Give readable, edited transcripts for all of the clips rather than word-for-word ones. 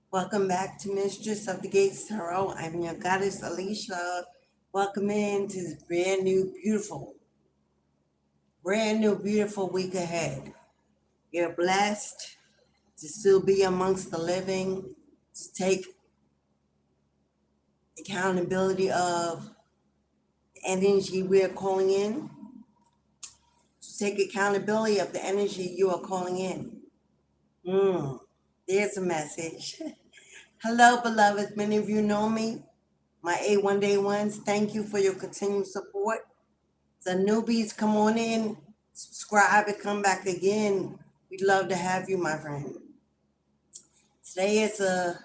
Welcome back to Mistress of the Gates Tarot. I'm your goddess Alicia. Welcome in to this brand new, beautiful week ahead. You're blessed to still be amongst the living, to take accountability of the energy we are calling in, to take accountability of the energy you are calling in. There's a message. Hello, beloveds. Many of you know me. My A1 Day ones, thank you for your continued support. The newbies, come on in, subscribe, and come back again. We'd love to have you, my friend. Today is a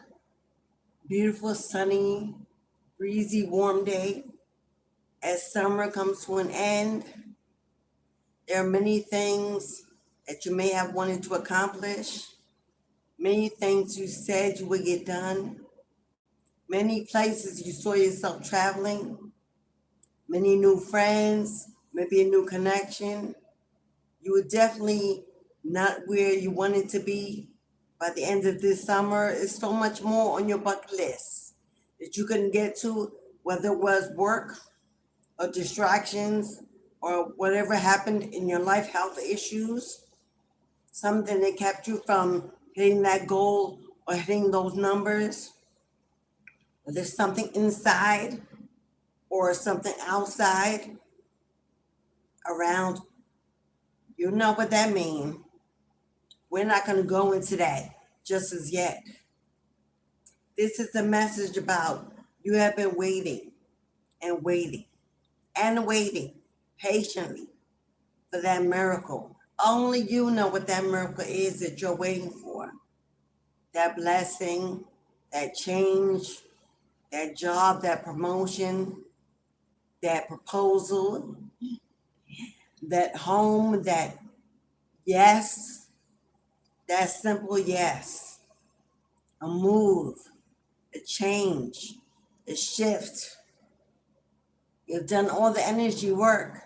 beautiful, sunny, breezy, warm day. As summer comes to an end, there are many things that you may have wanted to accomplish, many things you said you would get done, many places you saw yourself traveling, many new friends, maybe a new connection. You were definitely not where you wanted to be by the end of this summer. There's so much more on your bucket list that you couldn't get to, whether it was work or distractions or whatever happened in your life, health issues, something that kept you from hitting that goal or hitting those numbers. Or there's something inside or something outside around. You know what that means. We're not going to go into that just as yet. This is a message about you have been waiting and waiting and waiting patiently for that miracle. Only you know what that miracle is that you're waiting for. That blessing, that change, that job, that promotion, that proposal, that home, that yes, that simple yes, a move, a change, a shift. You've done all the energy work.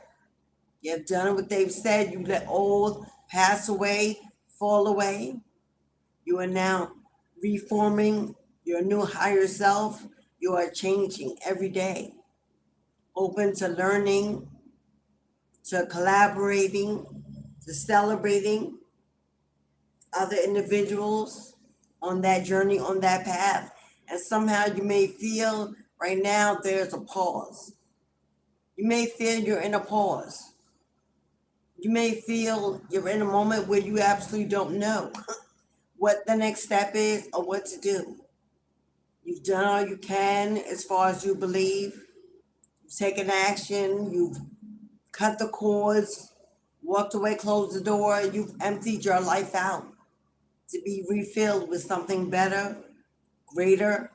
You've done what they've said. You let old pass away, fall away. You are now reforming your new higher self. You are changing every day, open to learning, to collaborating, to celebrating other individuals on that journey, on that path. And somehow you may feel right now there's a pause. You may feel you're in a pause. You may feel you're in a moment where you absolutely don't know what the next step is or what to do. You've done all you can as far as you believe. You've taken action. You've cut the cords, walked away, closed the door. You've emptied your life out to be refilled with something better, greater,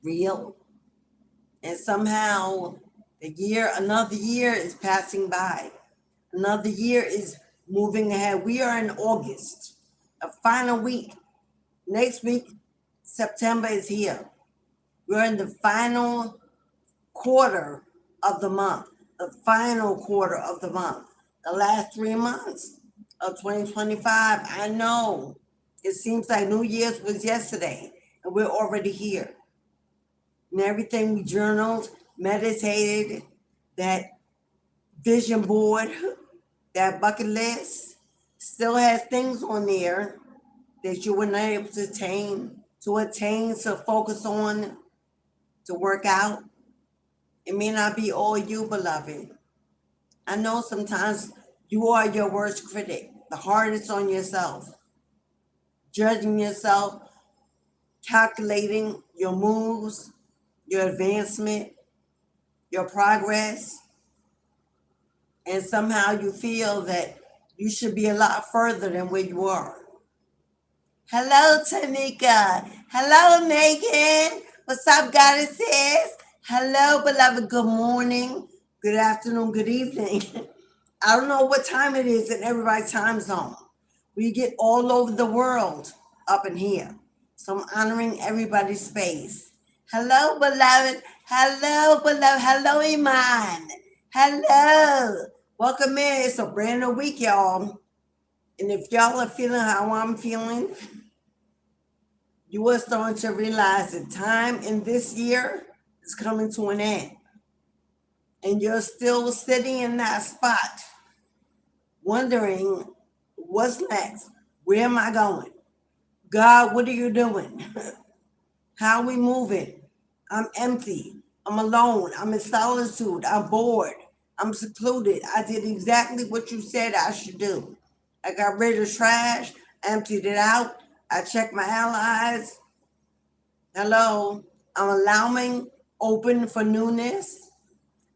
real. And somehow another year is passing by. Another year is moving ahead. We are in August, a final week. Next week, September is here. We're in the final quarter of the month, the final quarter of the month, the last 3 months of 2025. I know it seems like New Year's was yesterday and we're already here. And everything we journaled, meditated, that vision board, that bucket list still has things on there that you were not able to attain, to focus on, to work out. It may not be all you, beloved. I know sometimes you are your worst critic, the hardest on yourself, judging yourself, calculating your moves, your advancement, your progress, and somehow you feel that you should be a lot further than where you are. Hello, Tanika. Hello, Megan. What's up, goddesses? Hello, beloved. Good morning, good afternoon, good evening. I don't know what time it is in everybody's time zone. We get all over the world up in here. So I'm honoring everybody's space. Hello, beloved. Hello, beloved. Hello, Iman. Hello. Welcome in. It's a brand new week, y'all. And if y'all are feeling how I'm feeling, You are starting to realize that time in this year is coming to an end. And you're still sitting in that spot, wondering what's next? Where am I going? God, what are you doing? How are we moving? I'm empty. I'm alone. I'm in solitude. I'm bored. I'm secluded. I did exactly what you said I should do. I got rid of trash, emptied it out. I checked my allies. Hello. I'm allowing open for newness.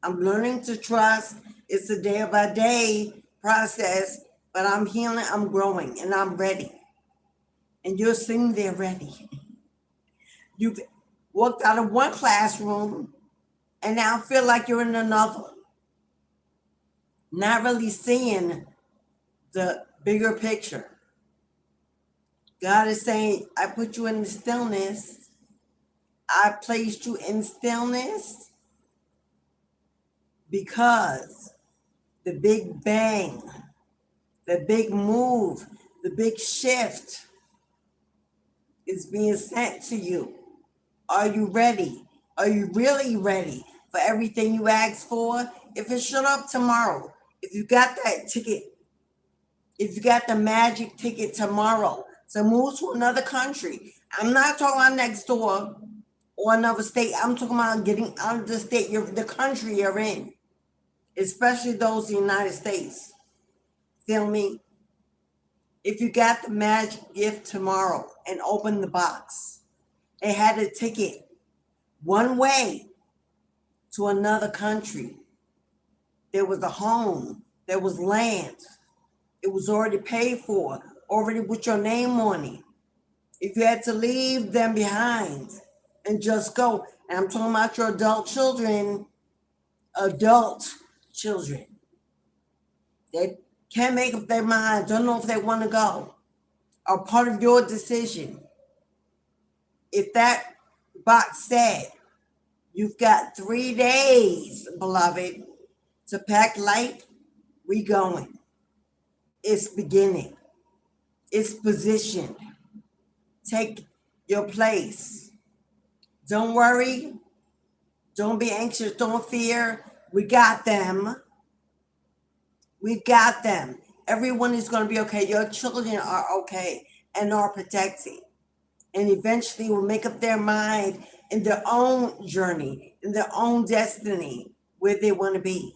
I'm learning to trust. It's a day by day process, but I'm healing, I'm growing, and I'm ready. And you're sitting there ready. You've walked out of one classroom and now feel like you're in another. Not really seeing the bigger picture. God is saying, I put you in the stillness. I placed you in stillness because the big bang, the big move, the big shift is being sent to you. Are you ready? Are you really ready for everything you asked for? If it showed up tomorrow, if you got that ticket, if you got the magic ticket tomorrow to move to another country, I'm not talking about next door or another state. I'm talking about getting out of the state, the country you're in, especially those in the United States. Feel me? If you got the magic gift tomorrow and open the box, it had a ticket one way to another country. There was a home, there was land. It was already paid for, already with your name on it. If you had to leave them behind and just go, and I'm talking about your adult children, they can't make up their mind, don't know if they want to go, are part of your decision. If that box said, you've got 3 days, beloved, to pack light, we going. It's beginning. It's positioned. Take your place. Don't worry. Don't be anxious. Don't fear. We got them. We've got them. Everyone is going to be okay. Your children are okay and are protected. And eventually will make up their mind in their own journey, in their own destiny, where they want to be.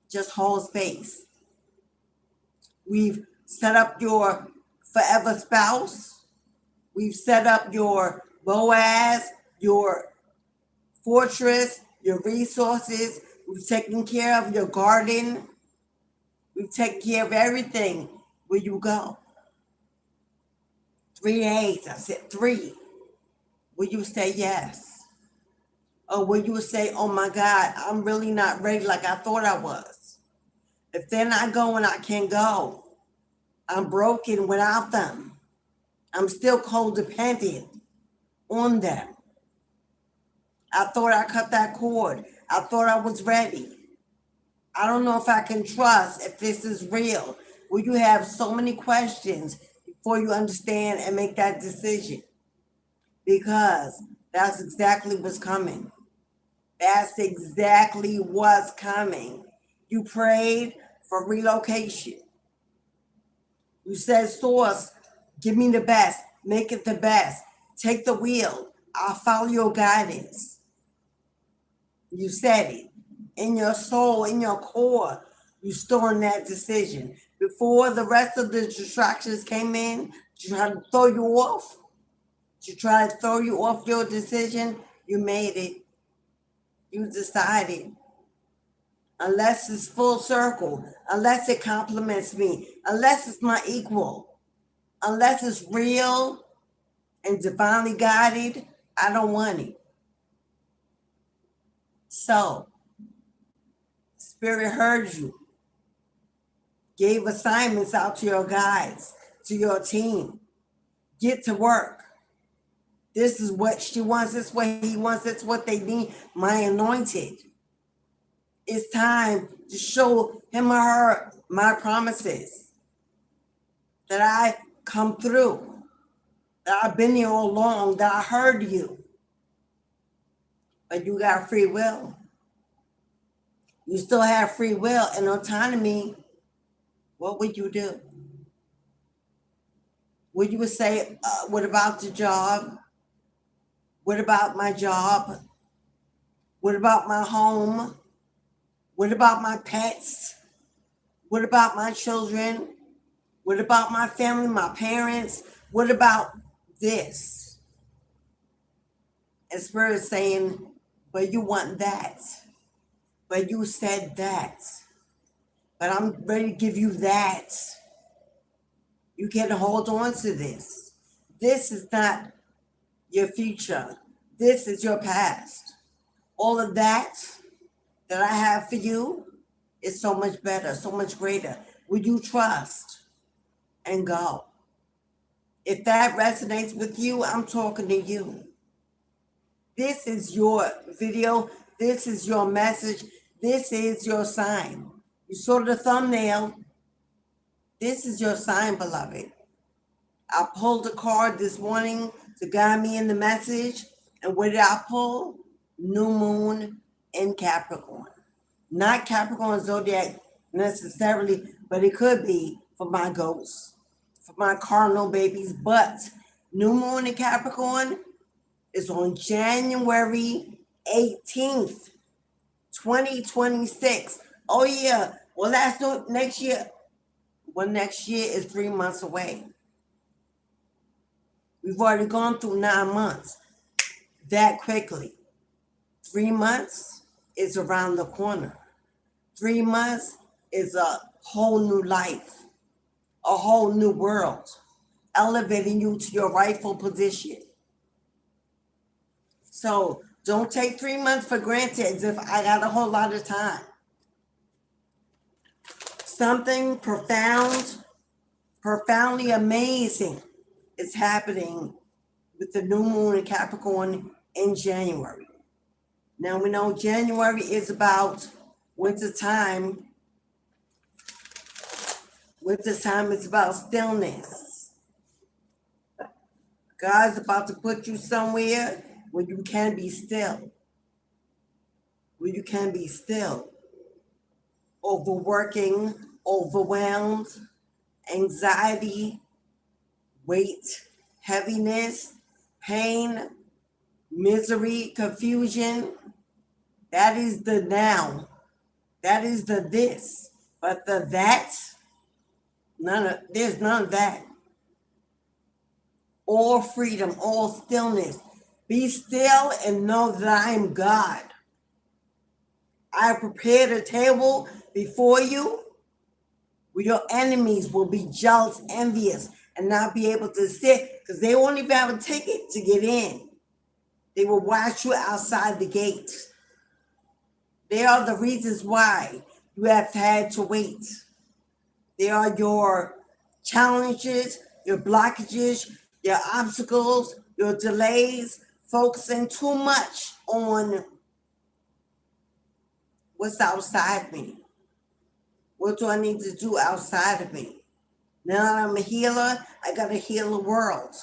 Just hold space. We've set up your forever spouse. We've set up your Boaz, your fortress, your resources. We've taken care of your garden. We've taken care of everything where you go. 3 days, I said 3. Will you say yes? Or will you say, oh my God, I'm really not ready like I thought I was? If they're not going, I can't go. I'm broken without them. I'm still codependent on them. I thought I cut that cord. I thought I was ready. I don't know if I can trust if this is real. Will you have so many questions before you understand and make that decision? Because that's exactly what's coming. That's exactly what's coming. You prayed for relocation. You said, Source, give me the best. Make it the best. Take the wheel. I'll follow your guidance. You said it. In your soul, in your core, you storing that decision. Before the rest of the distractions came in, to try to throw you off, to try to throw you off your decision, you made it. You decided. Unless it's full circle, unless it compliments me, unless it's my equal, unless it's real and divinely guided, I don't want it. So, Spirit heard you, gave assignments out to your guides, to your team. Get to work. This is what she wants, this is what he wants, that's what they need. My anointed. It's time to show him or her my promises, that I come through, that I've been here all along, that I heard you. But you got free will. You still have free will and autonomy. What would you do? Would you say, what about the job? What about my job? What about my home? What about my pets? What about my children? What about my family, my parents? What about this? And Spirit is saying, but you want that. But you said that. But I'm ready to give you that. You can hold on to this. This is not your future. This is your past. All of that I have for you is so much better, so much greater. Would you trust and go? If that resonates with you, I'm talking to you. This is your video. This is your message. This is your sign. You saw the thumbnail. This is your sign, beloved. I pulled a card this morning to guide me in the message. And what did I pull? New moon in Capricorn. Not Capricorn zodiac necessarily, but it could be for my goats, for my cardinal babies. But new moon in Capricorn is on January 18th, 2026. Oh yeah, well that's next year. Well, next year is 3 months away. We've already gone through 9 months that quickly. 3 months is around the corner. 3 months is a whole new life, a whole new world, elevating you to your rightful position. So don't take 3 months for granted as if I got a whole lot of time. Something profoundly amazing is happening with the new moon in Capricorn in January. Now we know January is about winter time. Winter time is about stillness. God's about to put you somewhere where you can be still. Where you can be still. Overworking, overwhelmed, anxiety, weight, heaviness, pain, misery, confusion. That is the now. That is the this. But the that, there's none of that. All freedom, all stillness. Be still and know that I am God. I have prepared a table before you where your enemies will be jealous, envious, and not be able to sit because they won't even have a ticket to get in. They will watch you outside the gate. They are the reasons why you have had to wait. They are your challenges, your blockages, your obstacles, your delays, focusing too much on what's outside me. What do I need to do outside of me? Now that I'm a healer, I got to heal the world.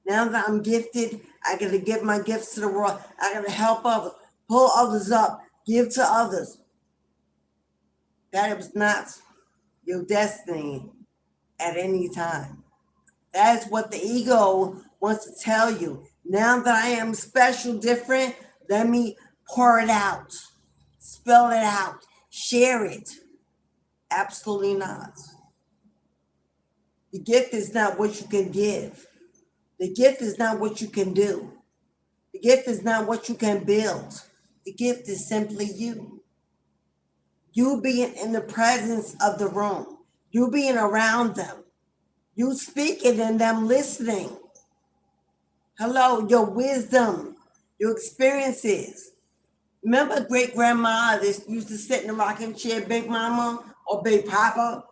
Now that I'm gifted, I got to give my gifts to the world. I got to help others, pull others up, give to others. That is not your destiny at any time. That is what the ego wants to tell you. Now that I am special, different, let me pour it out, spell it out, share it. Absolutely not. The gift is not what you can give. The gift is not what you can do. The gift is not what you can build. The gift is simply you. You being in the presence of the room. You being around them. You speaking and them listening. Hello, your wisdom, your experiences. Remember great grandma that used to sit in the rocking chair, Big Mama or Big Papa?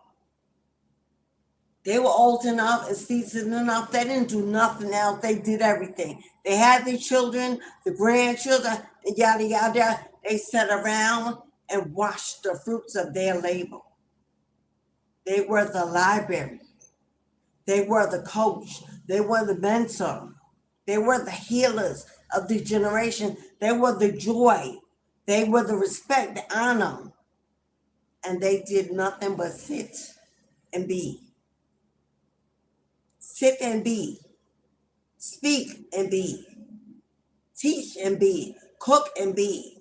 They were old enough and seasoned enough. They didn't do nothing else. They did everything. They had their children, the grandchildren, and yada, yada. They sat around and watched the fruits of their labor. They were the library. They were the coach. They were the mentor. They were the healers of the generation. They were the joy. They were the respect, the honor. And they did nothing but sit and be. Sit and be. Speak and be. Teach and be. Cook and be.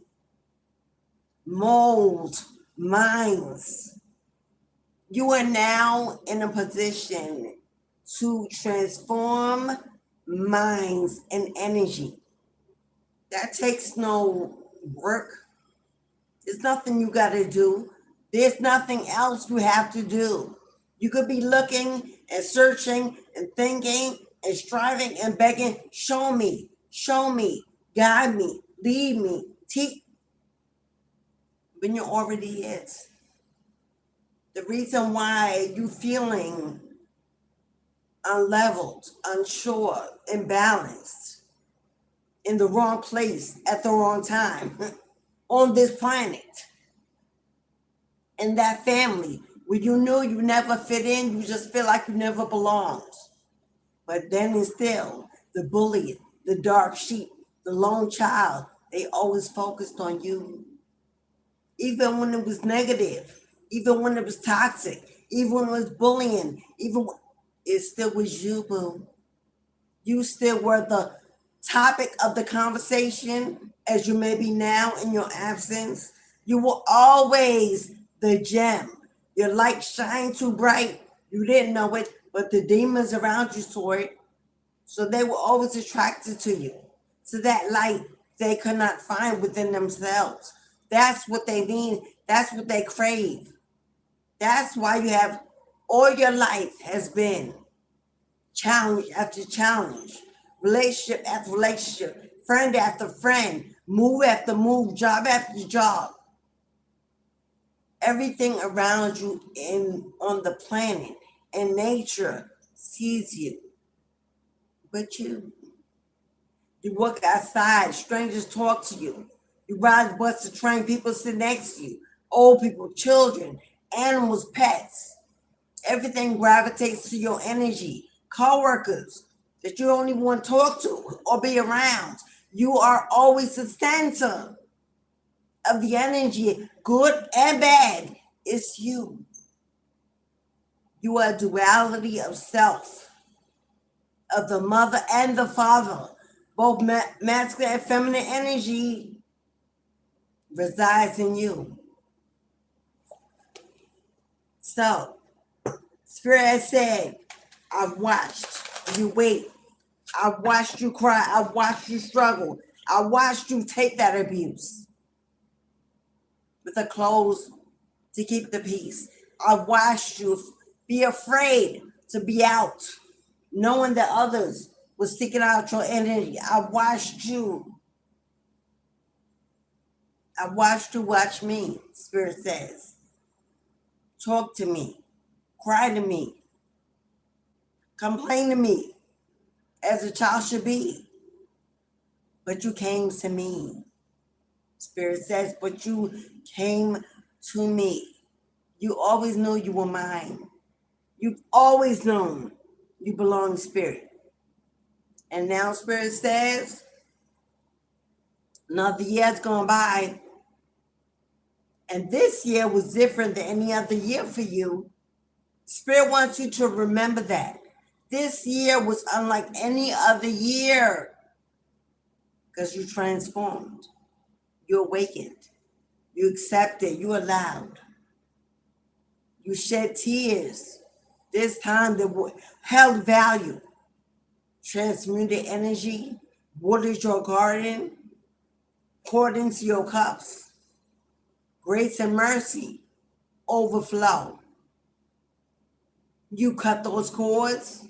Mold minds. You are now in a position to transform minds and energy. That takes no work. There's nothing you got to do. There's nothing else you have to do. You could be looking and searching and thinking and striving and begging, show me, guide me, lead me, teach. When you already is. The reason why you feeling unleveled, unsure, imbalanced, in the wrong place at the wrong time, on this planet, in that family, where you knew you never fit in, you just feel like you never belonged. But then and still, the bully, the dark sheep, the lone child, they always focused on you. Even when it was negative, even when it was toxic, even when it was bullying, even when it still was you, boo. You still were the topic of the conversation, as you may be now in your absence. You were always the gem. Your light shined too bright. You didn't know it, but the demons around you saw it. So they were always attracted to you. So that light they could not find within themselves. That's what they need. That's what they crave. That's why you have all your life has been challenge after challenge, relationship after relationship, friend after friend, move after move, job after job. Everything around you on the planet and nature sees you. But you work outside, strangers talk to you. You ride the bus to train, people sit next to you. Old people, children, animals, pets. Everything gravitates to your energy. Co-workers that you don't even want to talk to or be around. You are always the center of the energy, good and bad. It's you. You are a duality of self, of the mother and the father. Both masculine and feminine energy resides in you. So, Spirit has said, I've watched you wait. I've watched you cry. I've watched you struggle. I watched you take that abuse with a close to keep the peace. I watched you be afraid to be out, knowing that others were seeking out your energy. I watched you. I watched you watch me, Spirit says. Talk to me. Cry to me. Complain to me as a child should be. But you came to me. Spirit says, but you came to me. You always knew you were mine. You've always known you belong to Spirit. And now Spirit says, another year's gone by. And this year was different than any other year for you. Spirit wants you to remember that. This year was unlike any other year because you transformed. You awakened. You accepted. You allowed. You shed tears. This time that held value. Transmuted energy. Watered your garden. Poured into your cups. Grace and mercy overflow. You cut those cords,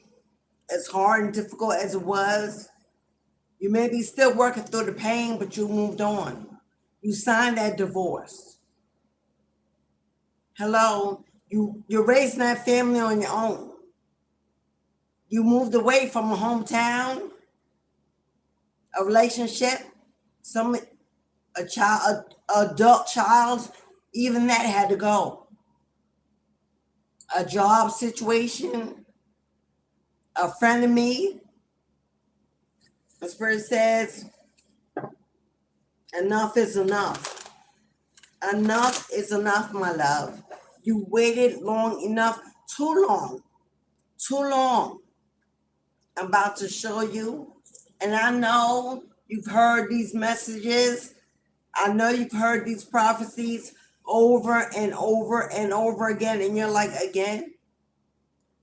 as hard and difficult as it was. You may be still working through the pain, but you moved on. You signed that divorce. Hello, you're raising that family on your own. You moved away from a hometown, a relationship, a child, adult child, even that had to go. A job situation, a friend of me. The Spirit says, enough is enough. Enough is enough, my love. You waited long enough, too long, too long. I'm about to show you. And I know you've heard these messages. I know you've heard these prophecies over and over and over again. And you're like, again?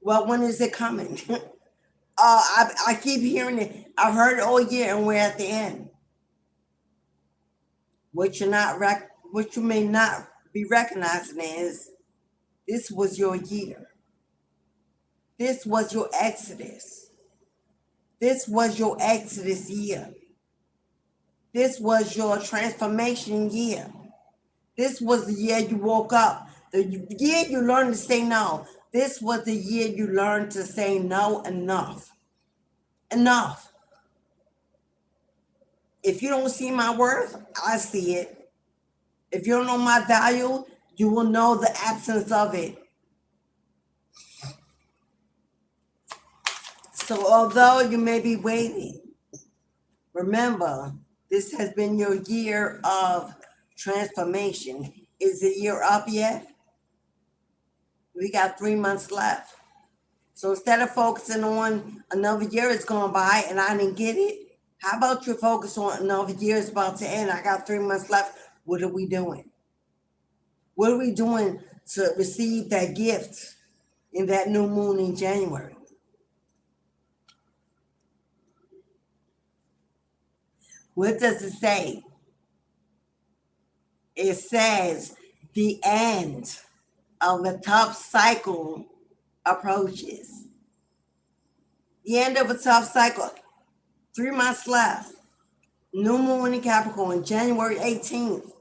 Well, when is it coming? I keep hearing it. I've heard it all year and we're at the end. What you may not be recognizing is this was your year. This was your Exodus. This was your Exodus year. This was your transformation year. This was the year you woke up. The year you learned to say no. This was the year you learned to say no enough. Enough. If you don't see my worth, I see it. If you don't know my value, you will know the absence of it. So although you may be waiting, remember, this has been your year of transformation. Is the year up yet? We got 3 months left. So instead of focusing on another year is going by and I didn't get it, how about you focus on another year is about to end? I got 3 months left. What are we doing? What are we doing to receive that gift in that new moon in January? What does it say? It says the end of a tough cycle approaches. The end of a tough cycle. 3 months left. New moon in Capricorn, January 18th.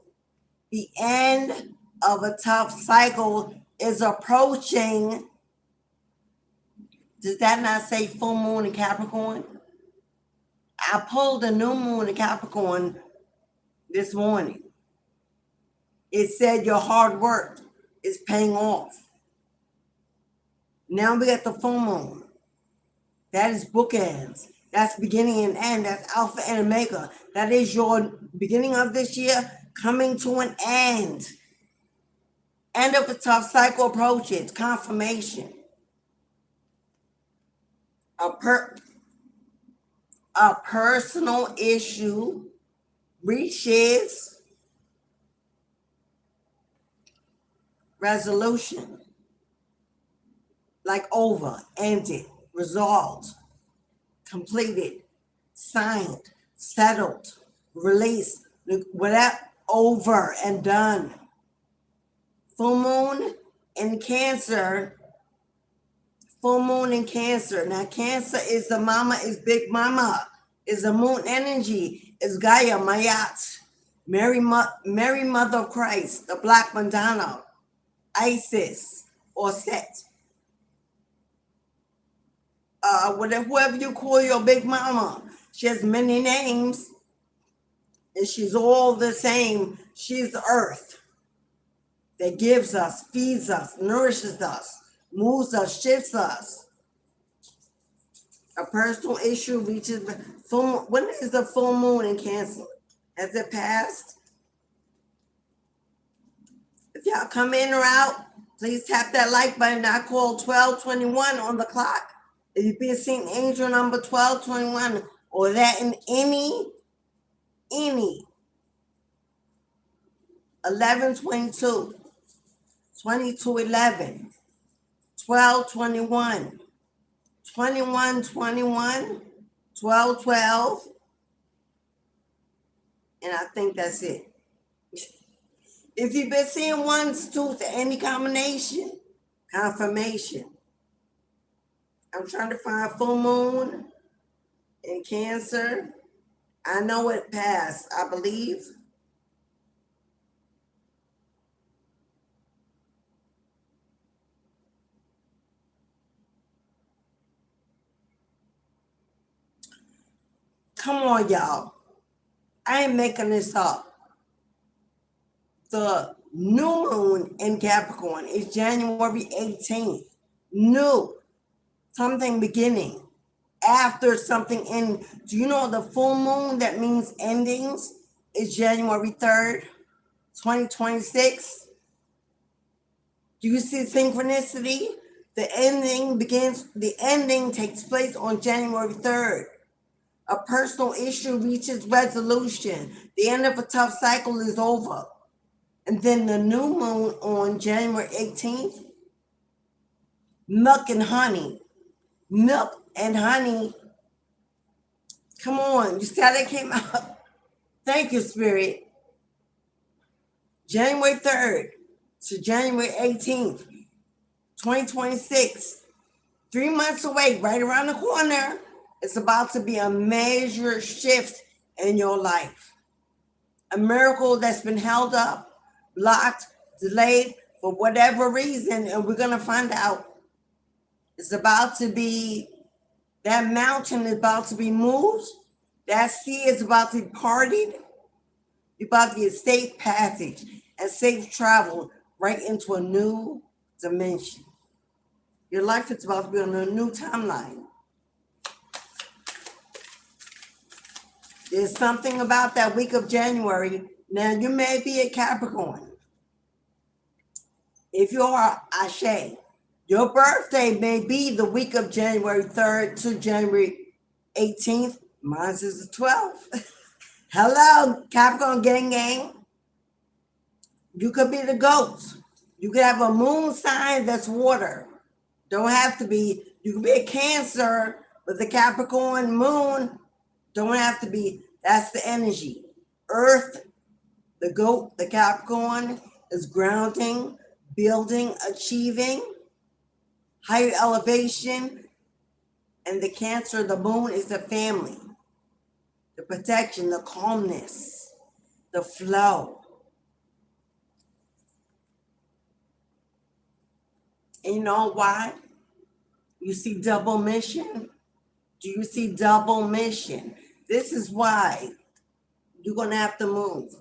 The end of a tough cycle is approaching. Does that not say full moon in Capricorn? I pulled the new moon in Capricorn this morning. It said your hard work is paying off. Now we got the full moon. That is bookends. That's beginning and end. That's Alpha and Omega. That is your beginning of this year coming to an end. End of a tough cycle approaches. Confirmation. A personal issue reaches resolution. Like over, ended, resolved, completed, signed, settled, released, whatever, over and done. Full moon in Cancer. Full moon in Cancer. Now, Cancer is the mama, is Big Mama, is the moon energy, is Gaia, Mayat, Mary Mother of Christ, the Black Madonna, Isis, or Set. Whoever you call your Big Mama, she has many names, and she's all the same. She's the earth that gives us, feeds us, nourishes us, moves us, shifts us. A personal issue reaches the full moon. When is the full moon in Cancer? Has it passed? If y'all come in or out, please tap that like button. I call 1221 on the clock. If you've been seeing angel number 1221 or that in any 1122, 2211, 1221, 2121, 1212, and I think that's it. If you've been seeing 1s, 2s, any combination, confirmation. I'm trying to find full moon in Cancer. I know it passed, I believe. Come on, y'all. I ain't making this up. The new moon in Capricorn is January 18th. New. Something beginning. after something in. Do you know the full moon that means endings is January 3rd, 2026? Do you see synchronicity? The ending takes place on January 3rd. A personal issue reaches resolution. The end of a tough cycle is over. And then the new moon on January 18th, milk and honey. Milk and honey. Come on, you see how that came out? Thank you, Spirit. January 3rd to January 18th, 2026. 3 months away, right around the corner. It's about to be a major shift in your life. A miracle that's been held up, blocked, delayed for whatever reason, and we're going to find out. It's about to be, that mountain is about to be moved. That sea is about to be parted. You're about to get safe passage and safe travel right into a new dimension. Your life is about to be on a new timeline. There's something about that week of January. Now, you may be a Capricorn. If you are Ashe, your birthday may be the week of January 3rd to January 18th. Mine is the 12th. Hello, Capricorn gang. You could be the goat. You could have a moon sign that's water. Don't have to be. You could be a Cancer, but the Capricorn moon don't have to be. That's the energy. Earth, the goat, the Capricorn is grounding, building, achieving, higher elevation. And the Cancer, the moon, is the family, the protection, the calmness, the flow. And you know why? You see double mission? Do you see double mission? This is why you're going to have to move.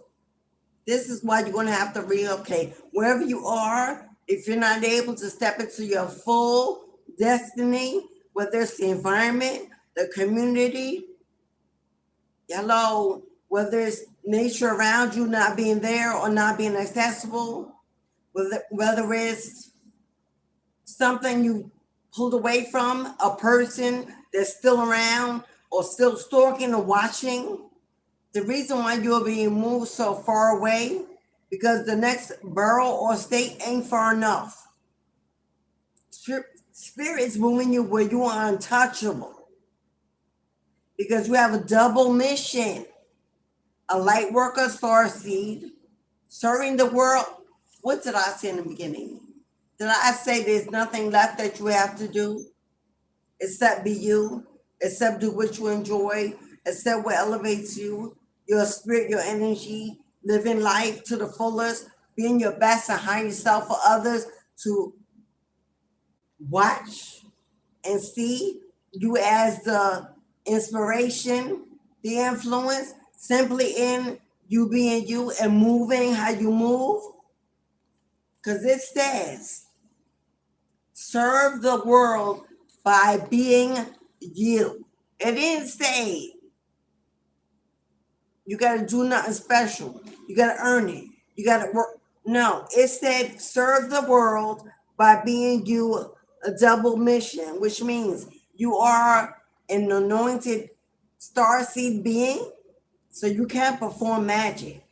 This is why you're going to have to relocate. Wherever you are, if you're not able to step into your full destiny, whether it's the environment, the community, hello, whether it's nature around you not being there or not being accessible, whether it's something you pulled away from, a person that's still around or still stalking or watching. The reason why you're being moved so far away, because the next borough or state ain't far enough. Spirit's moving you where you are untouchable, because you have a double mission. A light worker, starseed, serving the world. What did I say in the beginning? Did I say there's nothing left that you have to do except be you, except do what you enjoy, except what elevates you, your spirit, your energy, living life to the fullest, being your best and highest self for others to watch and see you as the inspiration, the influence, simply in you being you and moving how you move? Because it says, serve the world by being you. It didn't say you got to do nothing special. You got to earn it. You got to work. No, it said serve the world by being you, a double mission, which means you are an anointed starseed being, so you can perform magic.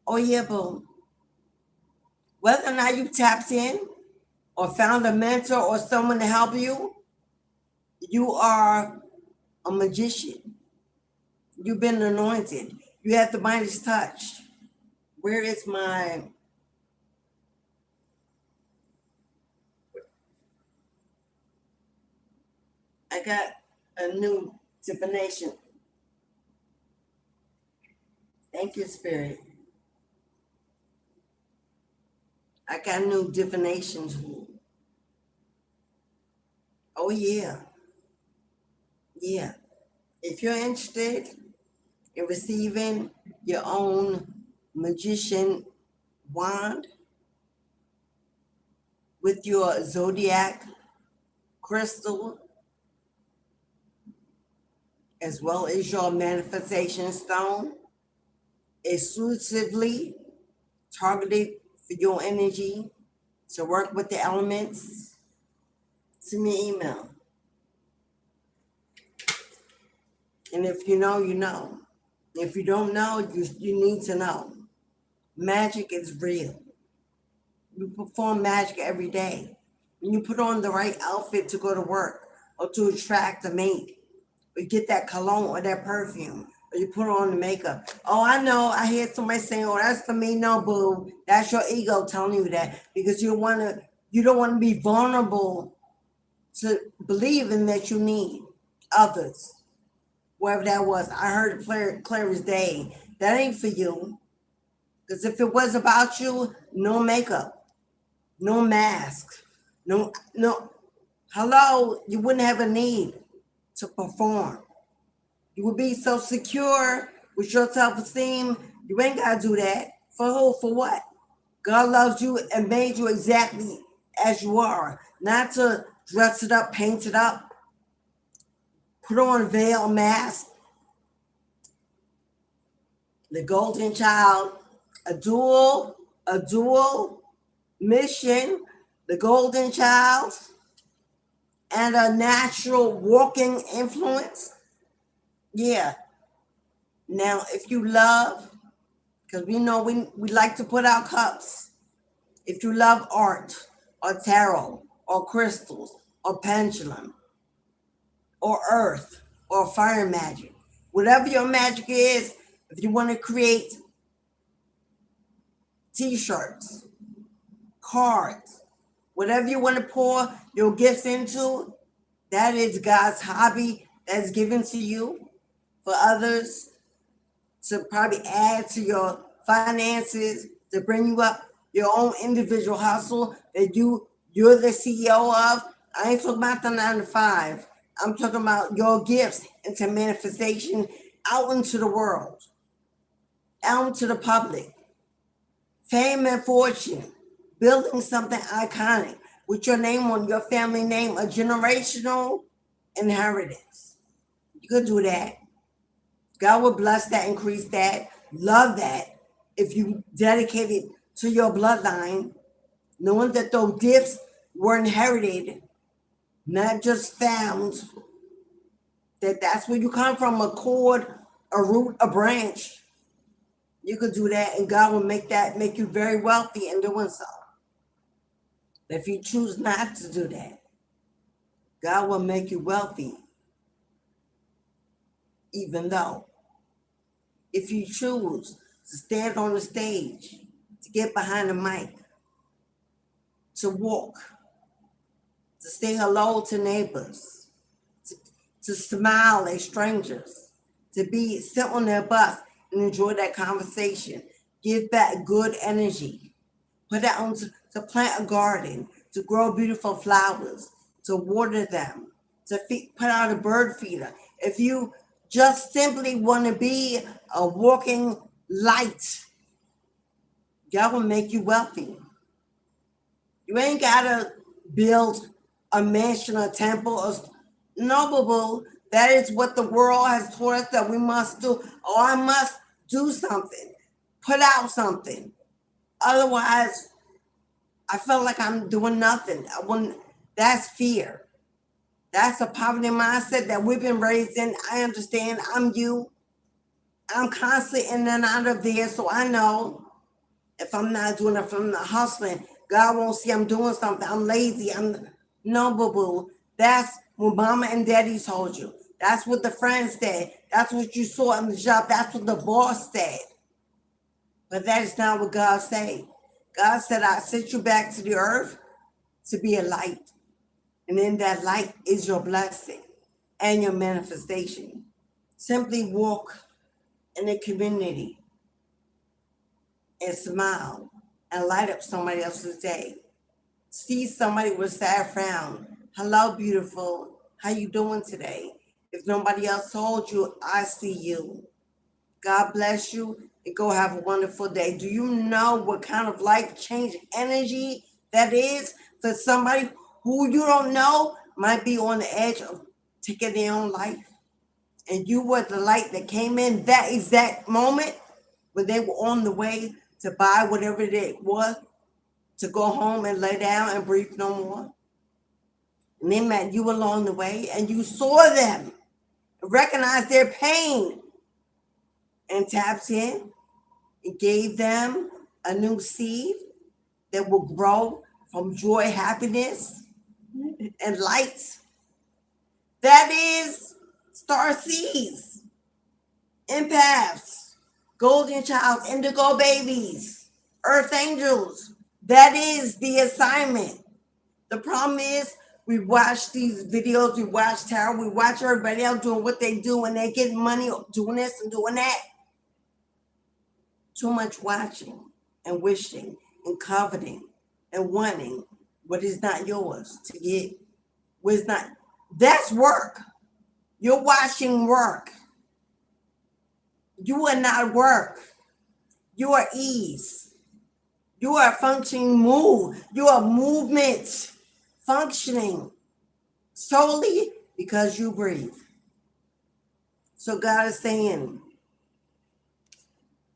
Oh yeah, boom. Whether or not you tapped in or found a mentor or someone to help you, you are a magician. You've been anointed. You have the Midas touch. Where is my... I got a new divination. Thank you, Spirit. I got a new divination tool. Oh, yeah. Yeah. If you're interested in receiving your own magician wand with your zodiac crystal, as well as your manifestation stone, exclusively targeted for your energy to work with the elements. Send me an email. And if you know, you know. If you don't know, you need to know. Magic is real. You perform magic every day. When you put on the right outfit to go to work or to attract a mate, or you get that cologne or that perfume, or you put on the makeup. Oh, I know. I hear somebody saying, "Oh, that's for me." No, boo. That's your ego telling you that because you don't want to be vulnerable to believing that you need others. Whatever that was, I heard it clear as day. That ain't for you. Because if it was about you, no makeup, no mask, no. Hello, you wouldn't have a need to perform. You would be so secure with your self-esteem. You ain't got to do that. For who? For what? God loves you and made you exactly as you are. Not to dress it up, paint it up, put on a veil, mask. The golden child, a dual mission, the golden child, and a natural walking influence. Yeah. Now, if you love, because we know we like to put out cups. If you love art or tarot or crystals or pendulum or earth or fire magic, whatever your magic is, if you want to create t-shirts, cards, whatever you want to pour your gifts into, that is God's hobby that's given to you for others to probably add to your finances, to bring you up your own individual hustle that you're the CEO of. I ain't talking about the 9 to 5. I'm talking about your gifts into manifestation out into the world, out into the public. Fame and fortune, building something iconic with your name on your family name, a generational inheritance. You could do that. God will bless that, increase that, love that if you dedicate it to your bloodline, knowing that those gifts were inherited, not just found, that's where you come from, a cord, a root, a branch. You could do that, and God will make you very wealthy in doing so. If you choose not to do that, God will make you wealthy, even though. If you choose to stand on the stage, to get behind the mic, to walk, to say hello to neighbors, to smile at strangers, to sit on their bus and enjoy that conversation, give back good energy, put that on to plant a garden, to grow beautiful flowers, to water them, to put out a bird feeder. If you just simply want to be a walking light, God will make you wealthy. You ain't got to build a mansion, a temple, no, that is what the world has taught us that we must do. Oh, I must do something, put out something. Otherwise, I feel like I'm doing nothing. That's fear. That's a poverty mindset that we've been raised in. I understand. I'm you. I'm constantly in and out of there, so I know if I'm not doing it, if I'm not hustling, God won't see I'm doing something. I'm lazy. No, boo-boo. That's what mama and daddy told you. That's what the friends said. That's what you saw in the job. That's what the boss said. But that is not what God said. God said, I sent you back to the earth to be a light. And in that light is your blessing and your manifestation. Simply walk in the community and smile and light up somebody else's day. See somebody with a sad frown. Hello, beautiful. How you doing today? If nobody else told you, I see you. God bless you and go have a wonderful day. Do you know what kind of life-changing energy that is for somebody who you don't know might be on the edge of taking their own life? And you were the light that came in that exact moment when they were on the way to buy whatever it was, to go home and lay down and breathe no more. And they met you along the way, and you saw them, recognized their pain, and tapped in and gave them a new seed that will grow from joy, happiness, and light. That is star seeds, empaths, golden childs, indigo babies, earth angels. That is the assignment. The problem is we watch these videos, we watch tarot, we watch everybody else doing what they do, and they get money doing this and doing that. Too much watching and wishing and coveting and wanting what is not yours to get. What is not. That's work. You're watching work. You are not work. You are ease. You are functioning move. You are movement functioning solely because you breathe. So God is saying,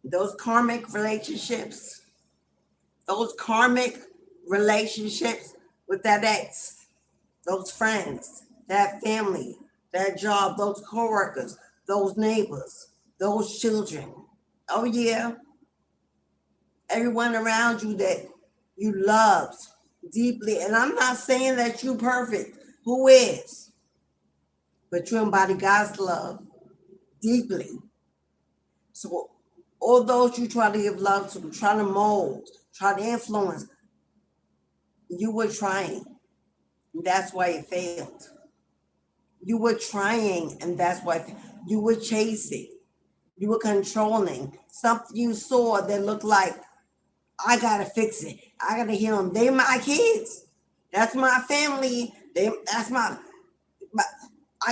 those karmic relationships with that ex, those friends, that family, that job, those coworkers, those neighbors, those children. Oh yeah. Everyone around you that you loved deeply. And I'm not saying that you're perfect. Who is? But you embody God's love deeply. So all those you try to give love to, try to mold, try to influence, you were trying. And that's why it failed. You were trying, and that's why you were chasing. You were controlling. Something you saw that looked like, I gotta fix it. I gotta heal them. They're my kids. That's my family. I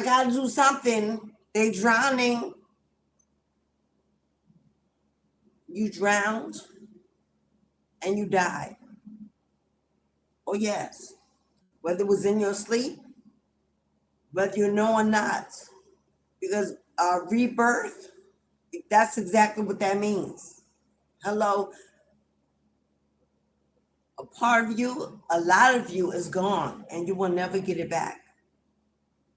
gotta do something. They drowning. You drowned and you died. Oh yes. Whether it was in your sleep, whether you know or not. Because rebirth, that's exactly what that means. Hello. A part of you, a lot of you is gone, and you will never get it back.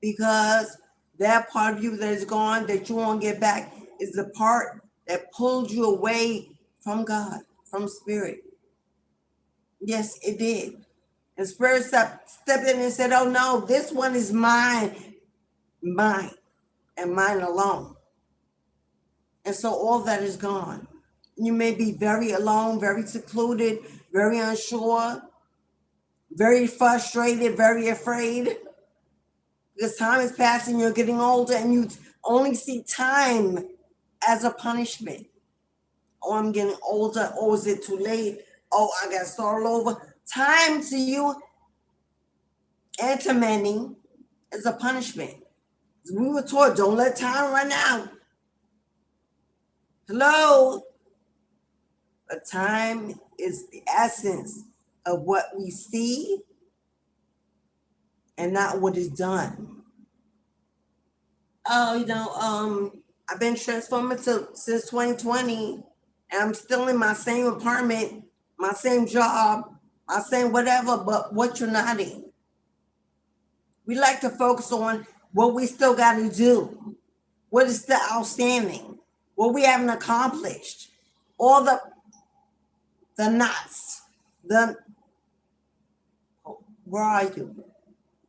Because that part of you that is gone, that you won't get back, is the part that pulled you away from God, from spirit. Yes, it did. And spirit stepped in and said, oh no, this one is mine, and mine alone. And so all that is gone. You may be very alone, very secluded, very unsure, very frustrated, very afraid. Because time is passing, you're getting older, and you only see time as a punishment. Oh, I'm getting older. Oh, is it too late? Oh, I got to start all over. Time to you and to many is a punishment. We were taught, don't let time run out. Hello? But time is the essence of what we see and not what is done. Oh, I've been transforming since 2020, and I'm still in my same apartment, my same job, my same whatever, but what you're not in. We like to focus on what we still got to do, what is still outstanding, what we haven't accomplished, all the knots, where are you,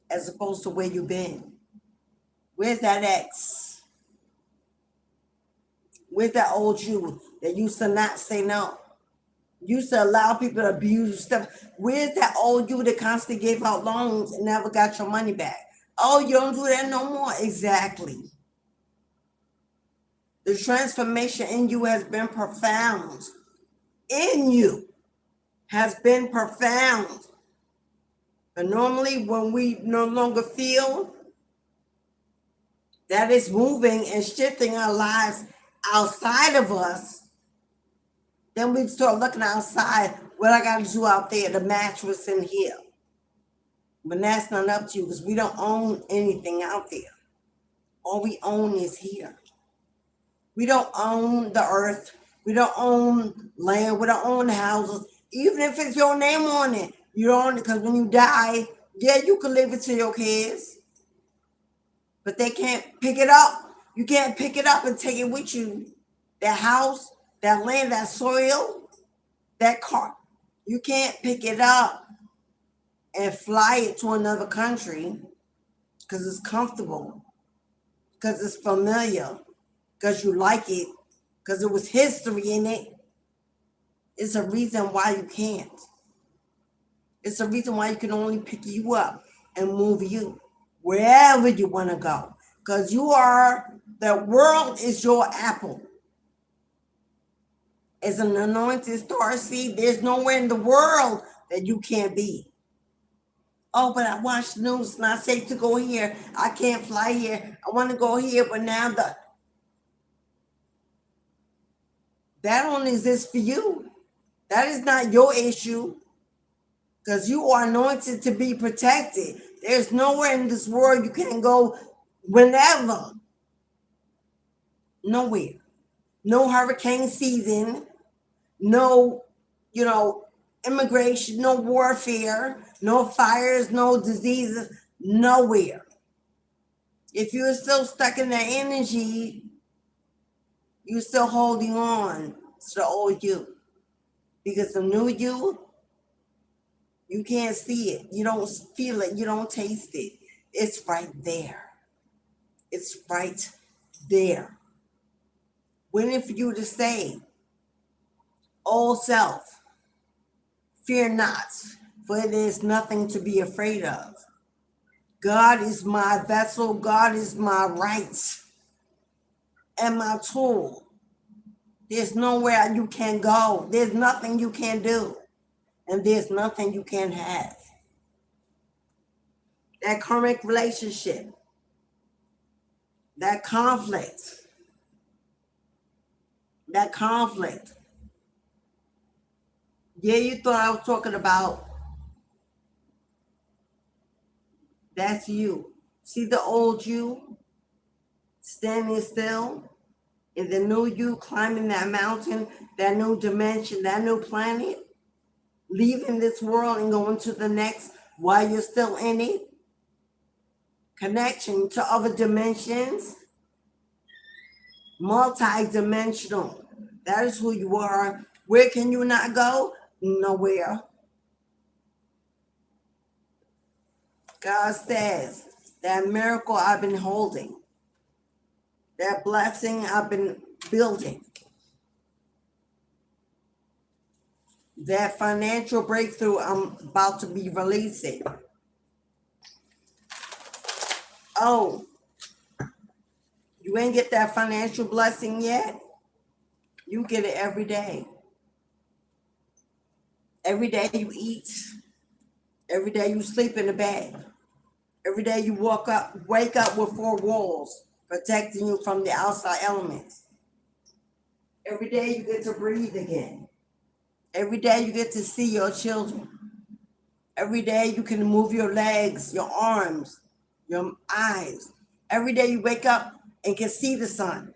as opposed to where you've been. Where's that ex? Where's that old you that used to not say no? Used to allow people to abuse stuff. Where's that old you that constantly gave out loans and never got your money back? Oh, you don't do that no more. Exactly. The transformation in you has been profound. In you has been profound. But normally when we no longer feel that is moving and shifting our lives outside of us, then we start looking outside, what I got to do out there to match what's in here. But that's not up to you, because we don't own anything out there. All we own is here. We don't own the earth. We don't own land. We don't own the houses. Even if it's your name on it, you don't own it, because when you die, yeah, you can leave it to your kids, but they can't pick it up. You can't pick it up and take it with you. That house, that land, that soil, that car. You can't pick it up and fly it to another country because it's comfortable, because it's familiar, because you like it, because it was history in it. It's a reason why you can't. It's a reason why you can only pick you up and move you wherever you want to go, because the world is your apple. As an anointed star seed, there's nowhere in the world that you can't be. Oh, but I watch the news, it's not safe to go here. I can't fly here. I want to go here, but now that only exists for you. That is not your issue, because you are anointed to be protected. There's nowhere in this world you can go whenever. Nowhere. No hurricane season, no, immigration, no warfare, no fires, no diseases, nowhere. If you're still stuck in that energy, you're still holding on to the old you. Because the new you can't see it. You don't feel it. You don't taste it. It's right there. It's right there. Waiting for you to say, old self, fear not, for it is nothing to be afraid of. God is my vessel. God is my rights and my tool. There's nowhere you can go. There's nothing you can do. And there's nothing you can have. That karmic relationship, that conflict. Yeah, you thought I was talking about, that's you. See the old you standing still, and the new you climbing that mountain, that new dimension, that new planet, leaving this world and going to the next while you're still in it. Connection to other dimensions, multi-dimensional. That is who you are. Where can you not go? Nowhere. God says, that miracle I've been holding, that blessing I've been building, that financial breakthrough I'm about to be releasing. Oh, you ain't get that financial blessing yet? You get it every day. Every day you eat. Every day you sleep in the bed. Every day you wake up with 4 walls protecting you from the outside elements. Every day you get to breathe again. Every day you get to see your children. Every day you can move your legs, your arms, your eyes. Every day you wake up and can see the sun,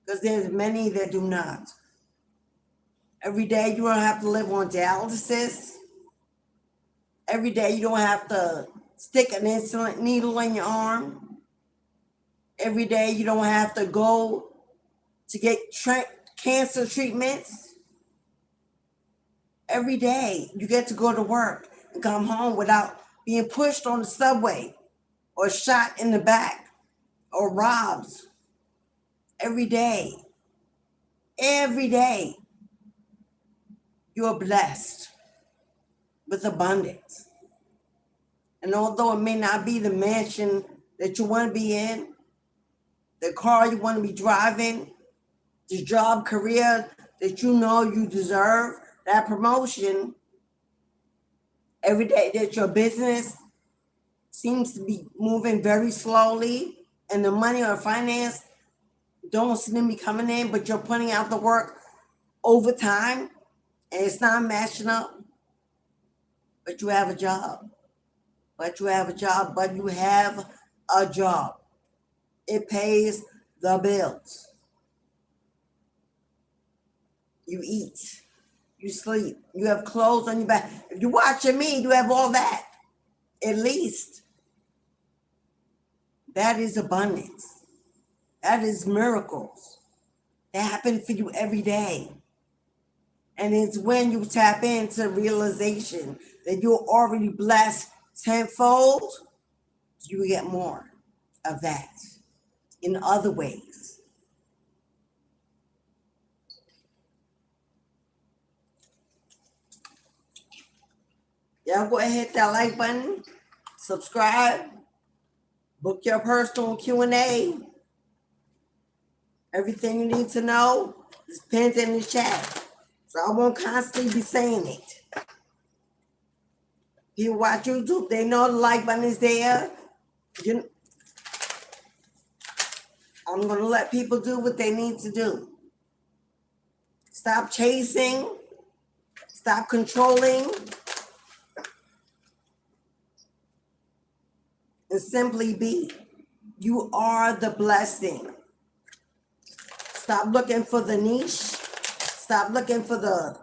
because there's many that do not. Every day you don't have to live on dialysis. Every day you don't have to stick an insulin needle in your arm. Every day you don't have to go to get cancer treatments. Every day you get to go to work and come home without being pushed on the subway or shot in the back or robbed. Every day you're blessed with abundance. And although it may not be the mansion that you want to be in, the car you want to be driving, the job, career that you know you deserve, that promotion, every day that your business seems to be moving very slowly and the money or finance don't seem to be coming in, but you're putting out the work over time and it's not matching up, but you have a job. But you have a job. It pays the bills. You eat. You sleep. You have clothes on your back. If you're watching me, you have all that. At least. That is abundance. That is miracles. That happen for you every day. And it's when you tap into realization that you're already blessed tenfold, you get more of that in other ways. Y'all go ahead, hit that like button, subscribe, book your personal Q&A. Everything you need to know is pinned in the chat. So I won't constantly be saying it. People watch YouTube, they know the like button is there. I'm going to let people do what they need to do. Stop chasing. Stop controlling. And simply be. You are the blessing. Stop looking for the niche. Stop looking for the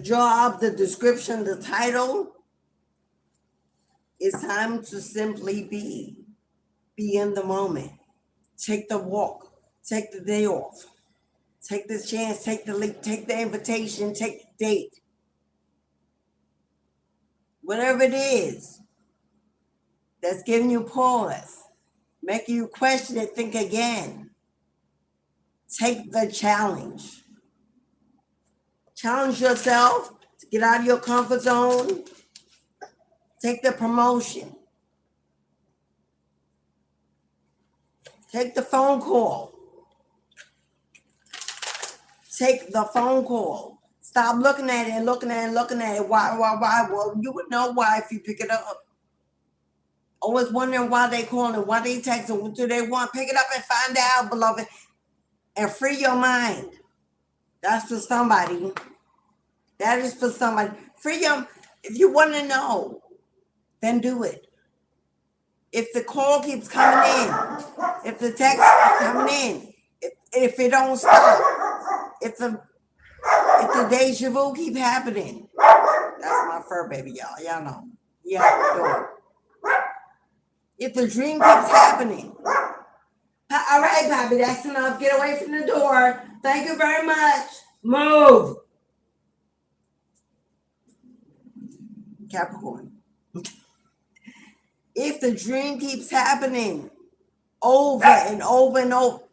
job, the description, the title. It's time to simply be. Be in the moment. Take the walk. Take the day off. Take the chance. Take the leap. Take the invitation. Take the date. Whatever it is that's giving you pause, making you question it, think again. Take the challenge. Challenge yourself to get out of your comfort zone. Take the promotion. Take the phone call. Take the phone call. Stop looking at it and looking at it and looking at it. Why? Well, you would know why if you pick it up. Always wondering why they calling, why they texting, what do they want? Pick it up and find out, beloved. And free your mind. That's for somebody. That is for somebody. Free your, if you want to know, then do it. If the call keeps coming in, if the text keeps coming in, if it don't stop, if the deja vu keep happening, that's my fur baby, y'all. Y'all know. Yeah, if the dream keeps happening. All right, Bobby, that's enough. Get away from the door. Thank you very much. Move. Capricorn. If the dream keeps happening over and over and over.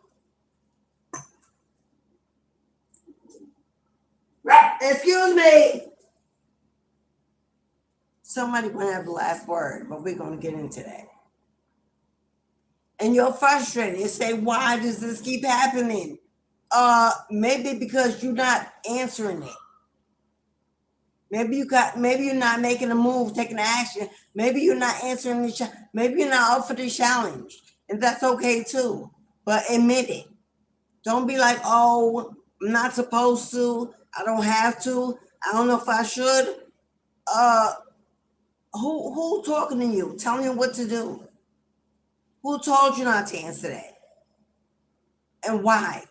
Excuse me. Somebody going to have the last word, but we're going to get into that. And you're frustrated and say, why does this keep happening? Maybe because you're not answering it. Maybe you're not making a move, taking action. Maybe you're not answering the maybe you're not up for the challenge. And that's okay too. But admit it. Don't be like, oh, I'm not supposed to. I don't have to. I don't know if I should. Who talking to you? Telling you what to do? Who told you not to answer that? And why?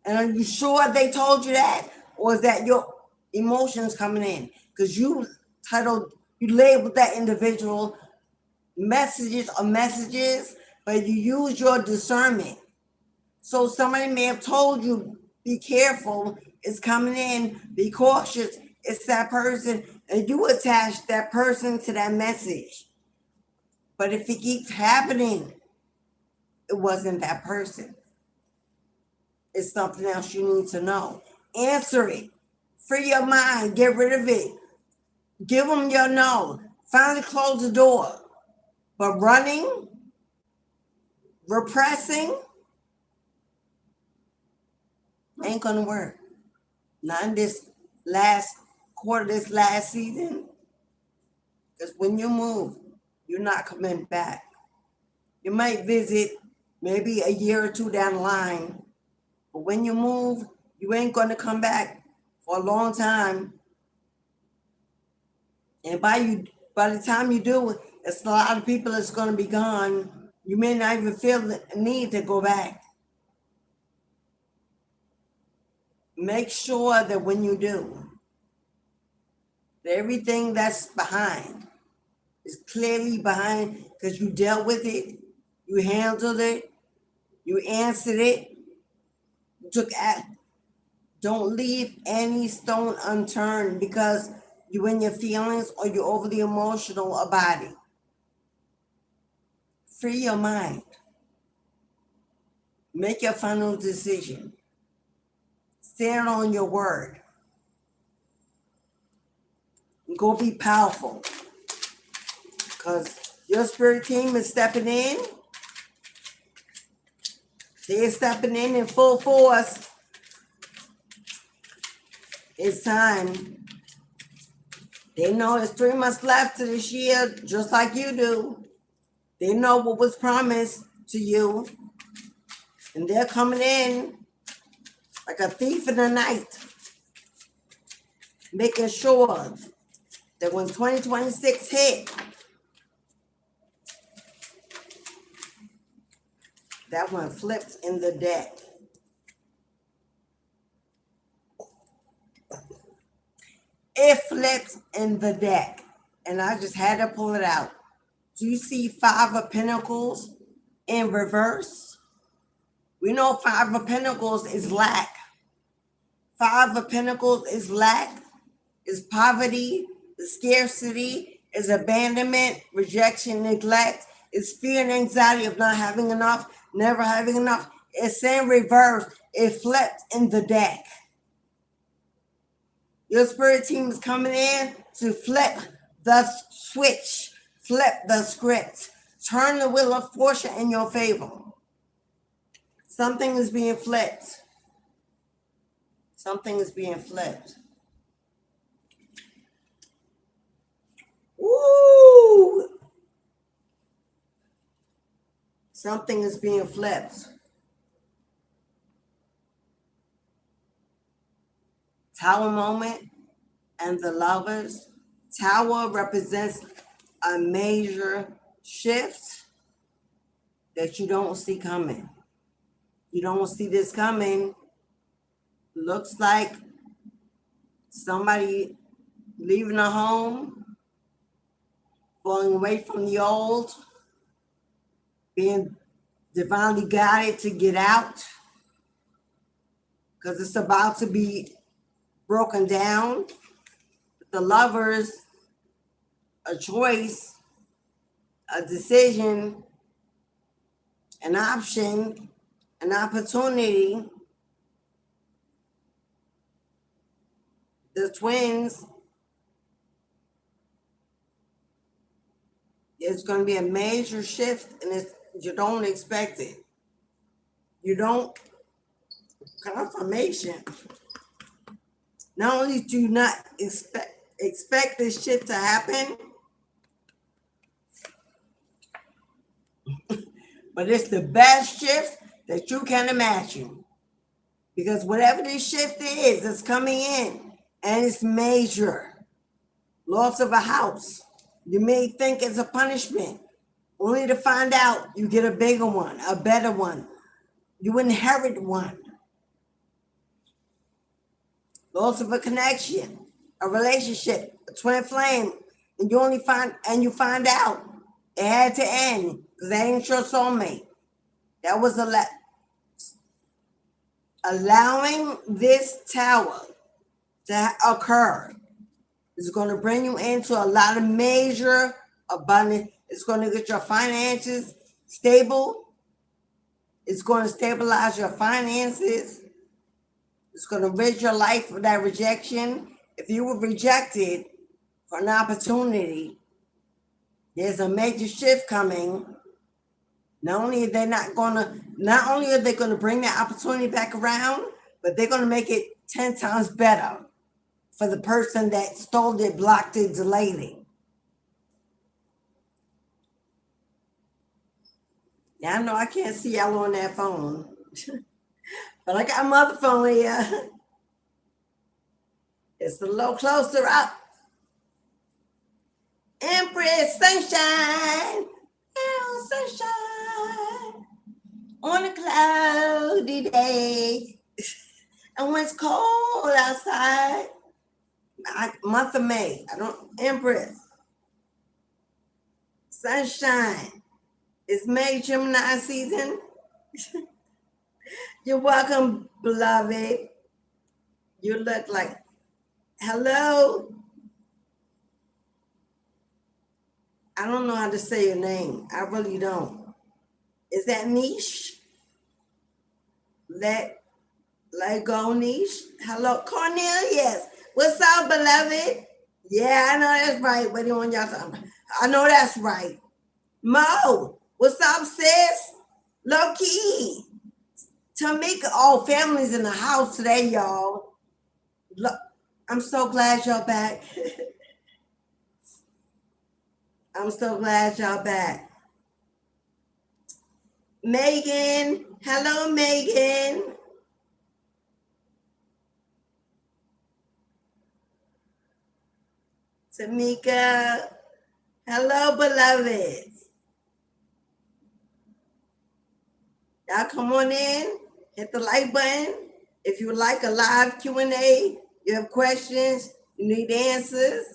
And are you sure they told you that? Or is that your emotions coming in? Because you labeled that individual messages, but you use your discernment. So somebody may have told you, be careful, it's coming in, be cautious, it's that person, and you attach that person to that message. But if it keeps happening, it wasn't that person. It's something else you need to know. Answer it. Free your mind. Get rid of it. Give them your no. Finally close the door. But running, repressing, ain't going to work. Not in this last quarter, this last season. Because when you move, you're not coming back. You might visit maybe a year or two down the line. But when you move, you ain't going to come back for a long time. And by the time you do, it's a lot of people that's going to be gone. You may not even feel the need to go back. Make sure that when you do, that everything that's behind is clearly behind, because you dealt with it, you handled it, you answered it, you took act. Don't leave any stone unturned because you in your feelings or you're overly emotional about it. Free your mind. Make your final decision. Stand on your word. Go be powerful. Because your spirit team is stepping in. They're stepping in full force. It's time. They know there's 3 months left to this year, just like you do. They know what was promised to you. And they're coming in like a thief in the night, making sure that when 2026 hit, that one flips in the deck. It flips in the deck. And I just had to pull it out. Do you see 5 of Pentacles in reverse? We know 5 of Pentacles is lack. 5 of Pentacles is lack, is poverty, is scarcity, is abandonment, rejection, neglect, is fear and anxiety of not having enough, never having enough. It's in reverse. It flipped in the deck. Your spirit team is coming in to flip the switch, flip the script, turn the wheel of fortune in your favor. Something is being flipped. Something is being flipped. Woo! Something is being flipped. Tower moment and the Lovers. Tower represents a major shift that you don't see coming. You don't see this coming. Looks like somebody leaving a home, falling away from the old, being divinely guided to get out because it's about to be broken down. The Lovers, a choice, a decision, an option, an opportunity. The Twins, it's going to be a major shift, and you don't expect it. You don't. Confirmation. Not only do you not expect this shit to happen, but it's the best shift that you can imagine. Because whatever this shift is, it's coming in, and it's major. Loss of a house. You may think it's a punishment, only to find out you get a bigger one, a better one. You inherit one. Loss of a connection, a relationship, a twin flame, and you find out it had to end because that ain't your soulmate. That was allowing this tower to occur is going to bring you into a lot of major abundance. It's going to get your finances stable. It's going to stabilize your finances. It's going to rid your life of that rejection. If you were rejected for an opportunity, there's a major shift coming. Not only are they going to bring that opportunity back around, but they're going to make it 10 times better for the person that stole it, blocked it, delayed it. Now I know I can't see y'all on that phone. But I got my other phone here. It's a little closer up. Empress Sunshine. sunshine on a cloudy day. And when it's cold outside, month of May, Empress, sunshine. It's May, Gemini season. You're welcome, beloved. You look like, hello. I don't know how to say your name. I really don't. Is that Niche? Let go, Niche. Hello, Cornelius. What's up, beloved? Yeah, I know that's right. What do you want y'all talking? I know that's right. Mo, what's up, sis? Low key. Tamika, oh, family's in the house today, y'all. Look, I'm so glad y'all back. I'm so glad y'all back. Megan, hello, Megan. Tamika, hello, beloveds. Y'all come on in, hit the like button. If you would like a live Q&A, you have questions, you need answers.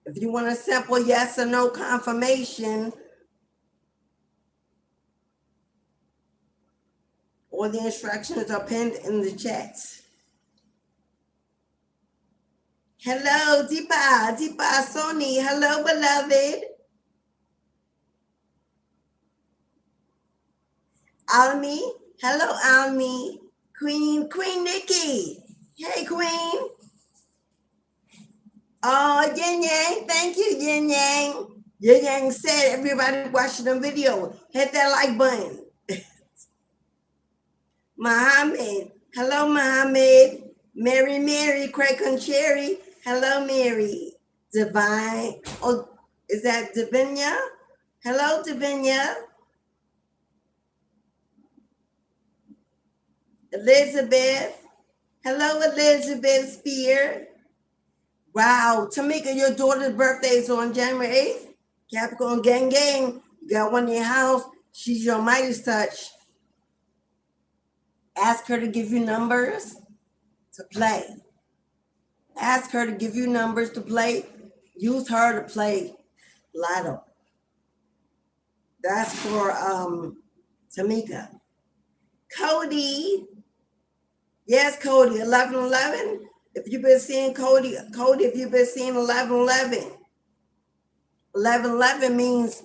If you want a simple yes or no confirmation, all the instructions are pinned in the chat. Hello, Deepa Sony. Hello, beloved. Almi. Hello, Almi. Queen Nikki. Hey, Queen. Oh, Yin Yang. Thank you, Yin Yang. Yin Yang said everybody watching the video, hit that like button. Muhammad. Hello, Muhammad. Mary, Craig and Cherry. Hello, Mary. Divine. Oh, is that Divinia? Hello, Divinia. Elizabeth. Hello, Elizabeth Spear. Wow, Tamika, your daughter's birthday is on January 8th. Capricorn gang. You got one in your house. She's your Midas touch. Ask her to give you numbers to play. Ask her to give you numbers to play. Use her to play Lotto. That's for Tamika. Cody. Yes, Cody, 1111. If you've been seeing Cody, if you've been seeing 1111. 1111 means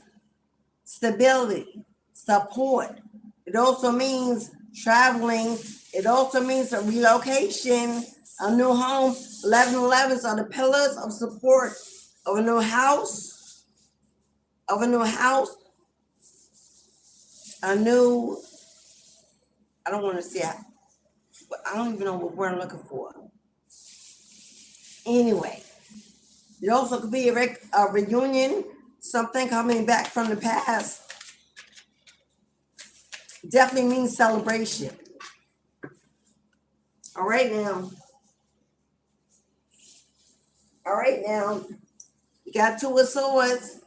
stability, support. It also means traveling. It also means a relocation, a new home. 1111s are the pillars of support of a new house, I don't want to say, I don't even know what word I'm looking for. Anyway, it also could be a reunion, something coming back from the past. Definitely means celebration. All right now. You got Two of Swords.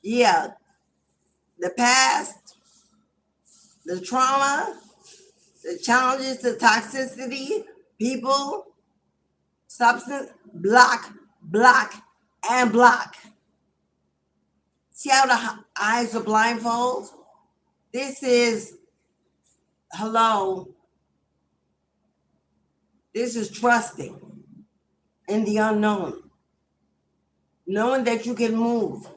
Yeah. The past, the trauma, the challenges, the toxicity, people, substance, block, and block. See how the eyes are blindfold? This is, hello. This is trusting in the unknown. Knowing that you can move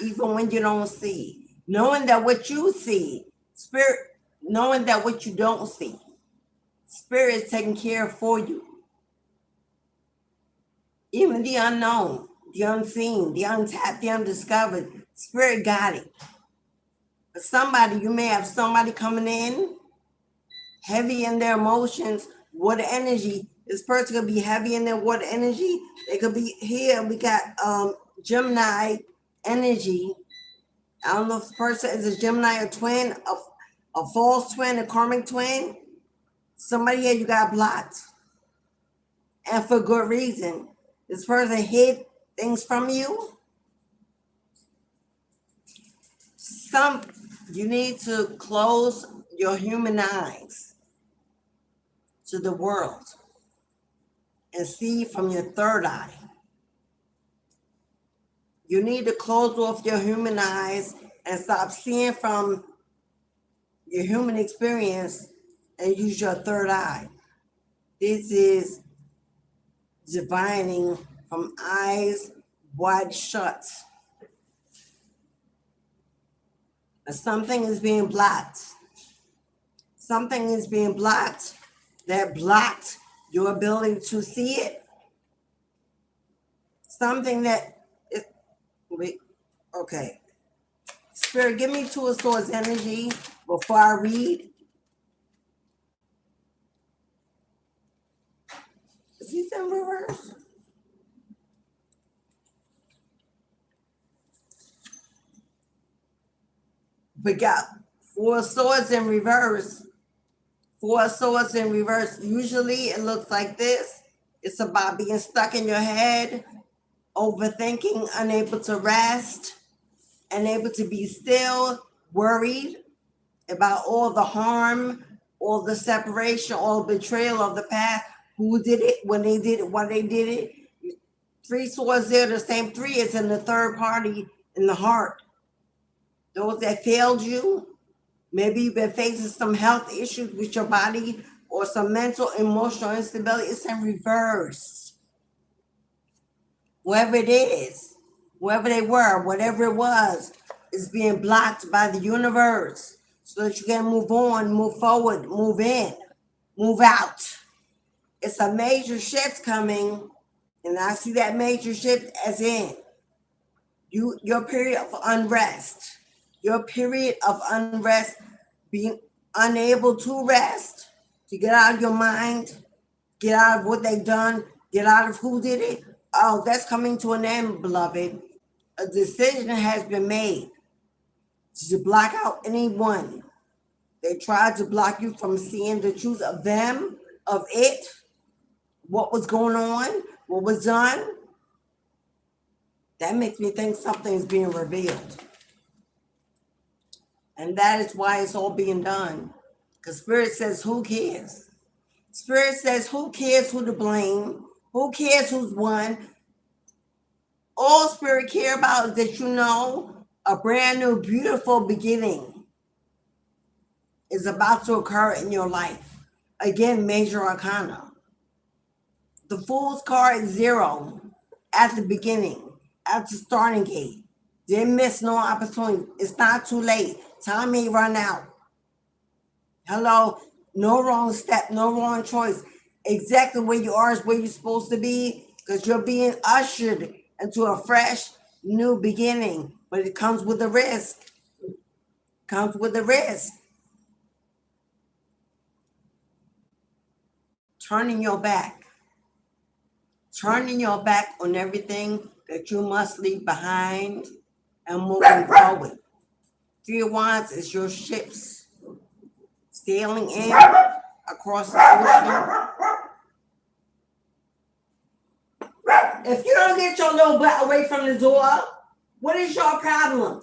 even when you don't see. Knowing that what you see, spirit, knowing that what you don't see, spirit is taking care of for you. Even the unknown, the unseen, the untapped, the undiscovered, spirit got it. But somebody, you may have somebody coming in, heavy in their emotions, water energy. This person could be heavy in their water energy. They could be here. We got Gemini energy. I don't know if the person is a Gemini, a twin, a false twin, a karmic twin. Somebody here you got blocked. And for good reason. This person hid things from you. You need to close your human eyes to the world and see from your third eye. You need to close off your human eyes and stop seeing from your human experience and use your third eye. This is divining from eyes wide shut. And something is being blocked. Something is being blocked that blocked your ability to see it. Something that okay. Spirit, give me Two of Swords energy before I read. Is he in reverse? We got Four of Swords in reverse. Four of Swords in reverse. Usually it looks like this. It's about being stuck in your head, overthinking, unable to rest, unable to be still, worried about all the harm, all the separation, all the betrayal of the past. Who did it, when they did it, why they did it. Three swords there, the same three is in the third party in the heart. Those that failed you, maybe you've been facing some health issues with your body or some mental, emotional instability. It's in reverse. Wherever it is, wherever they were, whatever it was, is being blocked by the universe so that you can move on, move forward, move in, move out. It's a major shift coming, and I see that major shift as in your period of unrest. Your period of unrest, being unable to rest, to get out of your mind, get out of what they've done, get out of who did it. Oh, that's coming to an end, beloved. A decision has been made to block out anyone. They tried to block you from seeing the truth of them, of it, what was going on, what was done. That makes me think something is being revealed. And that is why it's all being done. Because Spirit says, who cares? Spirit says, who cares who to blame? Who cares who's won? All Spirit care about is that you know a brand new, beautiful beginning is about to occur in your life. Again, major arcana. The Fool's card is 0 at the beginning, at the starting gate. Didn't miss no opportunity. It's not too late. Time ain't run out. Hello, no wrong step, no wrong choice. Exactly where you are is where you're supposed to be, because you're being ushered into a fresh new beginning. But it comes with a risk. Comes with a risk. Turning your back. Turning your back on everything that you must leave behind and moving forward. Three of Wands is your ships sailing in across the ocean. If you don't get your little butt away from the door, what is your problem?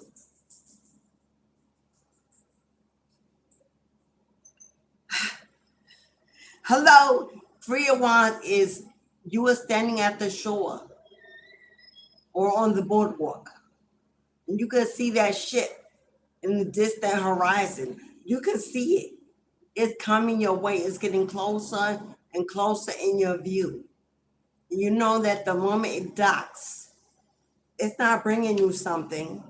Hello, Three of Wands is you are standing at the shore or on the boardwalk, and you can see that ship in the distant horizon. You can see it. It's coming your way. It's getting closer and closer in your view. And you know that the moment it docks, it's not bringing you something.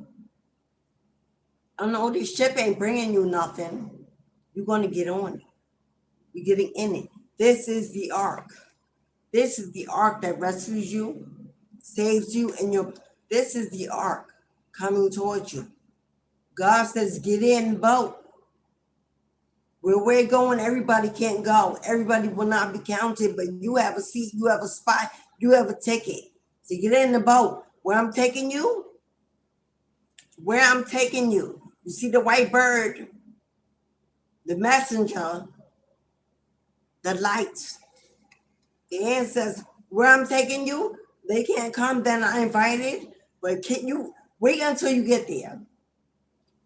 I know this ship ain't bringing you nothing. You're going to get on it. You're getting in it. This is the ark. This is the ark that rescues you, saves you, and this is the ark coming towards you. God says, get in the boat. Where we're going, everybody can't go. Everybody will not be counted, but you have a seat, you have a spot, you have a ticket. So get in the boat. Where I'm taking you, you see the white bird, the messenger, the lights. The end says, where I'm taking you, they can't come, then I invited, but can you wait until you get there?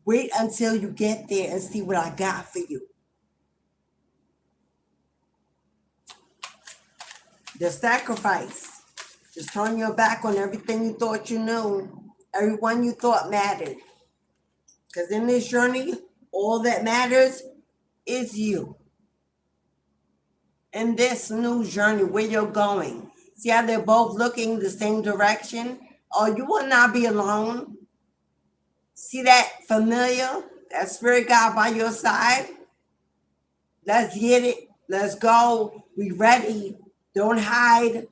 Wait until you get there and see what I got for you. The sacrifice. Just turn your back on everything you thought you knew, everyone you thought mattered. Because in this journey, all that matters is you. In this new journey, where you're going. See how they're both looking the same direction? Oh, you will not be alone. See that familiar, that spirit God by your side? Let's get it. Let's go. We ready. Don't hide.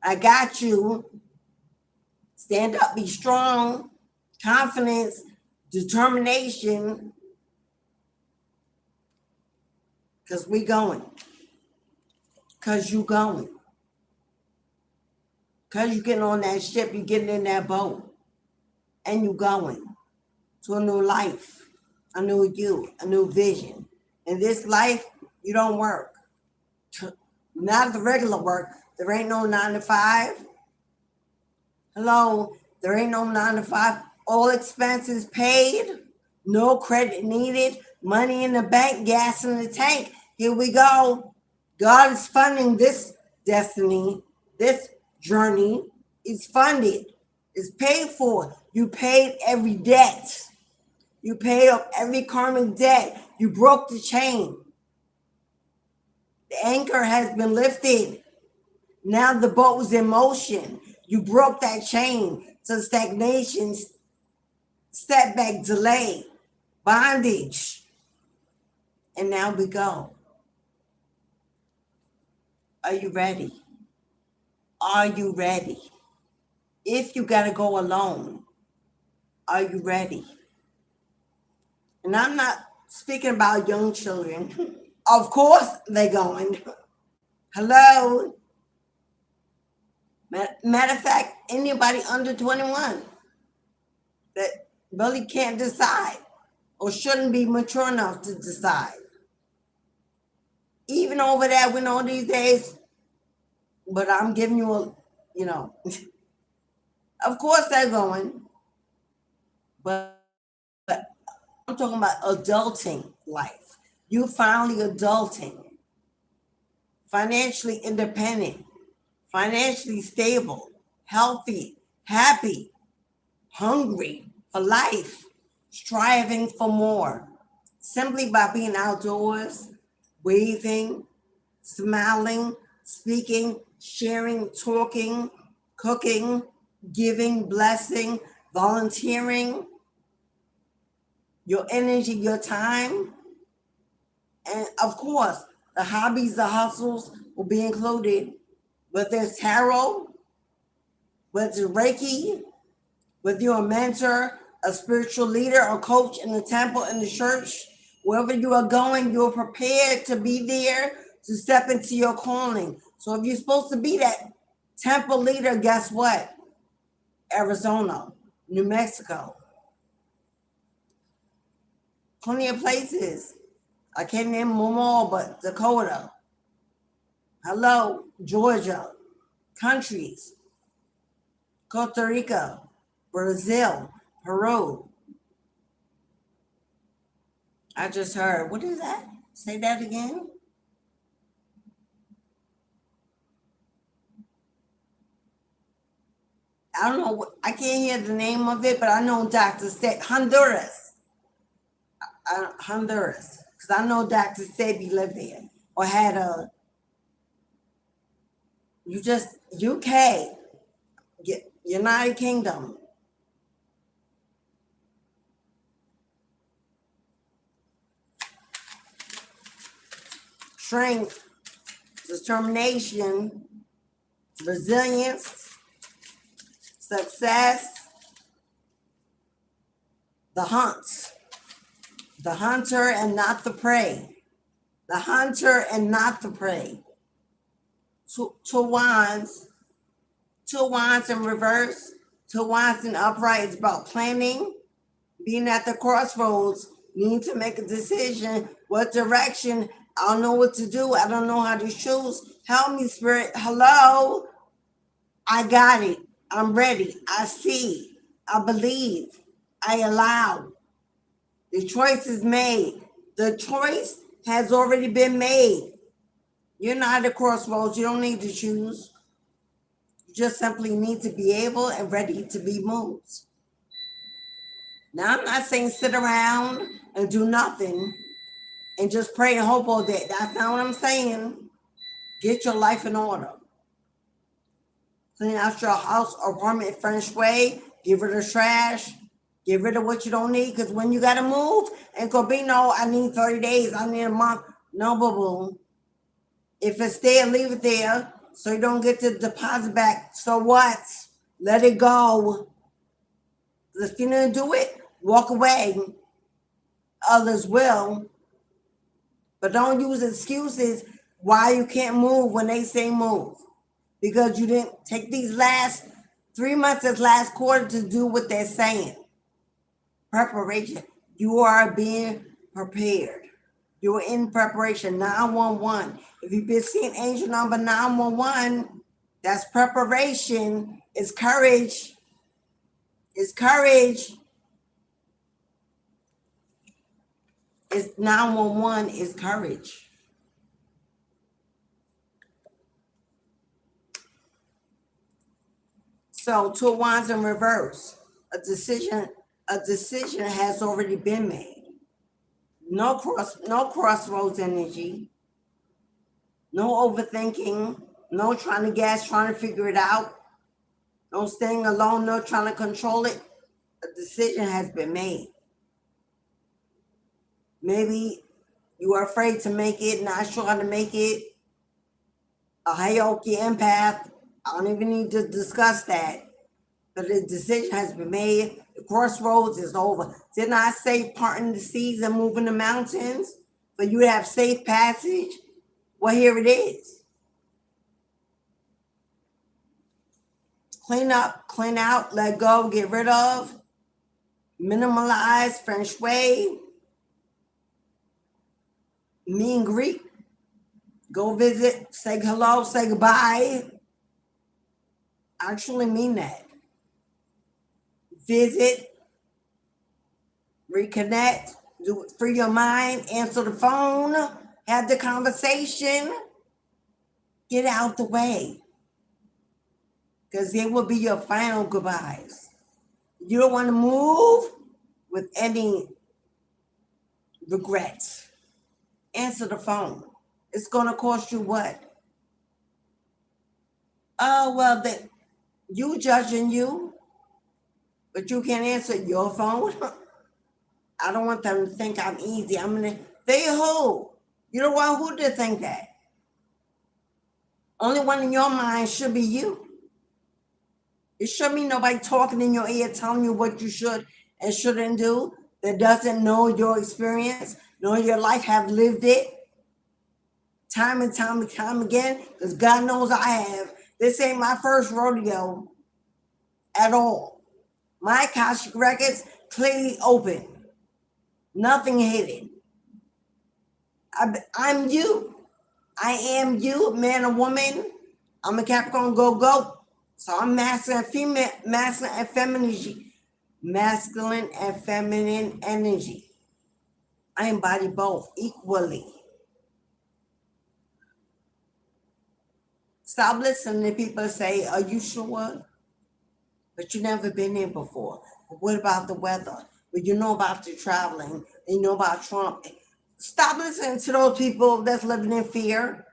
I got you. Stand up, be strong. Confidence, determination. Because we going. Because you going. Because you getting on that ship, you getting in that boat. And you going to a new life, a new you, a new vision. In this life, you don't work. Not the regular work. There ain't no 9 to 5. Hello, there ain't no 9 to 5. All expenses paid. No credit needed. Money in the bank, gas in the tank. Here we go. God is funding this destiny, this journey. It's funded. It's paid for. You paid every debt. You paid off every karmic debt. You broke the chain. The anchor has been lifted. Now the boat is in motion. You broke that chain to stagnation, setback, delay, bondage. And now we go. Are you ready? Are you ready? If you got to go alone, are you ready? And I'm not speaking about young children. Of course they're going. Hello? Matter of fact, anybody under 21 that really can't decide or shouldn't be mature enough to decide. Even over there, we know these days, but I'm giving you a, of course they're going, but I'm talking about adulting life. You finally adulting, financially independent, financially stable, healthy, happy, hungry for life, striving for more, simply by being outdoors, breathing, smiling, speaking, sharing, talking, cooking, giving, blessing, volunteering, your energy, your time. And of course, the hobbies, the hustles will be included. Whether it's tarot, whether it's Reiki, whether you're a mentor, a spiritual leader, or coach in the temple, in the church, wherever you are going, you're prepared to be there to step into your calling. So if you're supposed to be that temple leader, guess what? Arizona, New Mexico. Plenty of places. I can't name them all, but Dakota. Hello, Georgia. Countries. Costa Rica, Brazil, Peru. I just heard, what is that? Say that again. I don't know. I can't hear the name of it, but I know Dr. said Honduras. Honduras. Because I know Dr. Sebi lived there or had a, UK, United Kingdom. Strength, determination, resilience, success, the hunt, the hunter and not the prey, the hunter and not the prey. Two wands in reverse, two wands in upright. It's about planning, being at the crossroads, need to make a decision, what direction. I don't know what to do. I don't know how to choose. Help me, Spirit. Hello. I got it. I'm ready. I see. I believe. I allow. The choice is made. The choice has already been made. You're not at a crossroads. You don't need to choose. You just simply need to be able and ready to be moved. Now, I'm not saying sit around and do nothing and just pray and hope all day. That's not what I'm saying. Get your life in order. Clean out your house or apartment feng shui. Get rid of trash. Get rid of what you don't need. Because when you got to move, ain't going to be no, I need 30 days. I need a month. No, boo-boo. If it's there, leave it there so you don't get the deposit back. So what? Let it go. If you didn't do it, walk away. Others will. But don't use excuses why you can't move when they say move. Because you didn't take these last 3 months, this last quarter to do what they're saying. Preparation. You are being prepared. You're in preparation. 911. If you've been seeing angel number 911, that's preparation. It's courage. It's courage. It's 911 is courage. So 2 of Wands in reverse. A decision has already been made. No crossroads energy. No overthinking. No trying to guess, trying to figure it out. No staying alone, no trying to control it. A decision has been made. Maybe you are afraid to make it, not sure how to make it. A hierarchy empath. I don't even need to discuss that. But the decision has been made. The crossroads is over. Didn't I say parting the seas and moving the mountains? But you have safe passage? Well, here it is. Clean up, clean out, let go, get rid of, minimalize, feng shui, meet and greet, go visit, say hello, say goodbye. I truly mean that. Visit, reconnect, do it, free your mind, answer the phone, have the conversation, get out the way. Because they will be your final goodbyes. You don't want to move with any regrets. Answer the phone. It's going to cost you what? Oh, well, you judging you, but you can't answer your phone. I don't want them to think I'm easy. I'm going to, they who? You don't want who to think that. Only one in your mind should be you. It should be nobody talking in your ear telling you what you should and shouldn't do that doesn't know your experience, know your life, have lived it time and time and time again, because God knows I have. This ain't my first rodeo at all. My Cashapp records clearly open. Nothing hidden. I'm you. I am you, man or woman. I'm a Capricorn, go. So I'm masculine and female, masculine and feminine energy. I embody both equally. Stop listening to people say, are you sure? But you've never been there before. But what about the weather? But you know about the traveling, and you know about Trump. Stop listening to those people that's living in fear.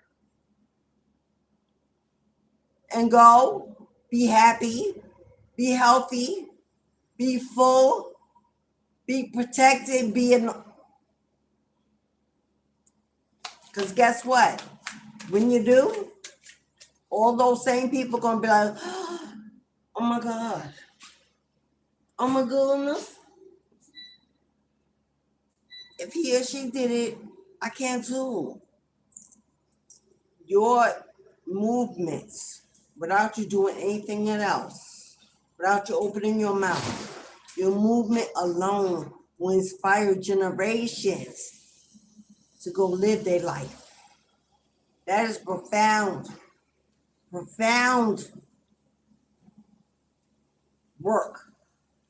And go. Be happy, be healthy, be full, be protected, because guess what? When you do, all those same people going to be like, oh my God, oh my goodness. If he or she did it, I can too. Your movements, without you doing anything else, without you opening your mouth, your movement alone will inspire generations to go live their life. That is profound work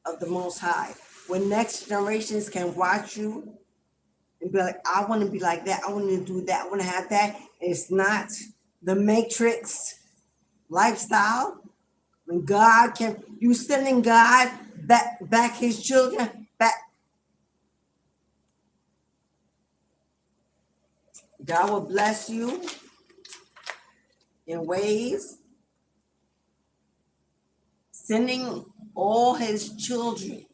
of the Most High. when next generations can watch you and be like, I want to be like that. I want to do that. I want to have that. It's not the matrix lifestyle. When God can, you sending God back his children back. God will bless you in ways, sending all his children,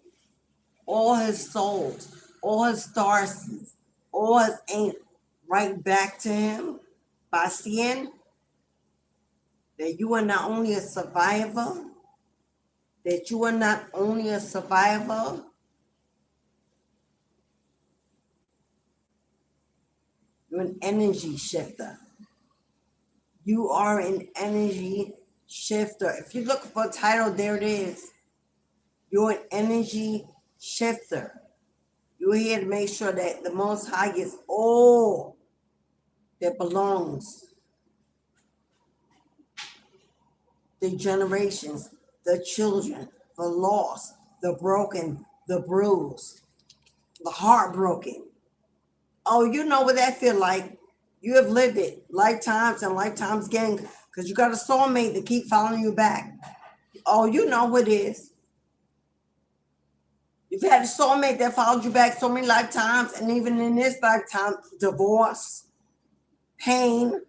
all his souls, all his stars, all his angels right back to him by seeing that you are not only a survivor, you're an energy shifter. You are an energy shifter. If you look for a title, there it is. You're an energy shifter. You're here to make sure that the Most High gets all that belongs. The generations, the children, the lost, the broken, the bruised, the heartbroken. Oh, you know what that feel like. You have lived it lifetimes and lifetimes again because you got a soulmate to keep following you back. Oh, you know what it is. You've had a soulmate that followed you back so many lifetimes, and even in this lifetime, divorce, pain,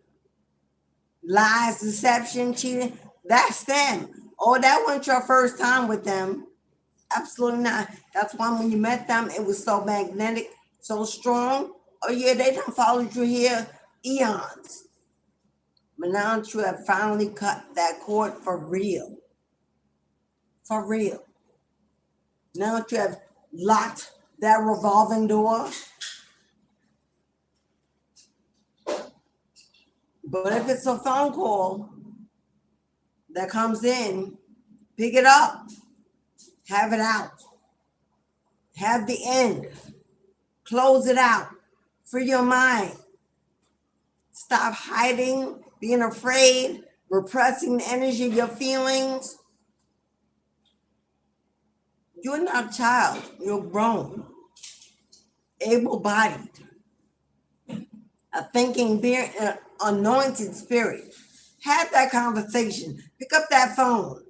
lies, deception, cheating. That's them. Oh, that wasn't your first time with them. Absolutely not. That's why when you met them, it was so magnetic, so strong. Oh yeah, they done followed you here eons. But now that you have finally cut that cord for real. For real. Now that you have locked that revolving door. But if it's a phone call that comes in, pick it up. Have it out. Have the end. Close it out. Free your mind. Stop hiding, being afraid, repressing the energy of your feelings. You're not a child. You're grown. Able-bodied. A thinking, being, anointed spirit. Have that conversation. Pick up that phone.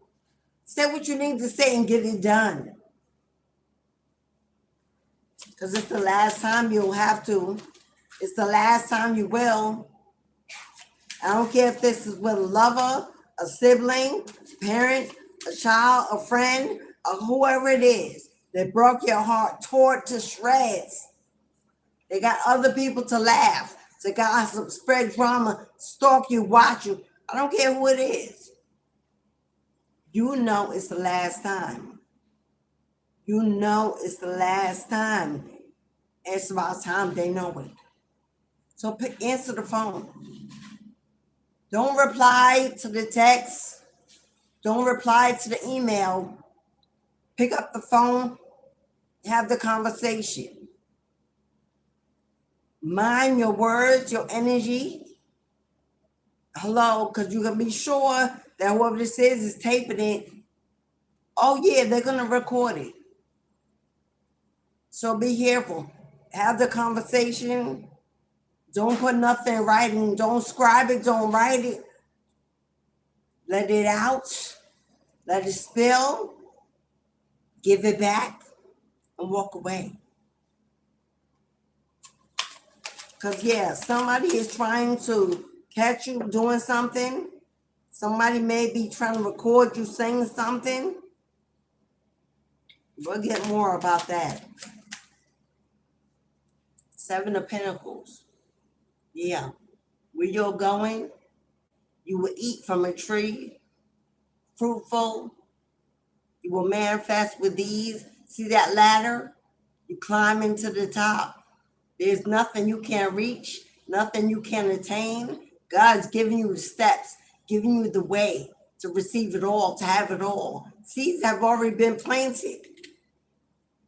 Say what you need to say and get it done. Because it's the last time you'll have to. It's the last time you will. I don't care if this is with a lover, a sibling, a parent, a child, a friend, or whoever it is that broke your heart, tore it to shreds. They got other people to laugh, to gossip, spread drama, stalk you, watch you. I don't care who it is. You know it's the last time. You know it's the last time. It's about time they know it. So answer the phone. Don't reply to the text. Don't reply to the email. Pick up the phone. Have the conversation. Mind your words, your energy. Hello, because you can be sure that whoever this is taping it. Oh, yeah, they're going to record it. So be careful. Have the conversation. Don't put nothing in writing. Don't scribe it. Don't write it. Let it out. Let it spill. Give it back and walk away. Because, yeah, somebody is trying to catch you doing something. Somebody may be trying to record you saying something. We'll get more about that. 7 of Pentacles. Yeah. Where you're going, you will eat from a tree, fruitful. You will manifest with ease. See that ladder? You climb into the top. There's nothing you can't reach, nothing you can't attain. God's giving you the steps, giving you the way to receive it all, to have it all. Seeds have already been planted.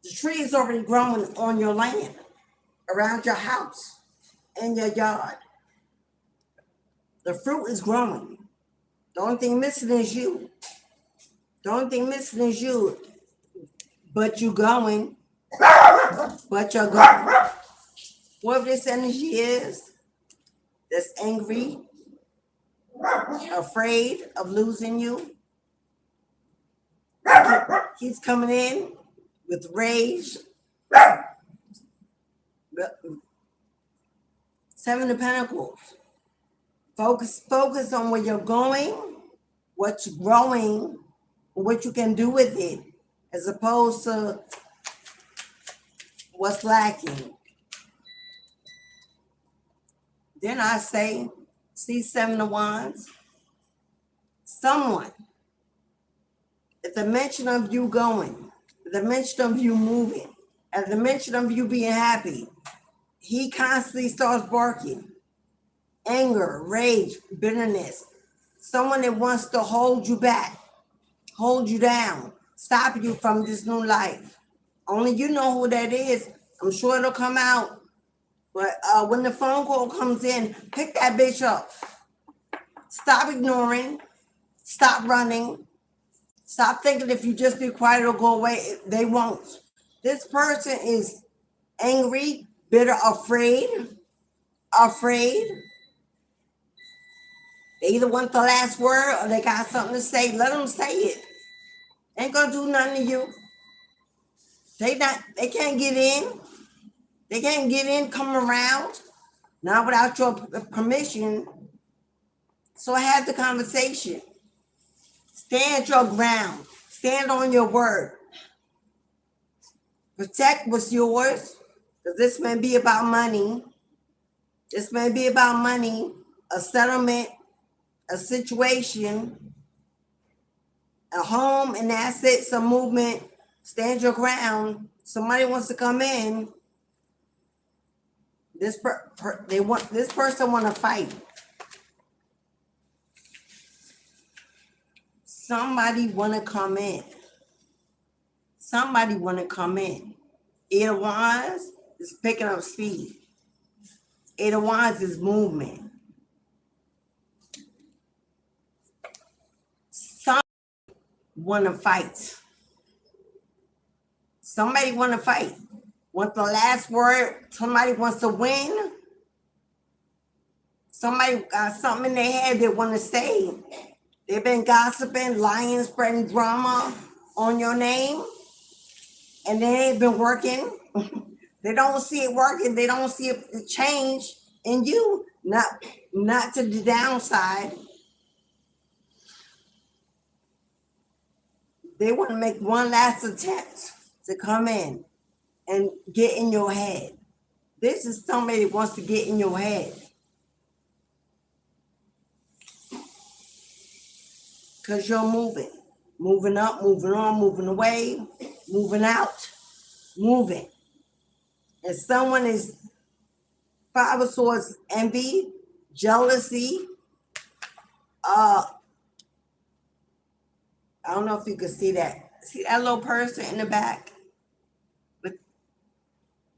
The tree is already growing on your land, around your house, in your yard. The fruit is growing. The only thing missing is you. The only thing missing is you. But you're going. But you're going. Whatever this energy is, that's angry, afraid of losing you, keeps coming in with rage. Seven of Pentacles. Focus on where you're going, what's growing, what you can do with it, as opposed to what's lacking. Then I say, see Seven of Wands. Someone, at the mention of you going, at the mention of you moving, at the mention of you being happy, he constantly starts barking. Anger, rage, bitterness. Someone that wants to hold you back, hold you down, stop you from this new life. Only you know who that is. I'm sure it'll come out. But when the phone call comes in, pick that bitch up. Stop ignoring. Stop running. Stop thinking if you just be quiet, it'll go away. They won't. This person is angry, bitter, afraid. They either want the last word or they got something to say. Let them say it. Ain't gonna do nothing to you. They can't get in. They can't get in, come around. Not without your permission. So have the conversation. Stand your ground. Stand on your word. Protect what's yours. Because this may be about money. This may be about money, a settlement, a situation, a home, an asset, some movement. Stand your ground. Somebody wants to come in. This person want to fight. Somebody want to come in. Somebody want to come in. Eight of Wands is picking up speed. Eight of Wands is movement. Somebody want to fight. Somebody want to fight. Want the last word. Somebody wants to win. Somebody got something in their head they want to say. They've been gossiping, lying, spreading drama on your name, and they ain't been working. They don't see it working. They don't see it change in you, not to the downside. They want to make one last attempt to come in and get in your head. This is somebody that wants to get in your head. Because you're moving. Moving up, moving on, moving away, moving out, moving. And someone is Five of Swords, envy, jealousy. I don't know if you can see that. See that little person in the back? With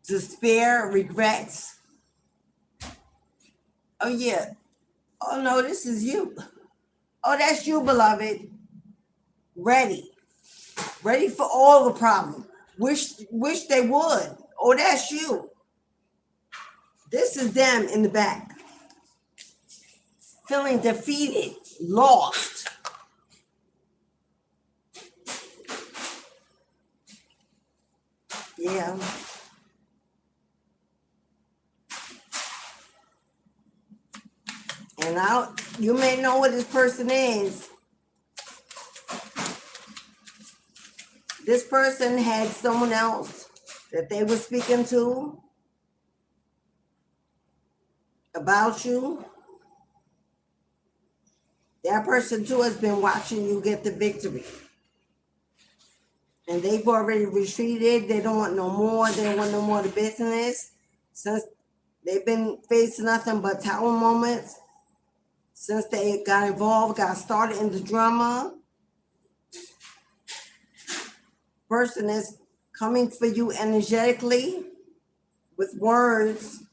despair, regrets. Oh, yeah. Oh, no, this is you. Oh, that's you, beloved. Ready for all the problem. Wish they would. Oh, that's you. This is them in the back. Feeling defeated, lost. Yeah. And you may know what this person is. This person had someone else that they were speaking to about you. That person too has been watching you get the victory. And they've already retreated. They don't want no more. They don't want no more of the business. Since they've been facing nothing but tower moments. Since they got involved, got started in the drama. Person is coming for you energetically with words.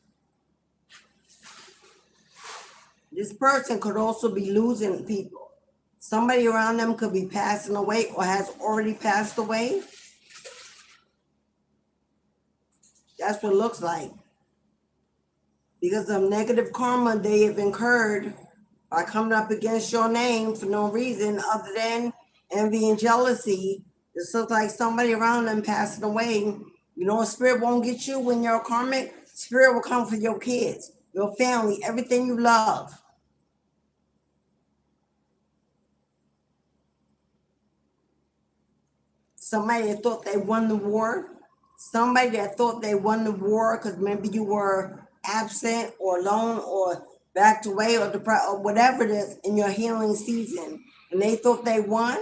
This person could also be losing people. Somebody around them could be passing away or has already passed away. That's what it looks like. Because of negative karma they have incurred by coming up against your name for no reason other than envy and jealousy. This looks like somebody around them passing away. You know, spirit won't get you when you're karmic. Spirit will come for your kids, your family, everything you love. Somebody that thought they won the war. Somebody that thought they won the war because maybe you were absent or alone or backed away or depressed or whatever it is in your healing season, and they thought they won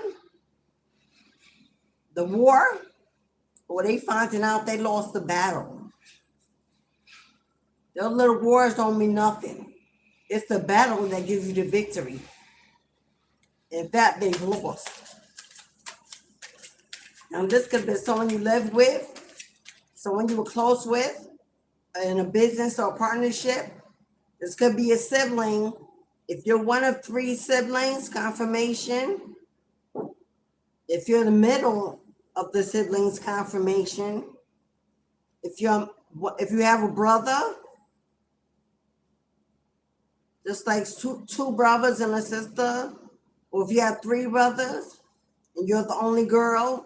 the war, or they finding out they lost the battle. Those little wars don't mean nothing. It's the battle that gives you the victory. In fact, they've lost. Now, this could be someone you lived with, someone you were close with, in a business or a partnership. This could be a sibling. If you're one of 3 siblings, confirmation. If you're in the middle of the siblings, confirmation. If you have a brother, just like two brothers and a sister, or if you have 3 brothers and you're the only girl.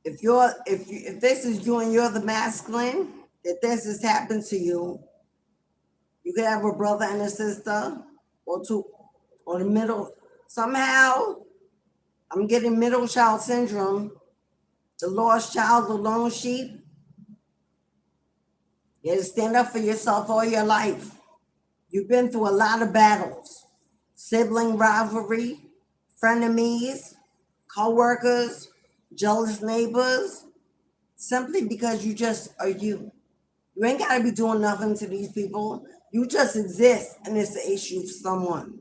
If this is you and you're the masculine, that this has happened to you, you could have a brother and a sister, or 2, or the middle. Somehow, I'm getting middle child syndrome, the lost child, the lone sheep. You have to stand up for yourself all your life. You've been through a lot of battles, sibling rivalry, frenemies, co-workers, jealous neighbors, simply because you just are you. You ain't got to be doing nothing to these people. You just exist, and it's an issue for someone.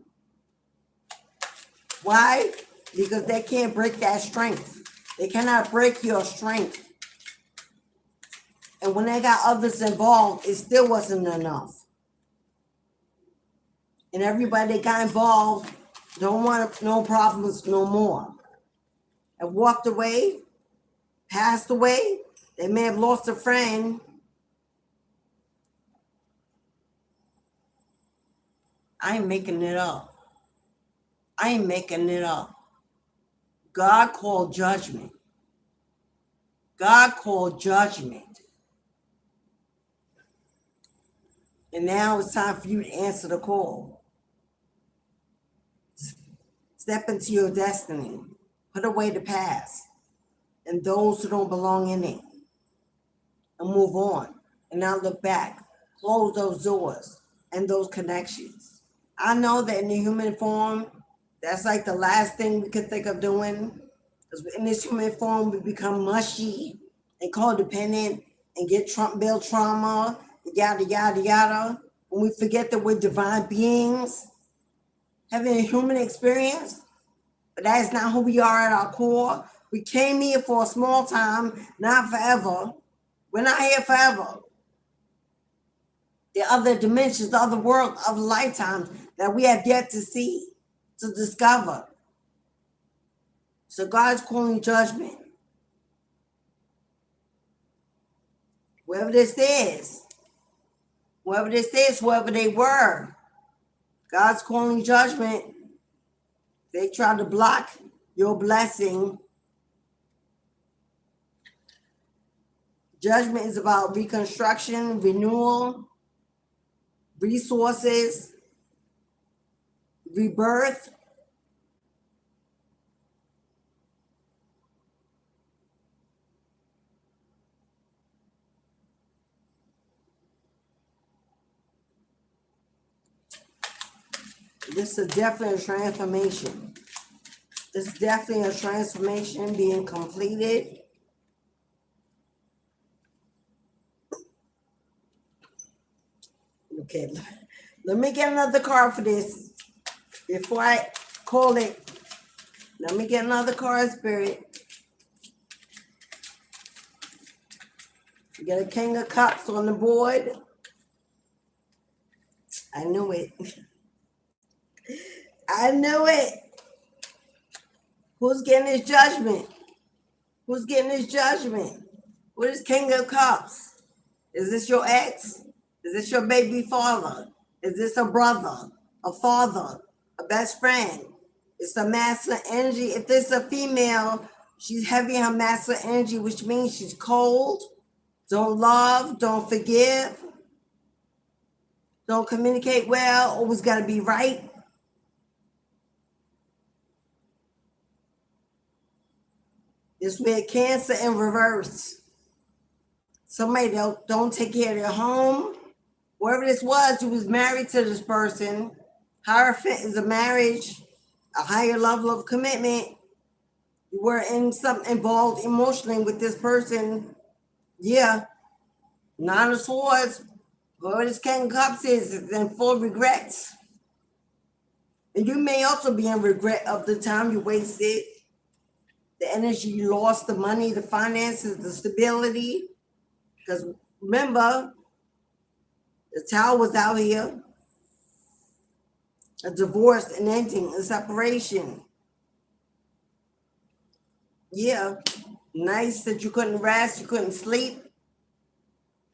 Why? Because they can't break that strength. They cannot break your strength. And when they got others involved, it still wasn't enough. And everybody that got involved don't want no problems no more. And walked away, passed away. They may have lost a friend. I ain't making it up. I ain't making it up. God called judgment. God called judgment. And now it's time for you to answer the call. Step into your destiny. Put away the past and those who don't belong in it, and move on and not look back. Close those doors and those connections. I know that in the human form, that's like the last thing we could think of doing, because in this human form, we become mushy and codependent and build trauma, yada, yada, yada. And we forget that we're divine beings having a human experience. But that is not who we are at our core. We came here for a small time, not forever. We're not here forever. There are other dimensions, other worlds, other lifetimes that we have yet to see, to discover. So God's calling judgment. Whoever this is, whoever they were, God's calling judgment. They try to block your blessing. Judgment is about reconstruction, renewal, resources, rebirth. This is definitely a transformation. This is definitely a transformation being completed. Okay, let me get another card for this before I call it. Let me get another card, Spirit. You got a King of Cups on the board. I knew it. I knew it. Who's getting his judgment? Who's getting his judgment? What is King of Cups? Is this your ex? Is this your baby father? Is this a brother, a father, a best friend? It's a masculine energy. If this is a female, she's heavy on masculine energy, which means she's cold, don't love, don't forgive, don't communicate well, always got to be right. This way, Cancer in reverse. Somebody that don't take care of their home. Whoever this was, who was married to this person, Hierophant is a marriage, a higher level of commitment. You were in something involved emotionally with this person. Yeah. Nine of Swords, whoever this King of Cups is in full regrets. And you may also be in regret of the time you wasted, the energy you lost, the money, the finances, the stability. Because remember, the Tower was out here. A divorce, an ending, a separation. Yeah, nights that you couldn't rest, you couldn't sleep.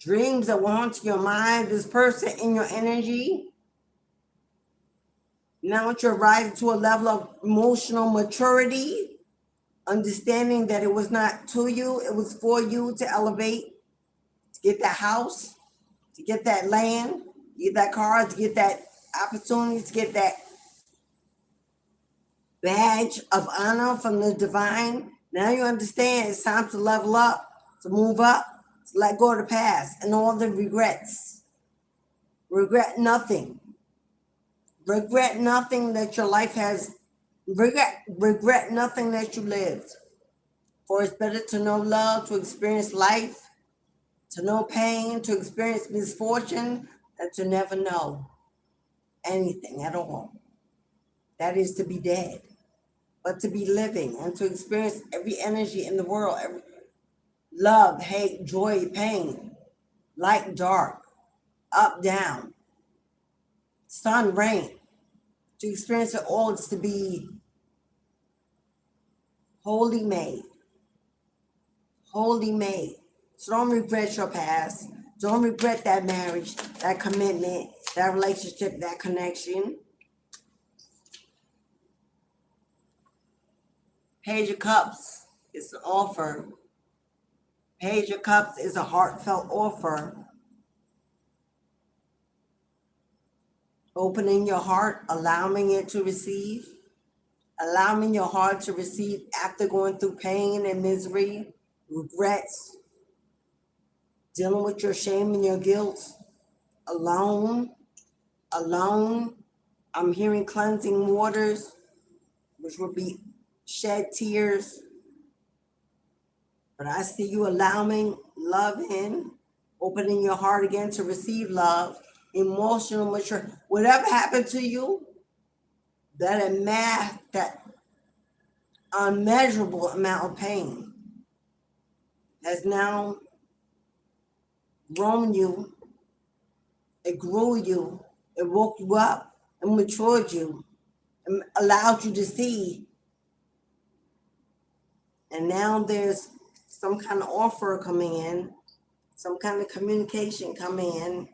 Dreams that were haunting your mind, this person in your energy. Now that you're rising to a level of emotional maturity, understanding that it was not to you, it was for you to elevate, to get that house, to get that land, to get that car, to get that opportunity, to get that badge of honor from the divine. Now you understand it's time to level up, to move up, to let go of the past and all the regrets. Regret nothing. Regret nothing that your life has, regret nothing that you lived. For it's better to know love, to experience life, to know pain, to experience misfortune, than to never know anything at all. That is to be dead. But to be living and to experience every energy in the world, every love, hate, joy, pain, light, dark, up, down, sun, rain. To experience it all is to be wholly made. Wholly made. So don't regret your past. Don't regret that marriage, that commitment, that relationship, that connection. Page of Cups is an offer. Page of Cups is a heartfelt offer. Opening your heart, allowing it to receive. Allowing your heart to receive after going through pain and misery, regrets, dealing with your shame and your guilt. Alone. I'm hearing cleansing waters, which will be shed tears. But I see you allowing love in, opening your heart again to receive love, emotional mature. Whatever happened to you, that unmeasurable amount of pain has now grown you, it grew you, it woke you up and matured you and allowed you to see. And now there's some kind of offer coming in, some kind of communication coming in.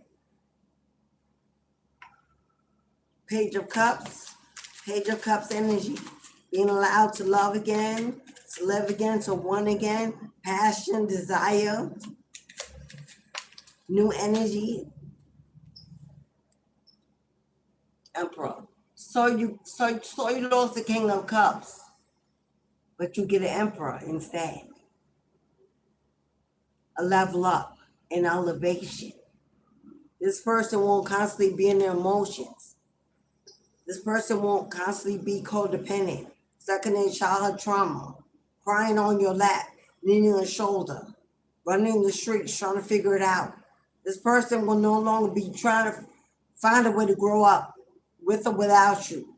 Page of Cups energy. Being allowed to love again, to live again, to want again, passion, desire, new energy. Emperor. So you lost the King of Cups, but you get an Emperor instead. A level up, an elevation. This person won't constantly be in their emotions. This person won't constantly be codependent, stuck in their childhood trauma, crying on your lap, leaning on your shoulder, running the streets trying to figure it out. This person will no longer be trying to find a way to grow up with or without you.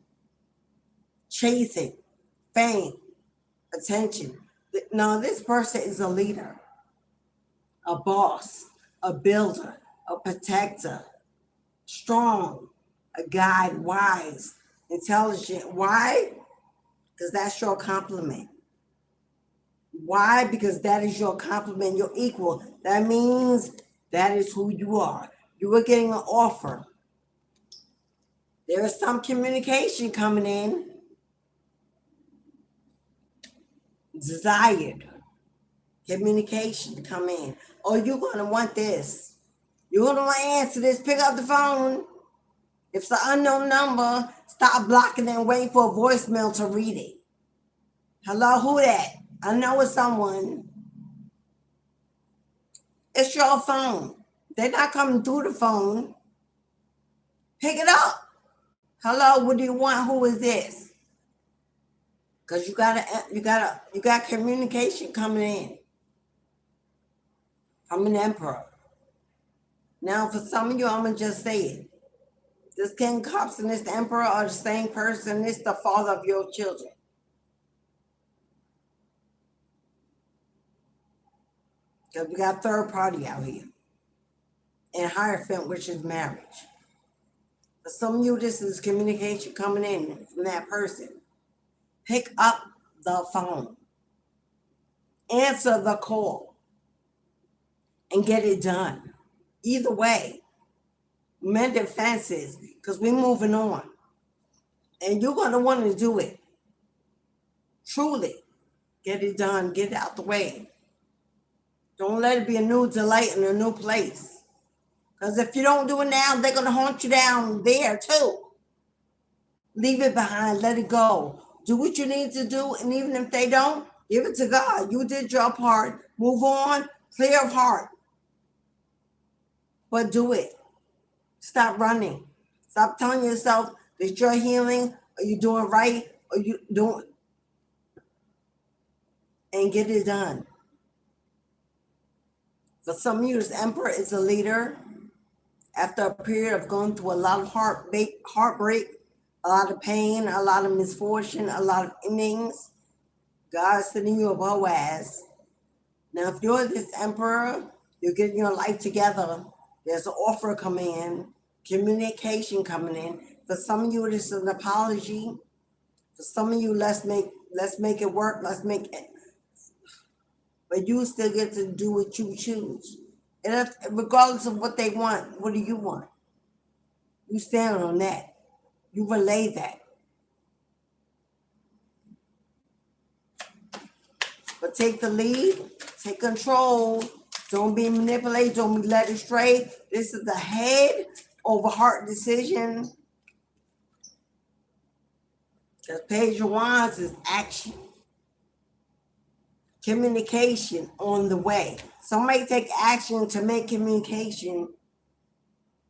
Chasing fame, attention. No, this person is a leader, a boss, a builder, a protector, strong, a guide, wise, intelligent. Why? because that's your compliment. Why? Because that is your compliment. You're equal. That means that is who you are. You are getting an offer. There is some communication coming in. Desired communication to come in. Oh, you're going to want this. You're going to want to answer this. Pick up the phone. If it's an unknown number, stop blocking it and wait for a voicemail to read it. Hello, who that? I know it's someone. It's your phone. They're not coming through the phone. Pick it up. Hello, what do you want? Who is this? Because you got communication coming in from an emperor. Now, for some of you, I'm gonna just say it. This King of Cups and this emperor are the same person. This the father of your children. Because we got third party out here. And Hierophant, which is marriage. For some of you, this is communication coming in from that person. Pick up the phone. Answer the call. And get it done. Either way. Mend the fences. Because we're moving on. And you're going to want to do it. Truly. Get it done. Get it out the way. Don't let it be a new delight in a new place. Because if you don't do it now, they're going to hunt you down there too. Leave it behind. Let it go. Do what you need to do. And even if they don't, give it to God. You did your part. Move on. Clear of heart. But do it. Stop running. Stop telling yourself that you're healing. Are you doing right? Are you doing? And get it done. For some of you, this emperor is a leader. After a period of going through a lot of heartbreak, a lot of pain, a lot of misfortune, a lot of endings, God's sending you a Boaz. Now, if you're this emperor, you're getting your life together. There's an offer coming in, communication coming in. For some of you, this is an apology. For some of you, let's make it work. Let's make it. But you still get to do what you choose. And regardless of what they want, what do you want? You stand on that. You relay that. But take the lead. Take control. Don't be manipulated. Don't be led astray. This is a head over heart decision. Because Page of Wands is action. Communication on the way. Somebody take action to make communication.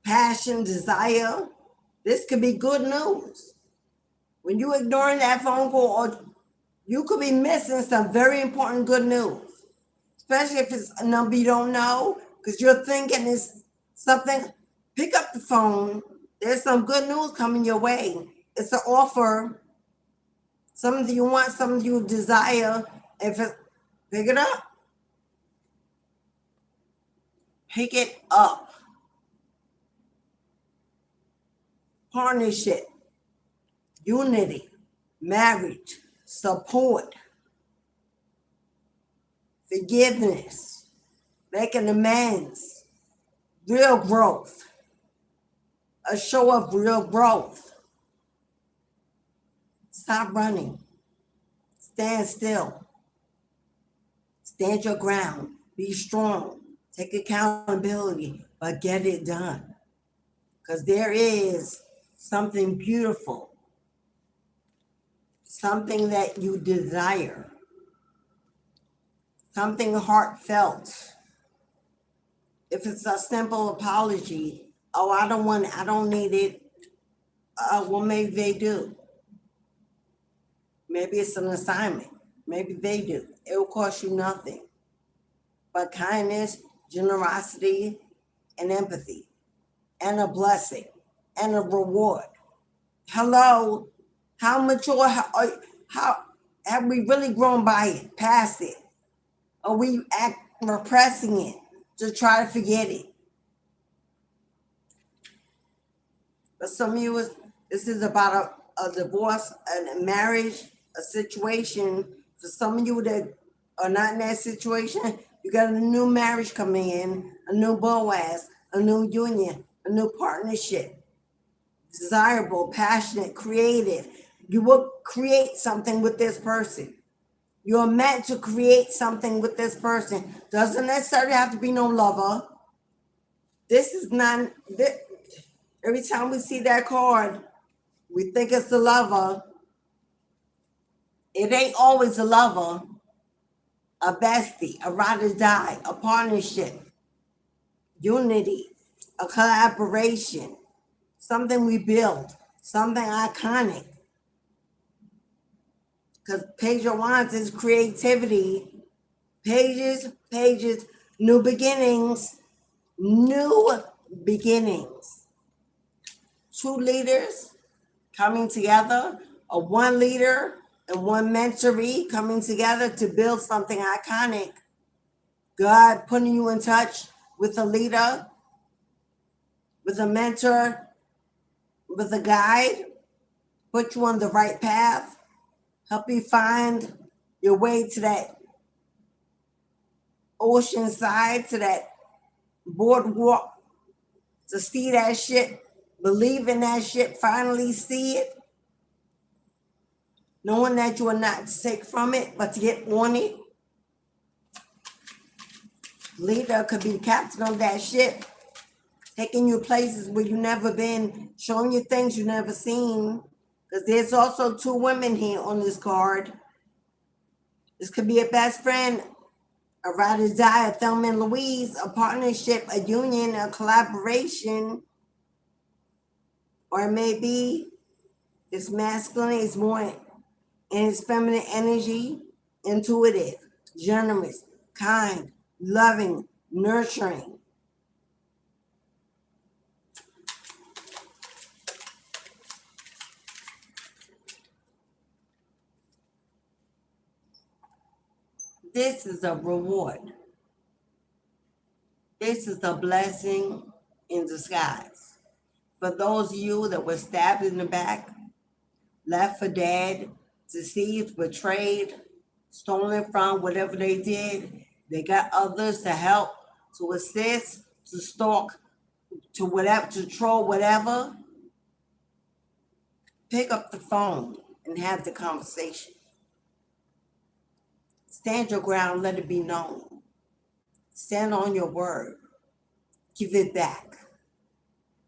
Passion, desire. This could be good news. When you ignoring that phone call, or you could be missing some very important good news. Especially if it's a number you don't know, because you're thinking it's something. Pick up the phone. There's some good news coming your way. It's an offer. Something you want, something you desire. If it's pick it up. Pick it up. Partnership, unity, marriage, support, forgiveness, making amends, real growth, a show of real growth. Stop running. Stand still. Stand your ground. Be strong. Take accountability, but get it done. Because there is something beautiful, something that you desire, something heartfelt. If it's a simple apology, oh, I don't need it. Well, maybe they do. Maybe it's an assignment. Maybe they do. It will cost you nothing. But kindness, generosity, and empathy, and a blessing, and a reward. Hello, how mature, how have we really grown by it, past it? Or we repressing it to try to forget it? But some of you, this is about a divorce, a marriage, a situation. For some of you that are not in that situation, you got a new marriage coming in, a new Boaz, a new union, a new partnership. Desirable, passionate, creative. You will create something with this person. You're meant to create something with this person. Doesn't necessarily have to be no lover. This is not, every time we see that card, we think it's the lover. It ain't always a lover, a bestie, a ride or die, a partnership, unity, a collaboration, something we build, something iconic. Because Page of Wands is creativity. Pages, new beginnings, new beginnings. Two leaders coming together, a one leader and one mentoree coming together to build something iconic. God putting you in touch with a leader, with a mentor, with a guide, put you on the right path, help you find your way to that ocean side, to that boardwalk, to see that shit, believe in that shit, finally see it, knowing that you are not sick from it, but to get on it. Leader could be the captain of that ship, taking you places where you've never been, showing you things you've never seen. Because there's also two women here on this card. This could be a best friend, a ride or die, a Thelma and Louise, a partnership, a union, a collaboration. Or it may be it's masculine, it's more in its feminine energy, intuitive, generous, kind, loving, nurturing. This is a reward. This is a blessing in disguise. For those of you that were stabbed in the back, left for dead, deceived, betrayed, stolen from, whatever they did, they got others to help, to assist, to stalk, to whatever, to troll, whatever. Pick up the phone and have the conversation. Stand your ground, let it be known. Stand on your word. Give it back.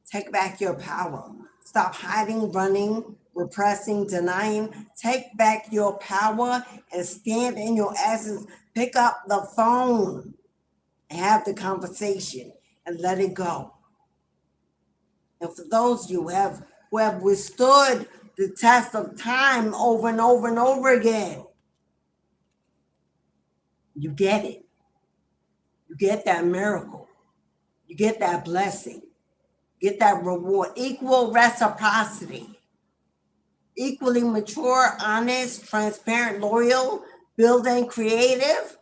Take back your power. Stop hiding, running, repressing, denying. Take back your power and stand in your essence. Pick up the phone and have the conversation and let it go. And for those of you who have withstood the test of time over and over and over again, you get it. You get that miracle. You get that blessing. Get that reward. Equal reciprocity. Equally mature, honest, transparent, loyal, building, creative.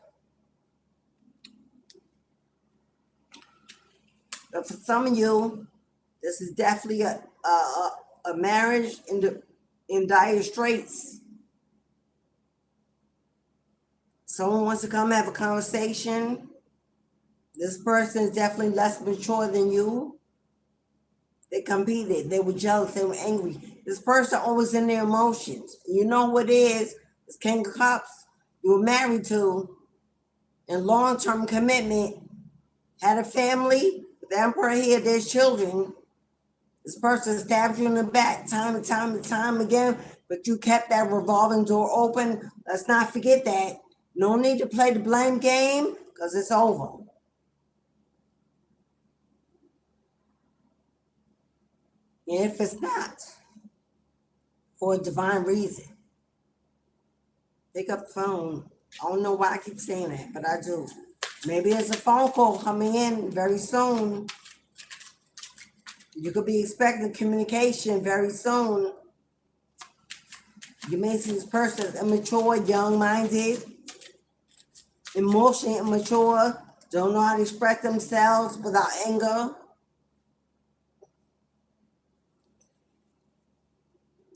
But for some of you, this is definitely a marriage in dire straits. Someone wants to come have a conversation. This person is definitely less mature than you. They competed. They were jealous. They were angry. This person always in their emotions. You know what it is? It's King of Cups. You were married to, in long-term commitment, had a family. The Emperor here, there's children. This person stabbed you in the back time and time again, but you kept that revolving door open. Let's not forget that. No need to play the blame game because it's over. And if it's not, for a divine reason, pick up the phone. I don't know why I keep saying that, but I do. Maybe there's a phone call coming in very soon. You could be expecting communication very soon. You may see this person as immature, young-minded, emotionally immature, don't know how to express themselves without anger.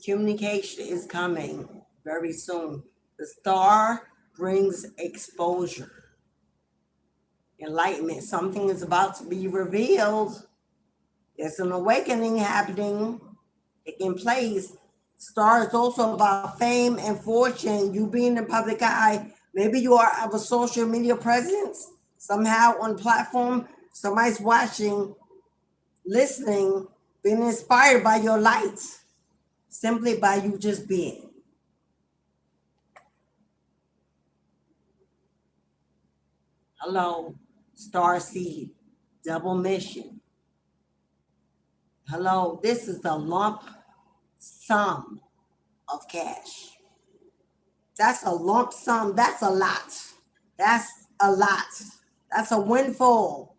Communication is coming very soon. The star brings exposure, enlightenment. Something is about to be revealed. There's an awakening happening, taking place. Star is also about fame and fortune, you being in the public eye. Maybe you are of a social media presence, somehow on platform, somebody's watching, listening, being inspired by your light, simply by you just being. Hello, star seed, double mission. Hello, this is a lump sum of cash. That's a lump sum. That's a lot. That's a lot. That's a windfall.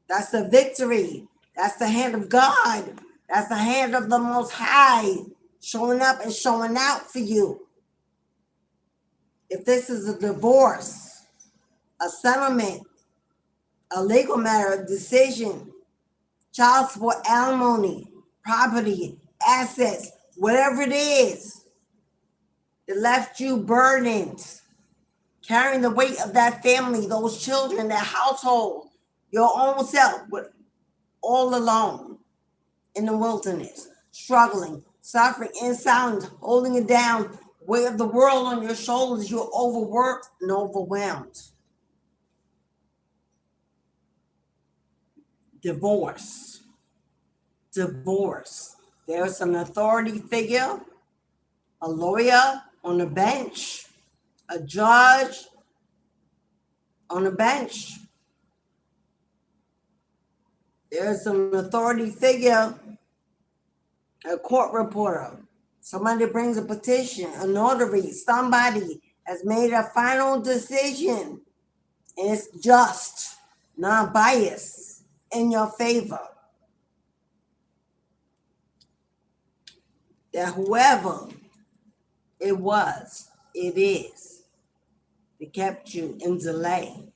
That's a victory. That's the hand of God. That's the hand of the Most High showing up and showing out for you. If this is a divorce, a settlement, a legal matter, a decision, child support, alimony, property, assets, whatever it is, it left you burdened, carrying the weight of that family, those children, that household, your own self, all alone in the wilderness, struggling, suffering in silence, holding it down, weight of the world on your shoulders. You're overworked and overwhelmed. Divorce. There's an authority figure, a lawyer on the bench, a judge on the bench. There's an authority figure, a court reporter, somebody brings a petition, a notary, somebody has made a final decision, and it's just, not biased, in your favor. That whoever it was, it is, it kept you in delay.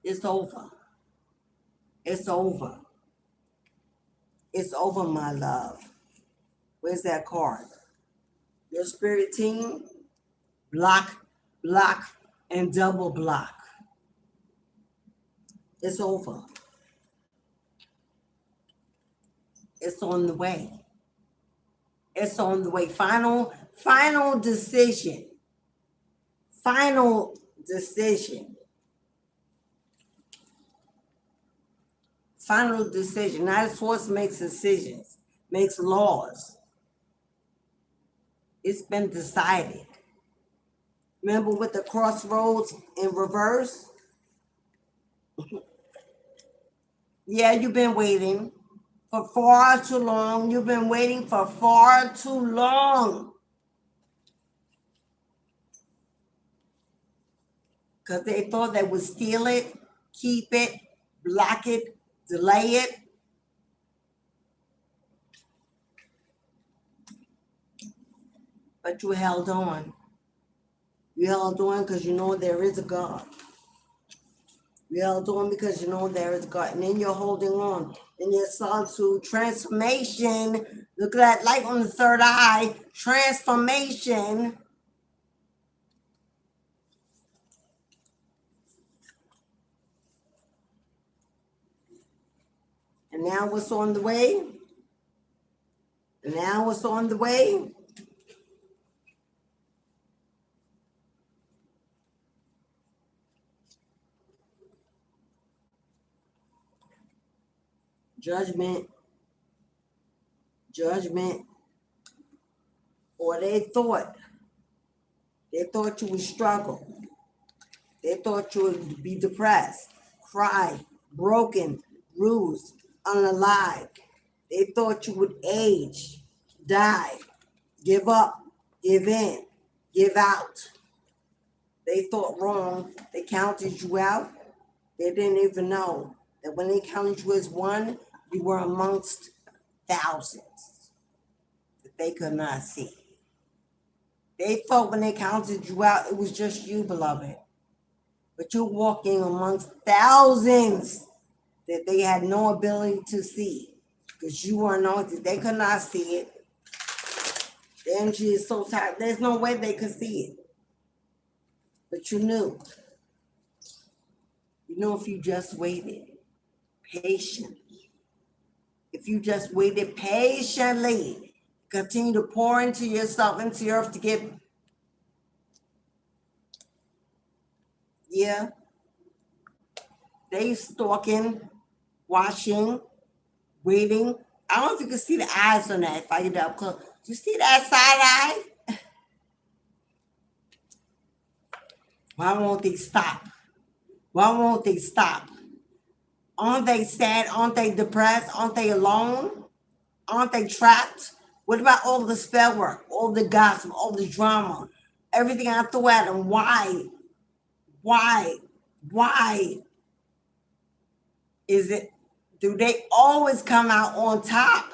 It's over. It's over. It's over, my love. Where's that card? Your spirit team, block, and double block. It's over. It's on the way. It's on the way. Final decision. Final decision. Final decision. Not a source makes decisions, makes laws. It's been decided. Remember with the crossroads in reverse? Yeah, you've been waiting for far too long. You've been waiting for far too long. Because they thought they would steal it, keep it, block it, delay it. But you held on. You held on because you know there is a God. You held on because you know there is God. And then you're holding on. And your solitude, transformation. Look at that light on the third eye. Transformation. And now what's on the way? And now what's on the way? Judgment, or they thought you would struggle. They thought you would be depressed, cry, broken, bruised, unalive. They thought you would age, die, give up, give in, give out. They thought wrong. They counted you out. They didn't even know that when they counted you as one, you were amongst thousands that they could not see. They thought when they counted you out, it was just you, beloved. But you're walking amongst thousands that they had no ability to see. because you were anointed. They could not see it. The energy is so tight. There's no way they could see it. But you knew. You know, if you just waited patiently, if you just waited patiently, continue to pour into yourself, into the earth to get, yeah, they stalking, watching, waiting. I don't know if you can see the eyes on that if I get up close. Do you see that side eye? Why won't they stop? Why won't they stop? Aren't they sad? Aren't they depressed? Aren't they alone? Aren't they trapped? What about all the spell work, all the gossip, all the drama, everything I threw at them? Why? Why is it? Do they always come out on top?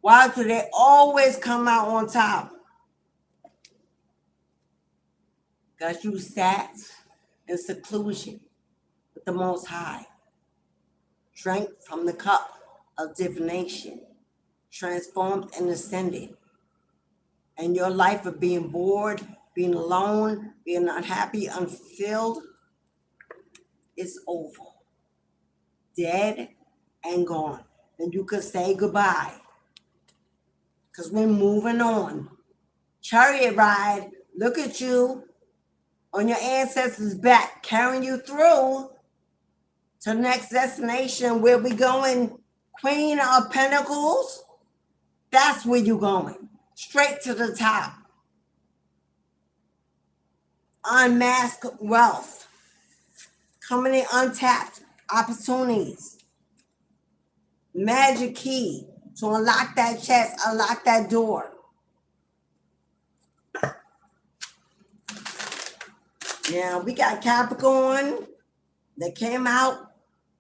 Why do they always come out on top? Because you sat in seclusion with the Most High, drank from the cup of divination, transformed and ascended. And your life of being bored, being alone, being unhappy, unfulfilled, is over. Dead and gone. And you could say goodbye. Because we're moving on. Chariot ride, look at you on your ancestors' back, carrying you through to the next destination. Where we going? Queen of Pentacles. That's where you're going. Straight to the top. Unmasked wealth. Coming in untapped opportunities. Magic key to unlock that chest, unlock that door. Now, we got Capricorn that came out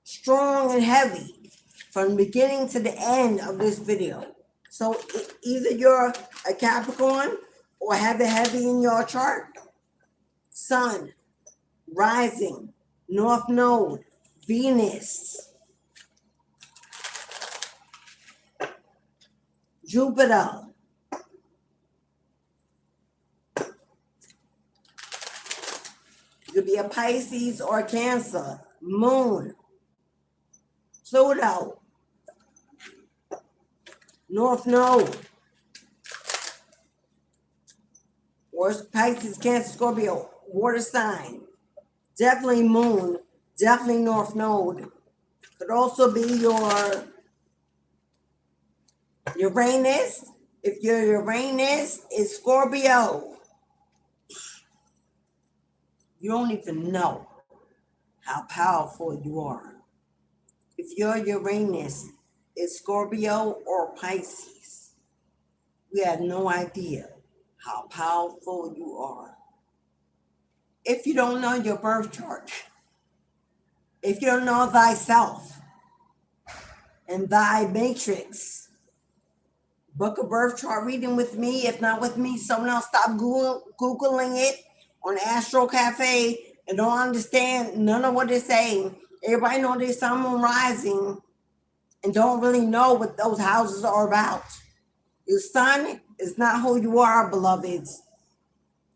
strong and heavy from the beginning to the end of this video. So either you're a Capricorn or have it heavy in your chart. Sun, rising, North Node, Venus, Jupiter. You could be a Pisces or a Cancer. Moon, Pluto, North Node, or Pisces, Cancer, Scorpio, water sign. Definitely Moon, definitely North Node. Could also be your Uranus. If your Uranus is Scorpio, you don't even know how powerful you are. If your Uranus is Scorpio or Pisces, we have no idea how powerful you are. If you don't know your birth chart, if you don't know thyself and thy matrix, book a birth chart reading with me. If not with me, someone else. Stop Googling it on Astro Cafe and don't understand none of what they're saying. Everybody know there's someone rising and don't really know what those houses are about. Your sun is not who you are, beloveds.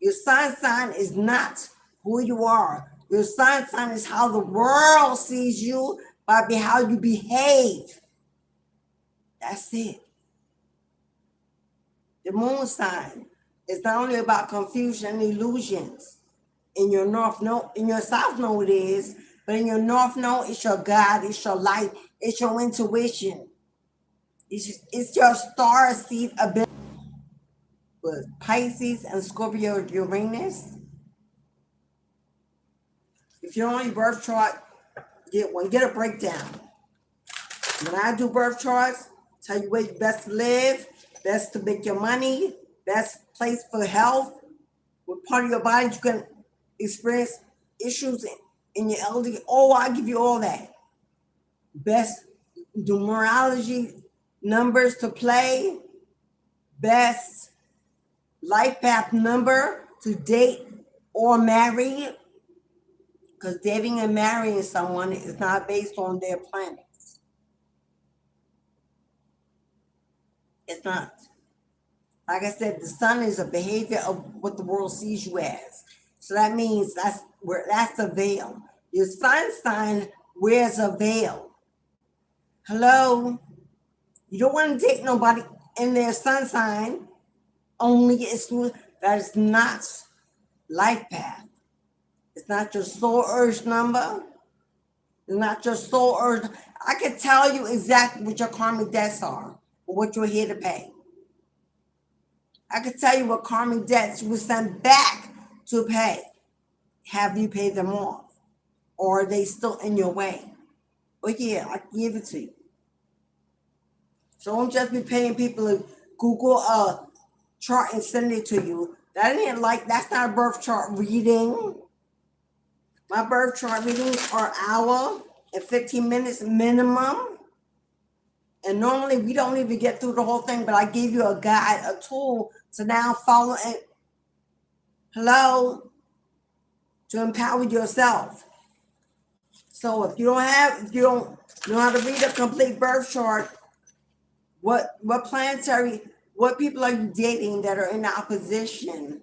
Your sun sign is not who you are. Your sun sign is how the world sees you by how you behave. That's it. The moon sign is not only about confusion and illusions. In your north node, in your south node it is, but in your north node, it's your God, it's your light, it's your intuition. It's your star seed ability. With Pisces and Scorpio Uranus. If you're on your birth chart, get one, get a breakdown. When I do birth charts, tell you where you best to live, best to make your money, best place for health. What part of your body you can experience issues in your elderly. Oh, I give you all that. Best numerology numbers to play. Best life path number to date or marry. Because dating and marrying someone is not based on their planets. It's not. Like I said, the sun is a behavior of what the world sees you as. So that means that's the veil. Your sun sign wears a veil. Hello? You don't want to date nobody in their sun sign. Only that is not life path. It's not your soul urge number. It's not your soul urge. I can tell you exactly what your karmic debts are or what you're here to pay. I can tell you what karmic debts you were sent back to pay. Have you paid them off? Or are they still in your way? Oh yeah, I can give it to you. So don't just be paying people to Google a chart and send it to you. That's not a birth chart reading. My birth chart readings are an hour and 15 minutes minimum. And normally we don't even get through the whole thing, but I give you a guide, a tool to now follow it. Hello? To empower yourself. So if you don't know how to read a complete birth chart, what people are you dating that are in opposition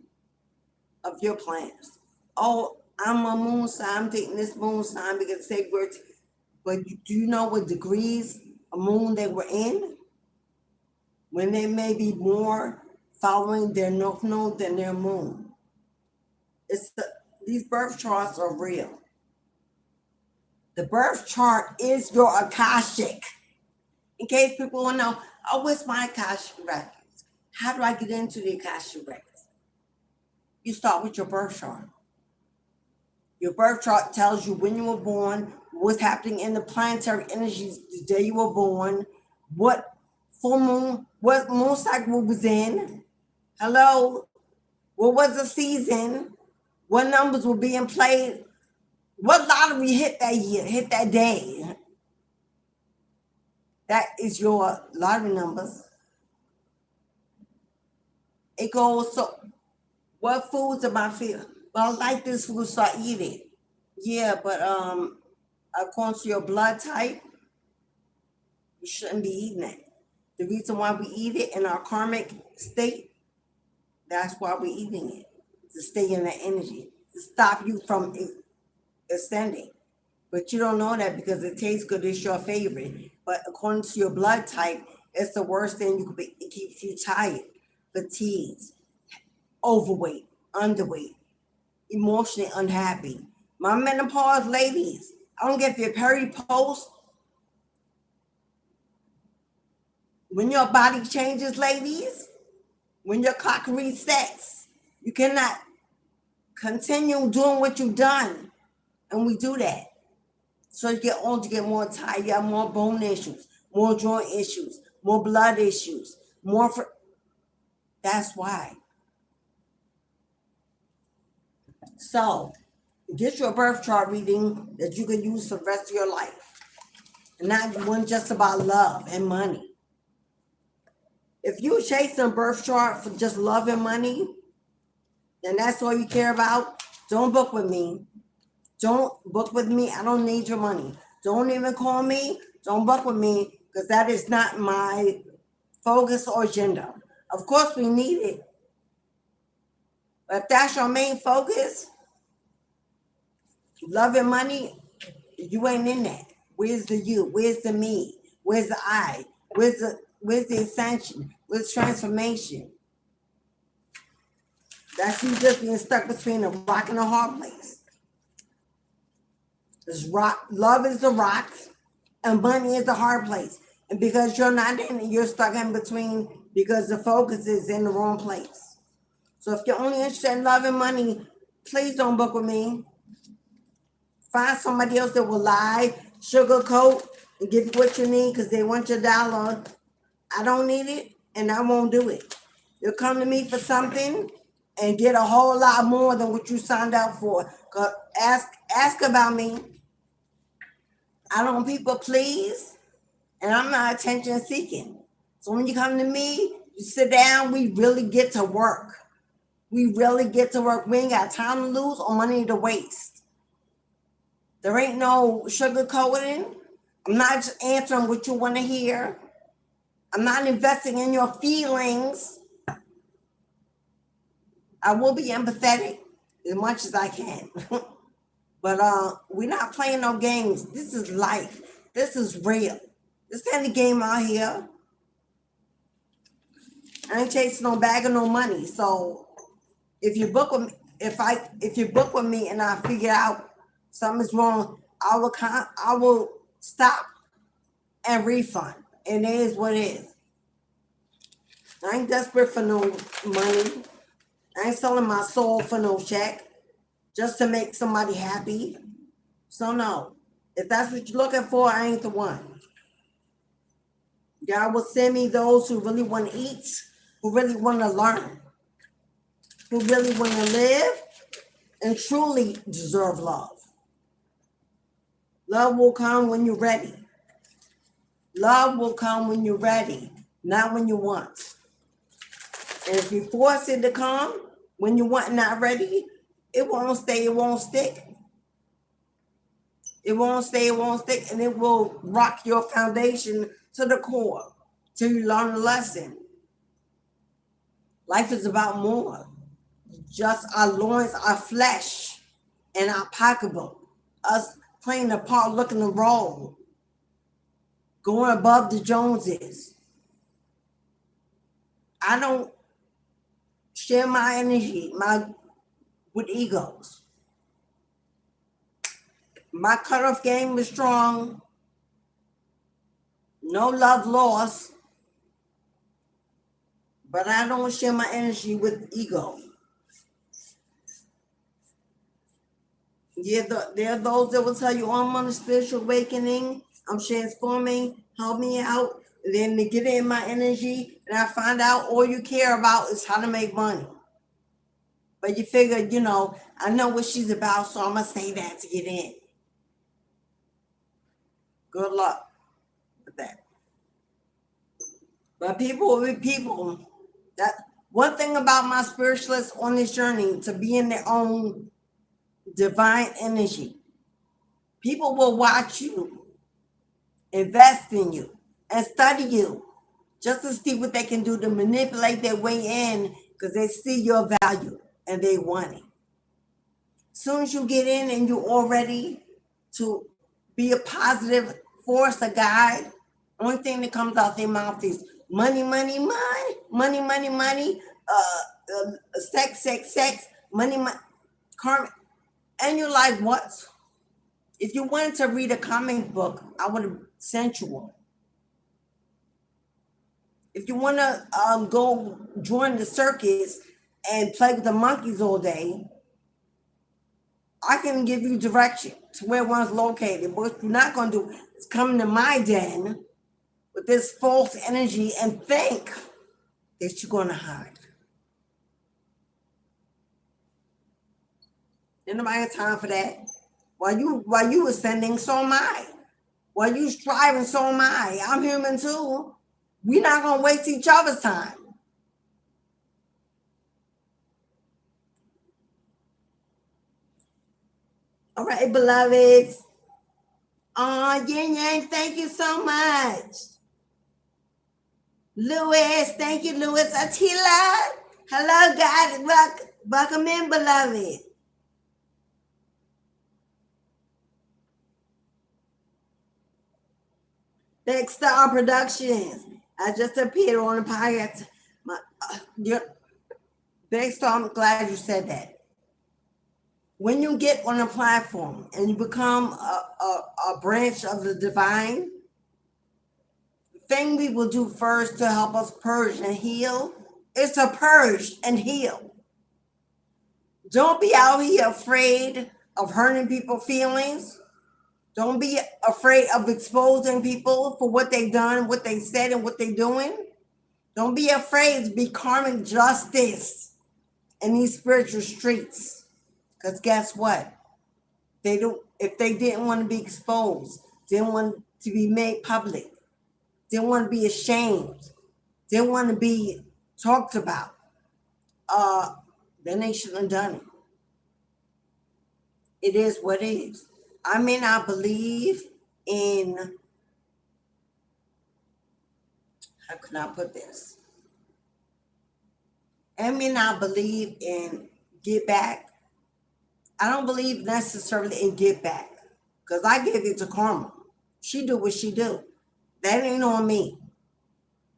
of your plans? Oh, I'm a moon sign, I'm dating this moon sign because they were, but do you know what degrees of moon they were in? When they may be more following their north node than their moon. These birth charts are real. The birth chart is your Akashic. In case people want to know, oh, what's my Akashic records? How do I get into the Akashic records? You start with your birth chart. Your birth chart tells you when you were born, what's happening in the planetary energies the day you were born, what full moon, what moon cycle was in. Hello? What was the season? What numbers were being played? What lottery hit that year, hit that day? That is your lottery numbers. It goes, so what foods am I feeling? Well, I like this food, so I eat it. Yeah, but according to your blood type, you shouldn't be eating it. The reason why we eat it in our karmic state, that's why we're eating it. To stay in that energy, to stop you from ascending. But you don't know that because it tastes good, it's your favorite. But according to your blood type, it's the worst thing you could be. It keeps you tired, fatigued, overweight, underweight, emotionally unhappy. My menopause ladies, I don't get if you're peripost. When your body changes, ladies, when your clock resets, you cannot continue doing what you've done. And we do that. So you get older, you get more tired, you have more bone issues, more joint issues, more blood issues, that's why. So get your birth chart reading that you can use for the rest of your life. And not one just about love and money. If you chase a birth chart for just love and money, and that's all you care about, don't book with me. Don't book with me. I don't need your money. Don't even call me. Don't book with me because that is not my focus or agenda. Of course, we need it. But if that's your main focus, love and money, you ain't in that. Where's the you? Where's the me? Where's the I? Where's the ascension? Where's transformation? That's you just being stuck between a rock and a hard place. Love is the rock, and money is the hard place. And because you're not in it, you're stuck in between because the focus is in the wrong place. So if you're only interested in love and money, please don't book with me. Find somebody else that will lie, sugarcoat, and give you what you need because they want your dollar. I don't need it, and I won't do it. You'll come to me for something and get a whole lot more than what you signed up for. Ask about me. I don't people please, and I'm not attention seeking. So when you come to me, you sit down, we really get to work. We really get to work. We ain't got time to lose or money to waste. There ain't no sugarcoating. I'm not just answering what you want to hear. I'm not investing in your feelings. I will be empathetic as much as I can. But we're not playing no games. This is life. This is real. This ain't a game out here. I ain't chasing no bag of no money. So if you book with me, if you book with me and I figure out something's wrong, I will stop and refund. And it is what it is. I ain't desperate for no money. I ain't selling my soul for no check just to make somebody happy. So no, if that's what you're looking for, I ain't the one. God will send me those who really want to eat, who really want to learn, who really want to live and truly deserve love. Love will come when you're ready. Love will come when you're ready, not when you want. And if you force it to come when you want and not ready, it won't stay, it won't stick. It won't stay, it won't stick, and it will rock your foundation to the core till you learn a lesson. Life is about more. Just our loins, our flesh, and our pocketbook. Us playing the part, looking the role. Going above the Joneses. I don't share my energy with egos. My cutoff game is strong. No love lost. But I don't share my energy with ego. Yeah, there are those that will tell you, oh, I'm on a spiritual awakening. I'm transforming. Help me out. And then they get in my energy, and I find out all you care about is how to make money. But you figure, I know what she's about, so I'm going to say that to get in. Good luck with that. But people will be people. That one thing about my spiritualists on this journey, to be in their own divine energy. People will watch you, invest in you, and study you just to see what they can do to manipulate their way in because they see your value and they want it. As soon as you get in and you're all ready to be a positive force, a guide, only thing that comes out their mouth is money, money, money, money, money, money, sex, sex, sex, money, money, karma. And you're like, what? If you wanted to read a comic book, I would have sent you one. If you want to go join the circus and play with the monkeys all day, I can give you direction to where one's located. But what you're not going to do is come to my den with this false energy and think that you're going to hide. Ain't nobody have time for that. While you ascending, so am I. While you striving, so am I. I'm human too. We're not gonna waste each other's time. All right, beloveds. Yin Yang, thank you so much. Louis, thank you, Louis. Attila, hello, God. Welcome in, beloved. Big Star Productions. I just appeared on the podcast. Big Star, I'm glad you said that. When you get on a platform and you become a branch of the divine, the thing we will do first to help us purge and heal is to purge and heal. Don't be out here afraid of hurting people's feelings. Don't be afraid of exposing people for what they've done, what they said, and what they're doing. Don't be afraid to be karmic justice in these spiritual streets. Because guess what? If they didn't want to be exposed, didn't want to be made public, didn't want to be ashamed, didn't want to be talked about, then they shouldn't have done it. It is what it is. I may not believe in how can I put this? I may not believe in get back. I don't believe necessarily in get back because I gave it to karma. She do what she do. That ain't on me.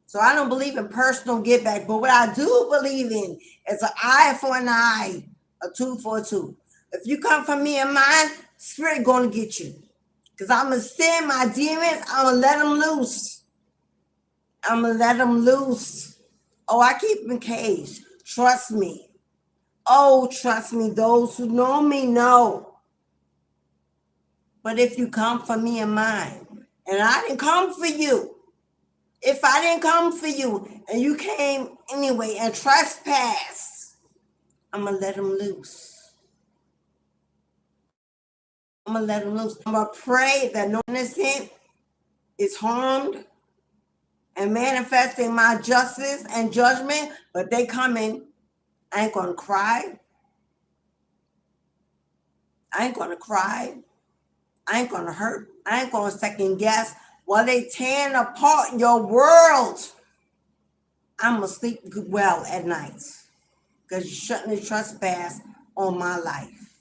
So I don't believe in personal get back. But what I do believe in is an eye for an eye, a tooth for a tooth. If you come for me and mine, spirit gonna get you. Because I'm gonna send my demons. I'm gonna let them loose. I'm gonna let them loose. Oh, I keep them caged. Trust me. Oh, trust me. Those who know me know. But if you come for me and mine, and I didn't come for you, if I didn't come for you and you came anyway and trespass, I'm going to let them loose. I'm going to let them loose. I'm going to pray that no innocent is harmed and manifesting my justice and judgment, but they coming. I ain't going to cry. I ain't going to cry. I ain't going to hurt. I ain't going to second guess while they tearing apart your world. I'm going to sleep well at night because you shouldn't have trespassed on my life.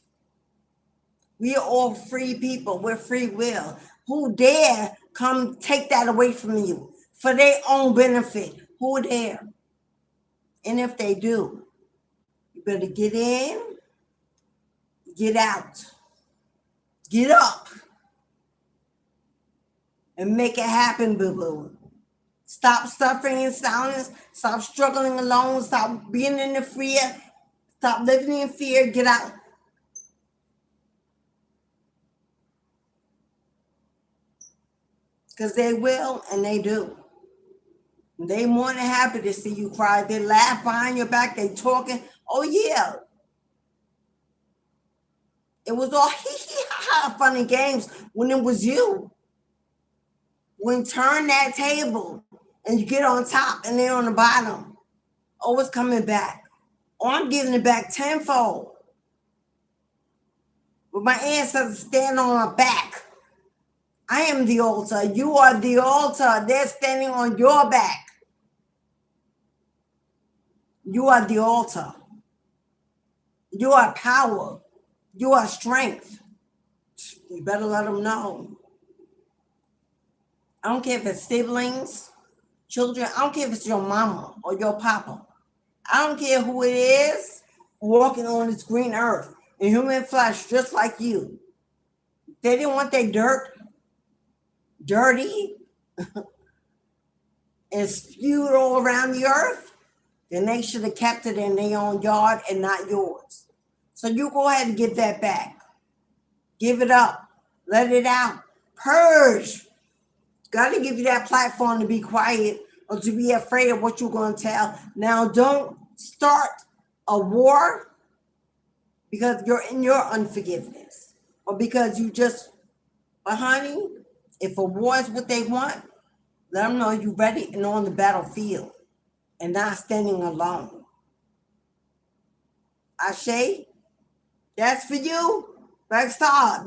We are all free people. We're free will. Who dare come take that away from you for their own benefit? Who dare? And if they do, you better get in, get out, get up, and make it happen, boo-boo. Stop suffering in silence. Stop struggling alone. Stop being in the fear. Stop living in fear. Get out. Because they will and they do. They more than happy to see you cry. They laugh behind your back. They talking. Oh, yeah. It was all funny games when it was you. When you turn that table and you get on top and they're on the bottom. Oh, it's coming back. Oh, I'm giving it back tenfold. With my ancestors stand on my back. I am the altar. You are the altar. They're standing on your back. You are the altar. You are power. You are strength. You better let them know. I don't care if it's siblings, children. I don't care if it's your mama or your papa. I don't care who it is walking on this green earth in human flesh just like you. They didn't want their dirty, and spewed all around the earth, then they should have kept it in their own yard and not yours. So you go ahead and get that back. Give it up. Let it out. Purge. Got to give you that platform to be quiet or to be afraid of what you're going to tell. Now, don't start a war because you're in your unforgiveness or because you just, but honey, if a war is what they want, let them know you're ready and on the battlefield and not standing alone. Ashe, that's for you. Backstar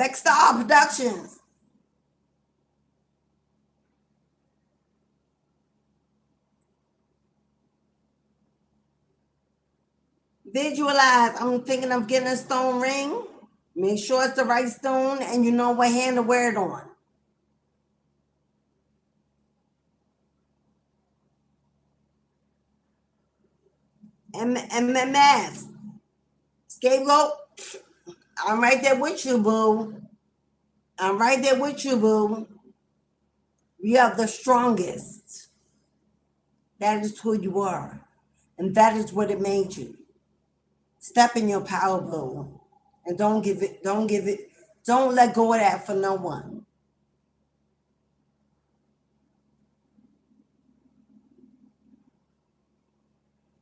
Productions. Visualize. I'm thinking of getting a stone ring. Make sure it's the right stone and you know what hand to wear it on. And mask. Scapegoat. I'm right there with you, boo. I'm right there with you, boo. We are the strongest. That is who you are. And that is what it made you. Step in your power, boo. And don't let go of that for no one.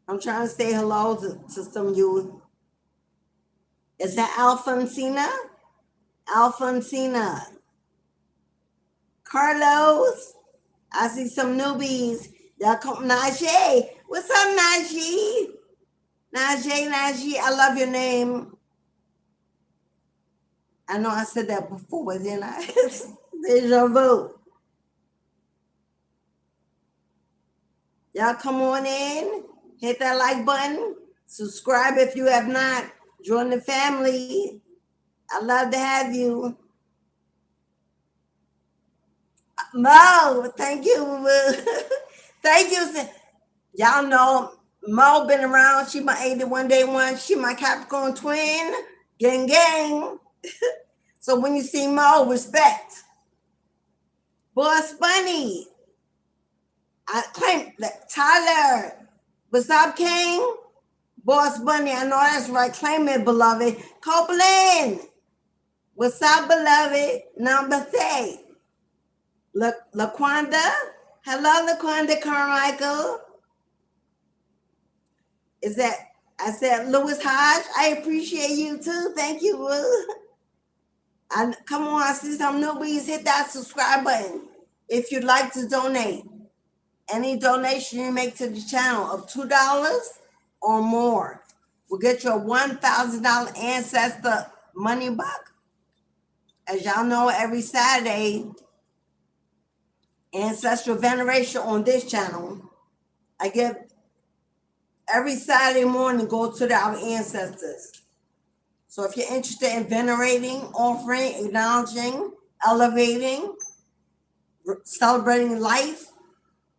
I'm trying to say hello to some of you. Is that Alfonsina? Alfonsina. Carlos. I see some newbies. Y'all come. Najee. What's up, Najee? Najee. I love your name. I know I said that before, didn't I? Deja vu. Y'all come on in, hit that like button, subscribe if you have not, join the family. I love to have you. Mo, thank you. Thank you. Y'all know Mo been around. She my 81 day one. She my Capricorn twin. Gang, gang. So when you see Mo, respect. Boss Bunny. I claim that Tyler. What's up, King? Boss Bunny. I know that's right. Claim it, beloved. Copeland. What's up, beloved? Number 3. LaQuanda. Hello, LaQuanda Carmichael. Is that, I said, Lewis Hodge? I appreciate you too. Thank you. Come on, I see some newbies. Hit that subscribe button if you'd like to donate. Any donation you make to the channel of $2 or more will get you a $1,000 ancestor money buck. As y'all know, every Saturday, ancestral veneration on this channel. I give every Saturday morning, go to our ancestors. So if you're interested in venerating, offering, acknowledging, elevating, celebrating life,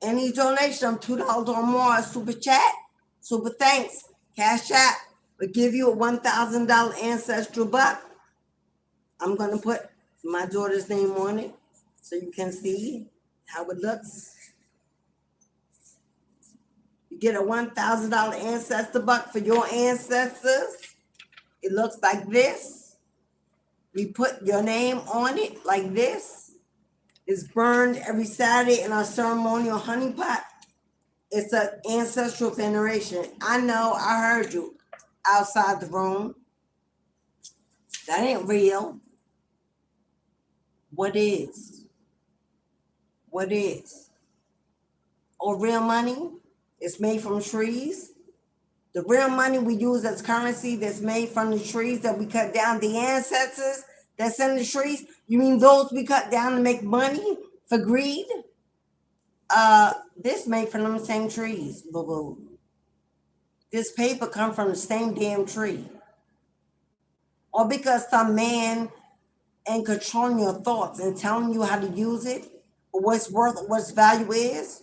any donation of $2 or more, super chat, super thanks, Cash App will give you a $1,000 ancestral buck. I'm going to put my daughter's name on it so you can see how it looks. You get a $1,000 ancestor buck for your ancestors. It looks like this. We put your name on it like this. It's burned every Saturday in our ceremonial honey pot. It's an ancestral veneration. I know, I heard you outside the room. That ain't real. What is? What is? Or real money? It's made from trees. The real money we use as currency that's made from the trees that we cut down, the ancestors that's in the trees, you mean those we cut down to make money for greed? This made from them same trees, boo-boo. This paper come from the same damn tree. Or because some man ain't controlling your thoughts and telling you how to use it, or what's worth, what's value is.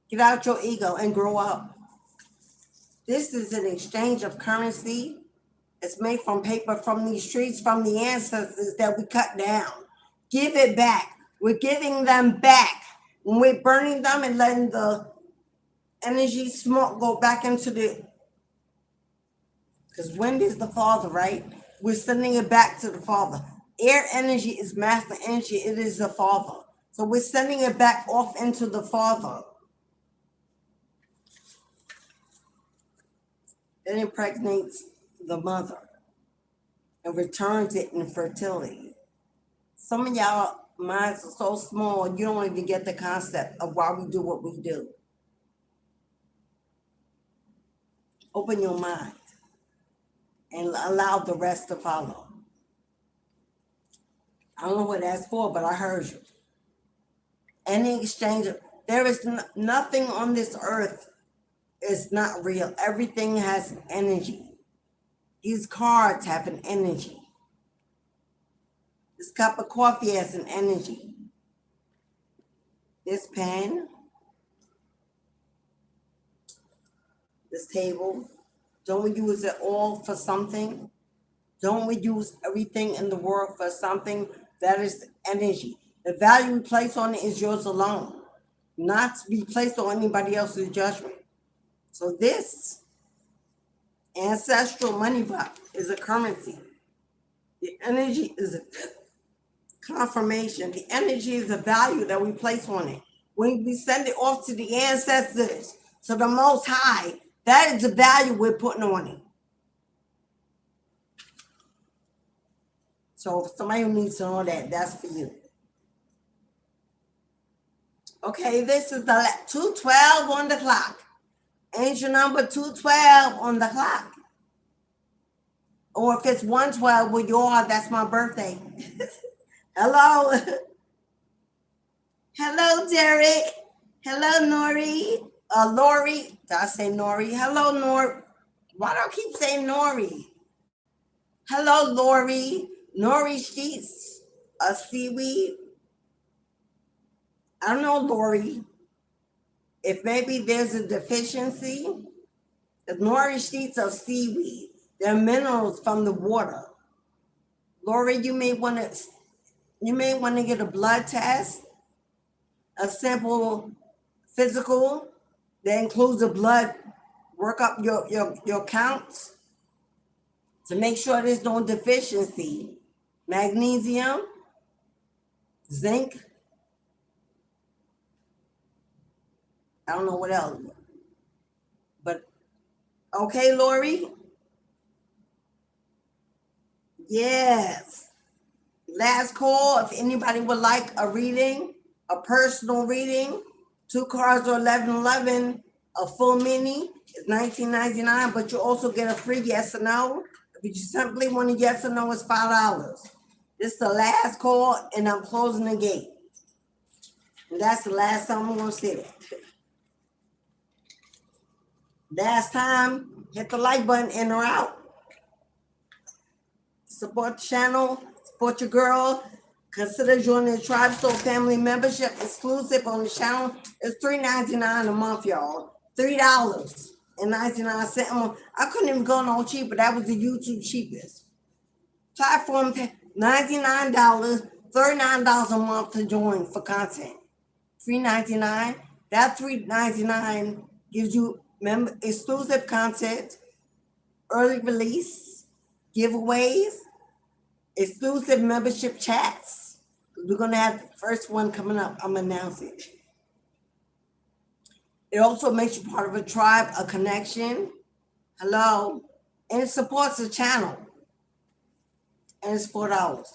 Get out your ego and grow up. This is an exchange of currency. It's made from paper from these trees, from the ancestors that we cut down. Give it back. We're giving them back. When we're burning them and letting the energy smoke go back into the, because wind is the father, right? We're sending it back to the father. Air energy is master energy. It is the father. So we're sending it back off into the father. It impregnates the mother and returns it in fertility. Some of y'all minds are so small, you don't even get the concept of why we do what we do. Open your mind and allow the rest to follow. I don't know what that's for, but I heard you. Any exchange, there is nothing on this earth is not real. Everything has energy. These cards have an energy. This cup of coffee has an energy. This pen, this table, don't we use it all for something? Don't we use everything in the world for something? That is energy. The value we place on it is yours alone, not to be placed on anybody else's judgment. So this ancestral money box is a currency. The energy is a confirmation. The energy is a value that we place on it. When we send it off to the ancestors, to the Most High, that is the value we're putting on it. So if somebody who needs to know that, that's for you. Okay, this is the 212 on the clock. Angel number 212 on the clock. Or if it's 112 where you are, that's my birthday. Hello. Hello, Derek. Hello, Nori. Lori. Did I say Nori? Hello, Nori. Why do I keep saying Nori? Hello, Lori. Nori sheets. A seaweed. I don't know, Lori. If maybe there's a deficiency, the Nori sheets of seaweed. They're minerals from the water. Lori, you may want to get a blood test, a simple physical that includes a blood work up your counts to make sure there's no deficiency. Magnesium, zinc, I don't know what else. But okay, Lori? Yes. Last call, if anybody would like a reading, a personal reading, 2 cards or 1111, a full mini is $19.99, but you also get a free yes or no. If you simply want a yes or no, it's $5. This is the last call, and I'm closing the gate. And that's the last time I'm going to say that. Last time, hit the like button in or out. Support the channel, support your girl. Consider joining the Tribe Soul Family membership exclusive on the channel. It's $3.99 a month, y'all. $3.99. I couldn't even go no cheaper. That was the YouTube cheapest. Platform $99, $39 a month to join for content. $3.99. That $3.99 gives you exclusive content, early release, giveaways, exclusive membership chats. We're going to have the first one coming up. I'm announcing it. It also makes you part of a tribe, a connection. Hello. And it supports the channel. And it's $4.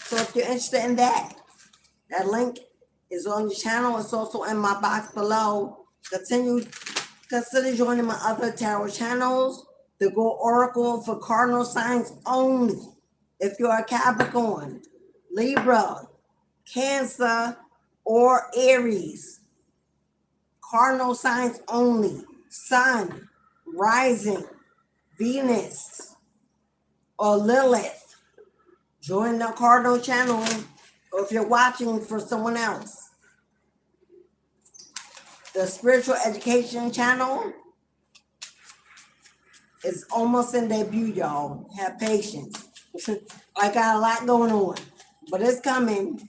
So if you're interested in that link is on the channel. It's also in my box below. Consider joining my other tarot channels. The Go Oracle for cardinal signs only. If you're a Capricorn, Libra, Cancer, or Aries, cardinal signs only. Sun, rising, Venus, or Lilith. Join the cardinal channel, or if you're watching for someone else. The spiritual education channel is almost in debut, y'all. Have patience. I got a lot going on, but it's coming.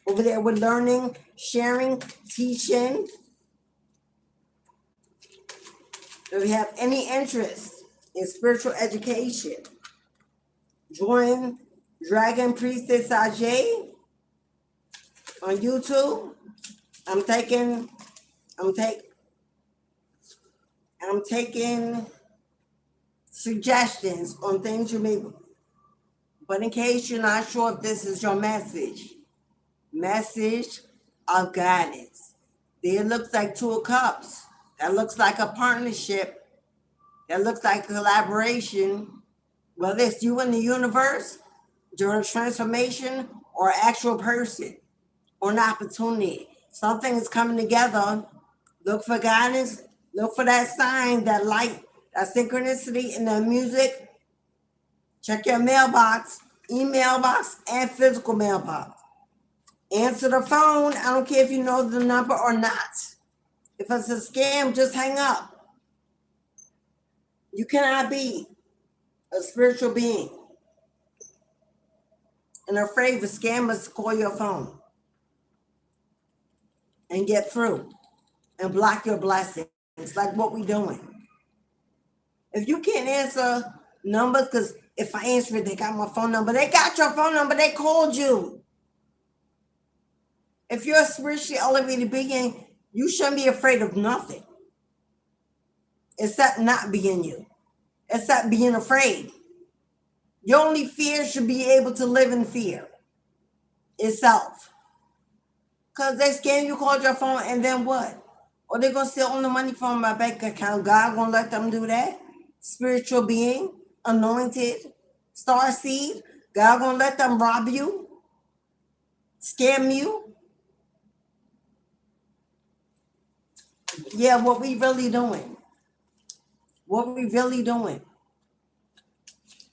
Over there, we're learning, sharing, teaching. If you have any interest in spiritual education, join Dragon Priestess Ajay on YouTube. I'm taking suggestions on things you may, but in case you're not sure if this is your message of guidance. There looks like 2 of Cups. That looks like a partnership. That looks like collaboration. Whether it's you and the universe during transformation or actual person or an opportunity. Something is coming together. Look for guidance. Look for that sign, that light, that synchronicity in the music. Check your mailbox, email box, and physical mailbox. Answer the phone. I don't care if you know the number or not. If it's a scam, just hang up. You cannot be a spiritual being and afraid the scammers call your phone and get through and block your blessings. It's like what we doing. If you can't answer numbers, because if I answer it, they got my phone number. They got your phone number. They called you. If you're a spiritually elevated being, you shouldn't be afraid of nothing except not being you, except being afraid. Your only fear should be able to live in fear itself. Because they scam you, called your phone, and then what? Or they're going to steal all the money from my bank account. God going to let them do that? Spiritual being, anointed, star seed. God going to let them rob you, scam you. Yeah, what we really doing? What we really doing?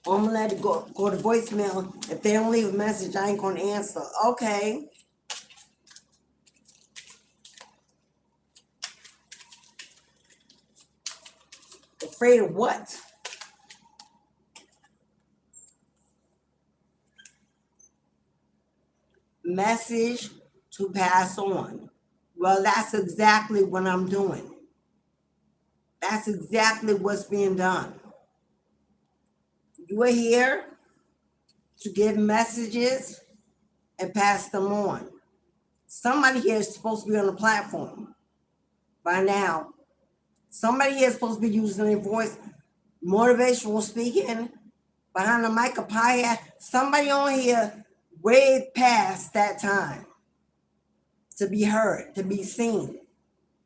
I'm gonna let it go to voicemail. If they don't leave a message, I ain't gonna answer. Okay. Afraid of what? Message to pass on. Well, that's exactly what I'm doing. That's exactly what's being done. You are here to give messages and pass them on. Somebody here is supposed to be on the platform by now. Somebody here is supposed to be using their voice, motivational speaking, behind the mic, a pie. Somebody on here way past that time to be heard, to be seen,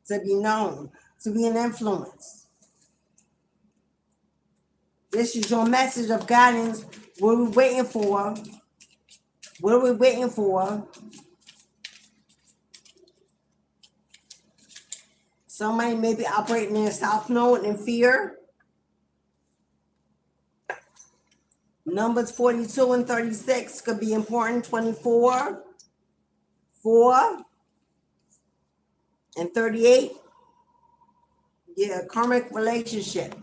to be known, to be an influence. This is your message of guidance. What are we waiting for? What are we waiting for? Somebody may be operating in South Node in fear. Numbers 42 and 36 could be important. 24, 4, and 38. Yeah, karmic relationship.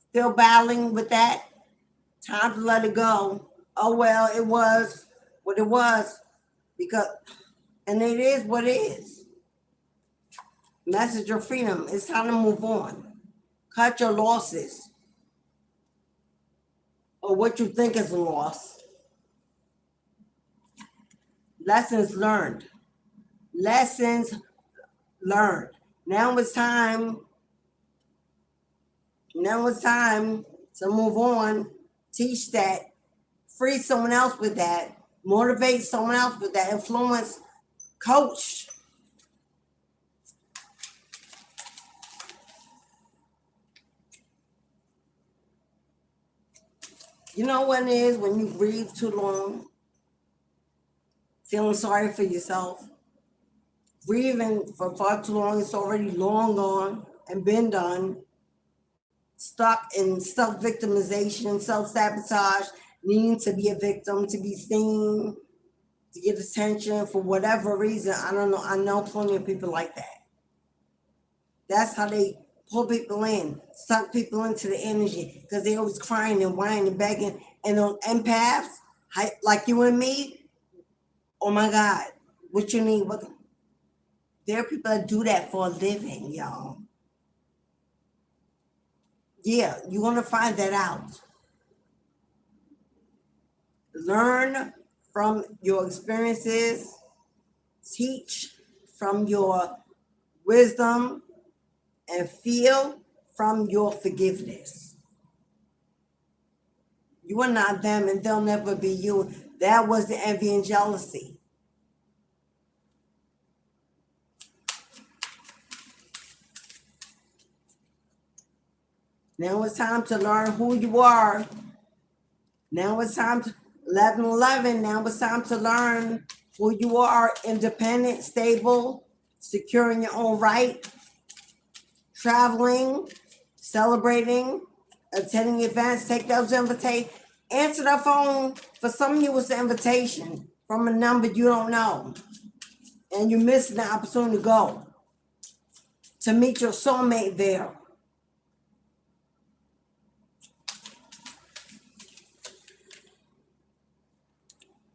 Still battling with that. Time to let it go. Oh, well, it was what it was. Because, and it is what it is. Message of freedom. It's time to move on. Cut your losses. Or what you think is a loss. Lessons learned. Lessons learned. Now it's time to move on. Teach that. Free someone else with that. Motivate someone else with that. Influence. Coach. You know what it is when you grieve too long? Feeling sorry for yourself. Grieving for far too long, it's already long gone and been done. Stuck in self-victimization, self-sabotage, needing to be a victim, to be seen, to get attention for whatever reason. I don't know. I know plenty of people like that. That's how they pull people in, suck people into the energy, because they always crying and whining and begging. And those empaths, like you and me, oh my God, what you need? What? There are people that do that for a living, y'all. Yeah, you're going to find that out. Learn from your experiences. Teach from your wisdom. And feel from your forgiveness. You are not them and they'll never be you. That was the envy and jealousy. Now it's time to learn who you are. Now it's time to 11:11. Now it's time to learn who you are: independent, stable, secure in your own right, traveling, celebrating, attending events, take those invitations. Answer the phone. For some of you, it's an invitation from a number you don't know. And you're missing the opportunity to go to meet your soulmate there.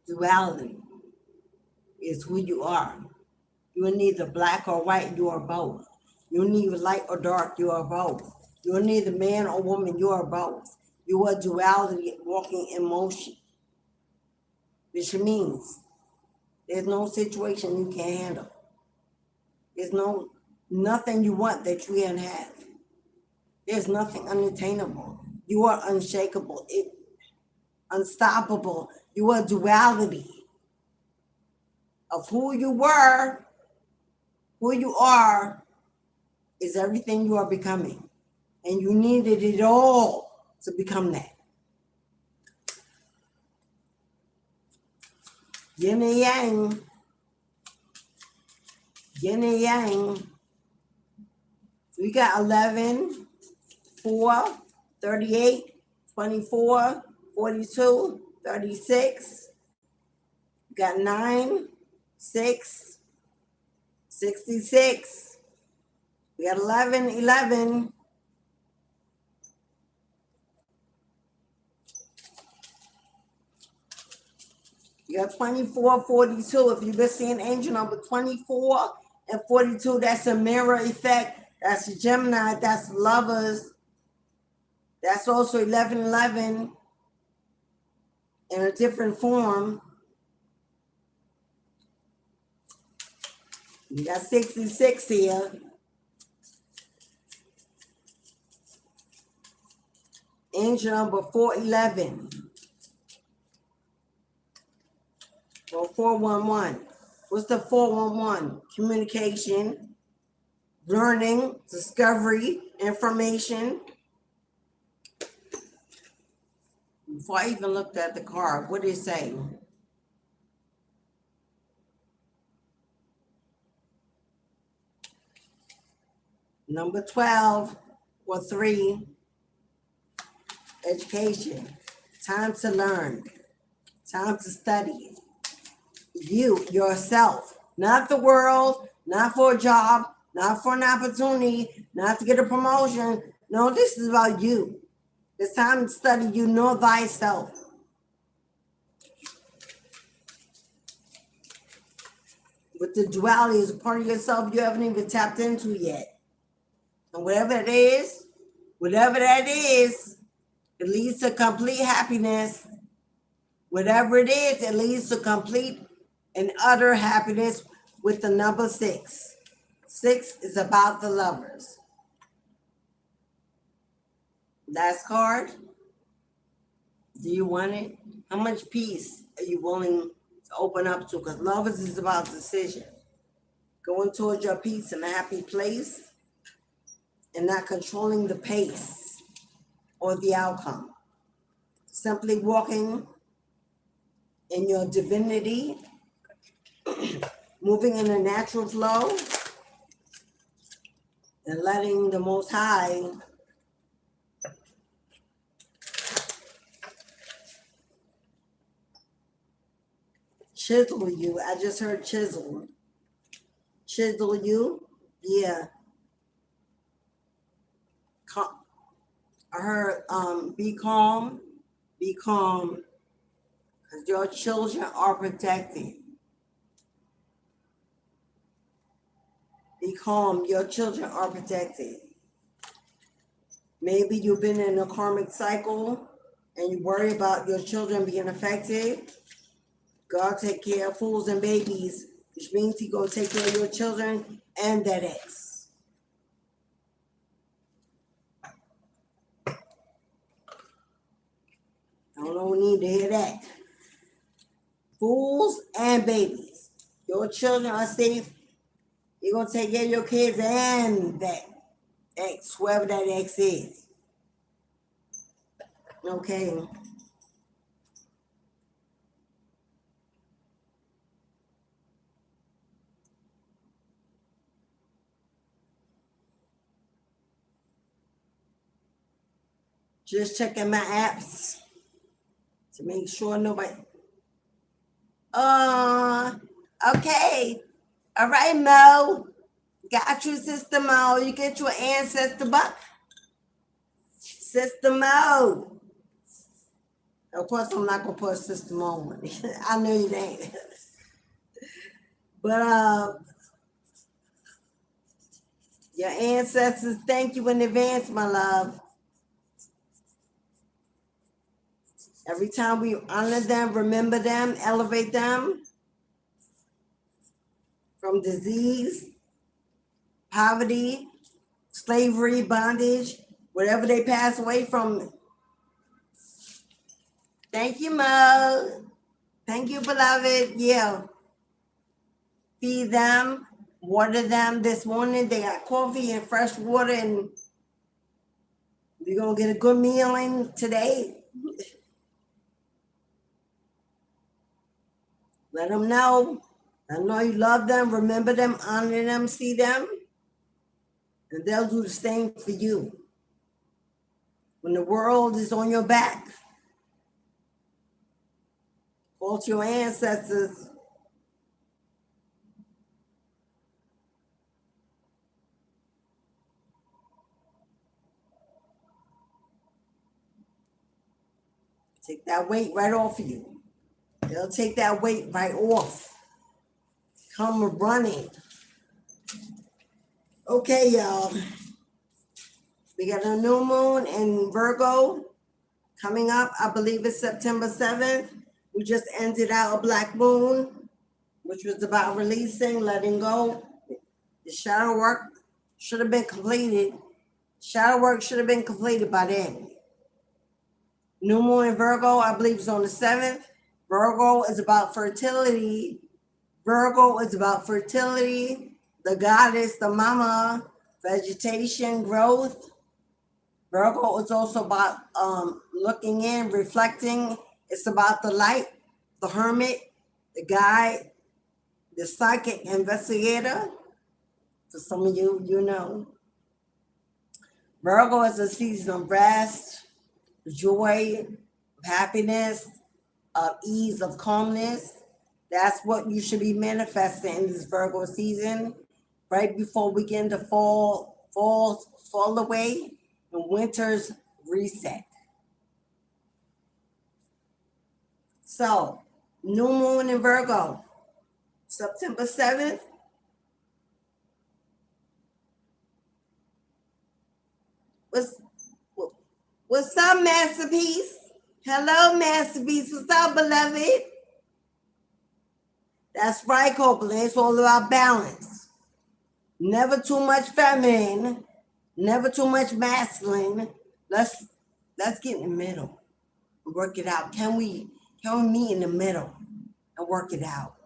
Duality is who you are. You are neither black or white, you are both. You're neither light or dark, you are both. You're neither man or woman, you are both. You are duality walking in motion, which means there's no situation you can't handle. There's nothing you want that you can't have. There's nothing unattainable. You are unshakable, unstoppable. You are duality of who you were, who you are, is everything you are becoming. And you needed it all to become that. Yin and yang. Yin and yang. We got 11, 4, 38, 24, 42, 36. We got 9, 6, 66. We got 11, 11. You got 24, 42. If you've been seeing angel number 24 and 42, that's a mirror effect. That's a Gemini. That's lovers. That's also 11, 11 in a different form. You got 66 here. Angel number 411. Or 411. What's the 411? Communication, learning, discovery, information. Before I even looked at the card, what did it say? Number 12 or 3, education. Time to learn. Time to study. You, yourself, not the world, not for a job, not for an opportunity, not to get a promotion. No, this is about you. It's time to study you, know thyself. With the duality is a part of yourself you haven't even tapped into yet. And whatever that is, it leads to complete happiness. Whatever it is, it leads to complete and utter happiness with the number 6. 6 is about the lovers. Last card. Do you want it? How much peace are you willing to open up to? Because lovers is about decision. Going towards your peace in a happy place and not controlling the pace or the outcome. Simply walking in your divinity, moving in a natural flow, and letting the Most High chisel you. I just heard chisel. Chisel you? Yeah. I heard be calm. Be calm. Because your children are protected. Be calm. Your children are protected. Maybe you've been in a karmic cycle and you worry about your children being affected. God take care of fools and babies, which means He gonna take care of your children and that ex. I don't need to hear that. Fools and babies. Your children are safe. You're going to take care of your kids and that ex, whoever that ex is. Okay. Just checking my apps to make sure nobody... okay. All right, Mo. Got you, Sister Mo. You get your ancestor buck. Sister Mo. Of course, I'm not going to put Sister Mo on it. I know you ain't. But your ancestors, thank you in advance, my love. Every time we honor them, remember them, elevate them from disease, poverty, slavery, bondage, whatever they pass away from. Thank you, Mo. Thank you, beloved. Yeah. Feed them, water them. This morning they got coffee and fresh water, and we're going to get a good meal in today. Let them know. I know you love them, remember them, honor them, see them. And they'll do the same for you. When the world is on your back, call to your ancestors. Take that weight right off of you. They'll take that weight right off. Come running. Okay, y'all. We got a new moon in Virgo coming up. I believe it's September 7th. We just ended out a black moon, which was about releasing, letting go. The shadow work should have been completed. Shadow work should have been completed by then. New moon in Virgo, I believe, is on the 7th. Virgo is about fertility. Virgo is about fertility, the goddess, the mama, vegetation, growth. Virgo is also about looking in, reflecting. It's about the light, the hermit, the guide, the psychic investigator. For some of you, you know. Virgo is a season of rest, joy, happiness, of ease, of calmness. That's what you should be manifesting in this Virgo season, right before we get into fall away, and winter's reset. So, new moon in Virgo, September 7th. What's up, Masterpiece? Hello, Masterpiece. What's up, beloved? That's right, Copeland. It's all about balance. Never too much feminine, never too much masculine. Let's get in the middle and work it out. Can we meet in the middle and work it out?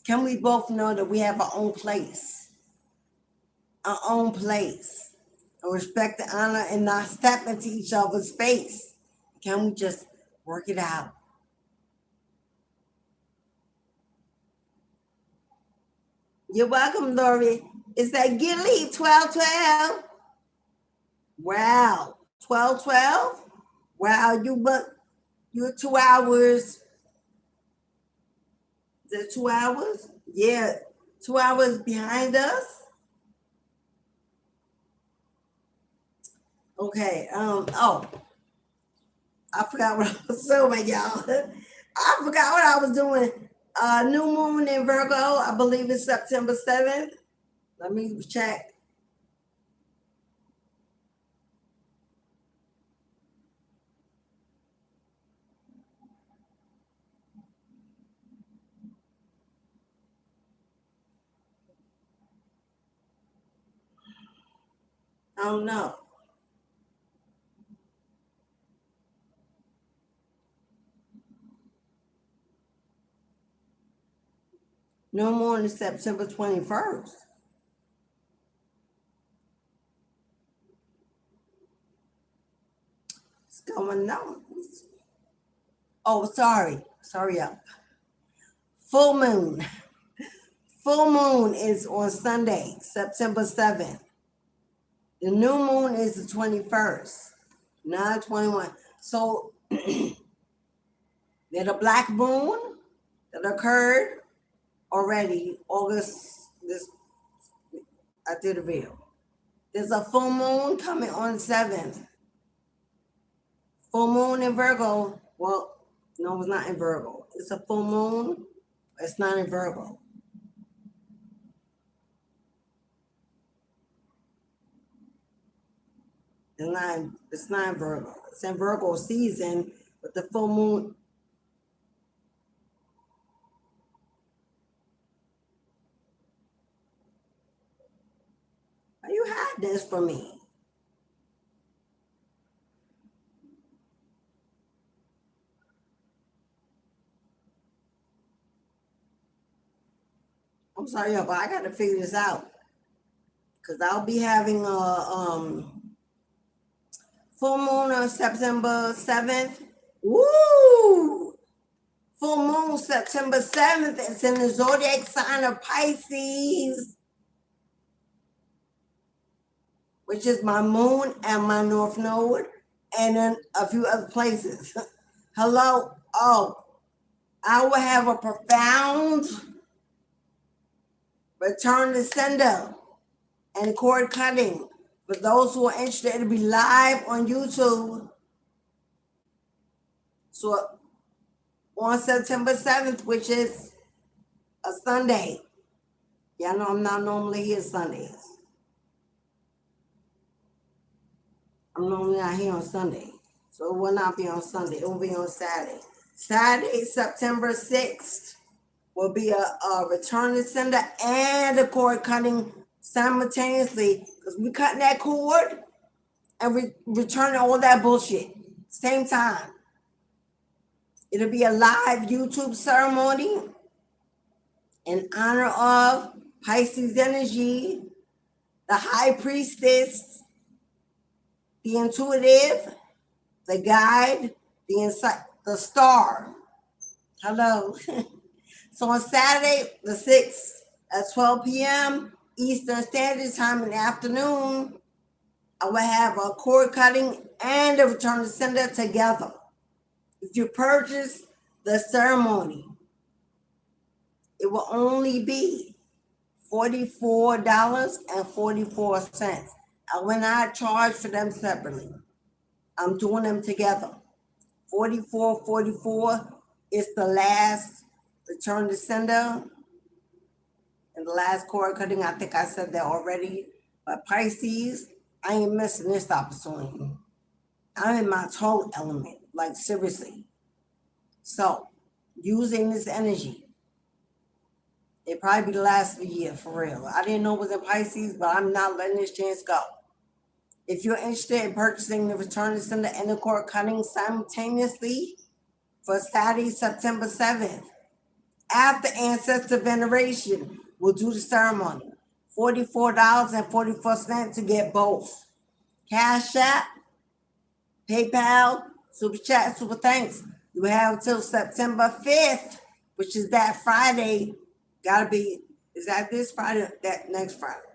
Can we both know that we have our own place? Our own place. And respect and honor and not step into each other's space. Can we just work it out? You're welcome, Lori. Is that Gilly 1212? Wow. 1212? Wow, you're 2 hours. Is that 2 hours? Yeah, 2 hours behind us. Okay, I forgot what I was doing, y'all. I forgot what I was doing. New moon in Virgo, I believe it's September 7th. Let me check. I don't know. No more than September 21st. What's going on? Oh, sorry. Sorry up. Full moon. Full moon is on Sunday, September 7th. The new moon is the 21st, 9/21. So there's a black moon that occurred already August. I did a video. There's a full moon coming on 7th. Full moon in Virgo. Well, no, it's not in Virgo. It's a full moon. It's not in Virgo. It's not in Virgo. It's in Virgo season, but the full moon. Why you hide this from me? I'm sorry, but I got to figure this out because I'll be having a full moon on September 7th. Woo! Full moon September 7th. It's in the zodiac sign of Pisces. which is my moon and my north node, and then a few other places. Hello. Oh, I will have a profound return to sender and cord cutting. For those who are interested, it'll be live on YouTube. So on September 7th, which is a Sunday. Y'all know I'm not normally here Sundays. I'm normally not here on Sunday. So it will not be on Sunday. It will be on Saturday. Saturday, September 6th, will be a return to sender and a cord cutting simultaneously. Because we cutting that cord and returning all that bullshit. Same time. It'll be a live YouTube ceremony in honor of Pisces energy, the high priestess, the intuitive, the guide, the insight, the star. Hello. So on Saturday, the 6th at 12 p.m. Eastern Standard Time in the afternoon, I will have a cord cutting and a return to sender together. If you purchase the ceremony, it will only be $44.44. I will not charge for them separately. I'm doing them together. $44.44 is the last return to sender and the last cord cutting. I think I said that already. But Pisces, I ain't missing this opportunity. I'm in my total element, like seriously. So, using this energy, it probably be the last of the year, for real. I didn't know it was in Pisces, but I'm not letting this chance go. If you're interested in purchasing the return to sender and the cord cutting simultaneously for Saturday, September 7th, after ancestor veneration, we'll do the ceremony. $44.44 to get both. Cashapp, PayPal, Super Chat, Super Thanks. You have till September 5th, which is that Friday. Gotta be, is that this Friday? That next Friday.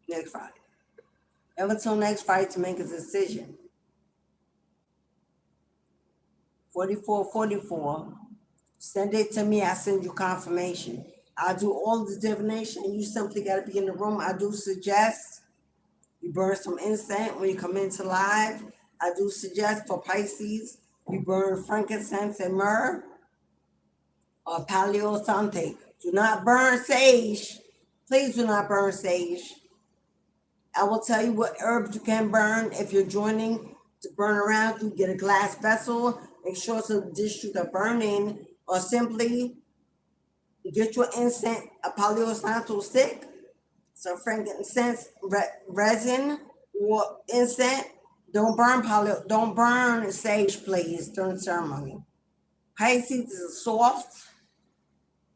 Next Friday. Ever till next Friday to make a decision. $44.44. Send it to me. I send you confirmation. I do all the divination, and you simply got to be in the room. I do suggest you burn some incense when you come into live. I do suggest for Pisces, you burn frankincense and myrrh or Palo Santo. Do not burn sage. Please do not burn sage. I will tell you what herbs you can burn if you're joining to burn around. You get a glass vessel. Make sure it's a dish you can burn in, or simply get your incense, a Palo Santo stick, some frankincense resin or incense. Don't burn sage, please, during the ceremony. Pisces is a soft,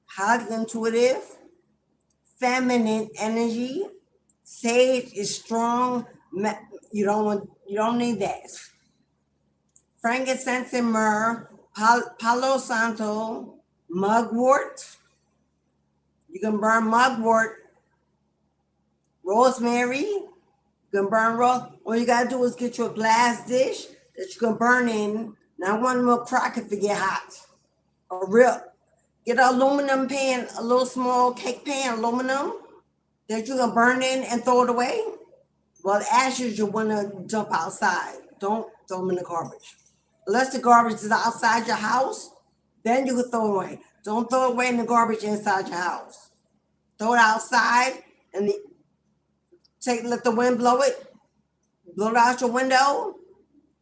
highly intuitive, feminine energy. Sage is strong. You don't need that. Frankincense and myrrh, Palo Santo, mugwort. You can burn mugwort. Rosemary. You can burn rose. All you gotta do is get you a glass dish that you can burn in. Not one more crock if it get hot. Get an aluminum pan, a little small cake pan, aluminum, that you can burn in and throw it away. Well, the ashes you want to dump outside. Don't throw them in the garbage. Unless the garbage is outside your house, then you can throw it away. Don't throw it away in the garbage inside your house. Throw it outside and let the wind blow it out your window,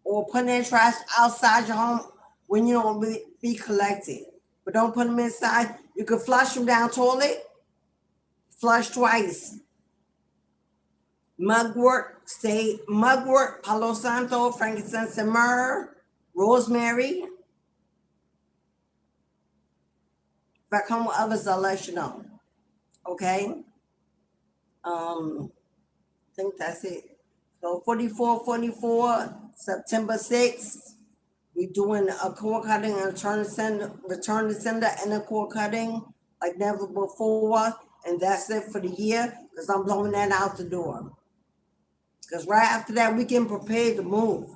or put it in trash outside your home when you don't really be collected. But don't put them inside. You can flush them down toilet. Flush twice. Mugwort, Palo Santo, frankincense and myrrh, rosemary. If I come with others, I'll let you know. Okay? I think that's it. So 44, September 6th, we're doing a cord cutting and return to sender and a cord cutting like never before. and that's it for the year, because I'm blowing that out the door. Because right after that, we getting prepared to move.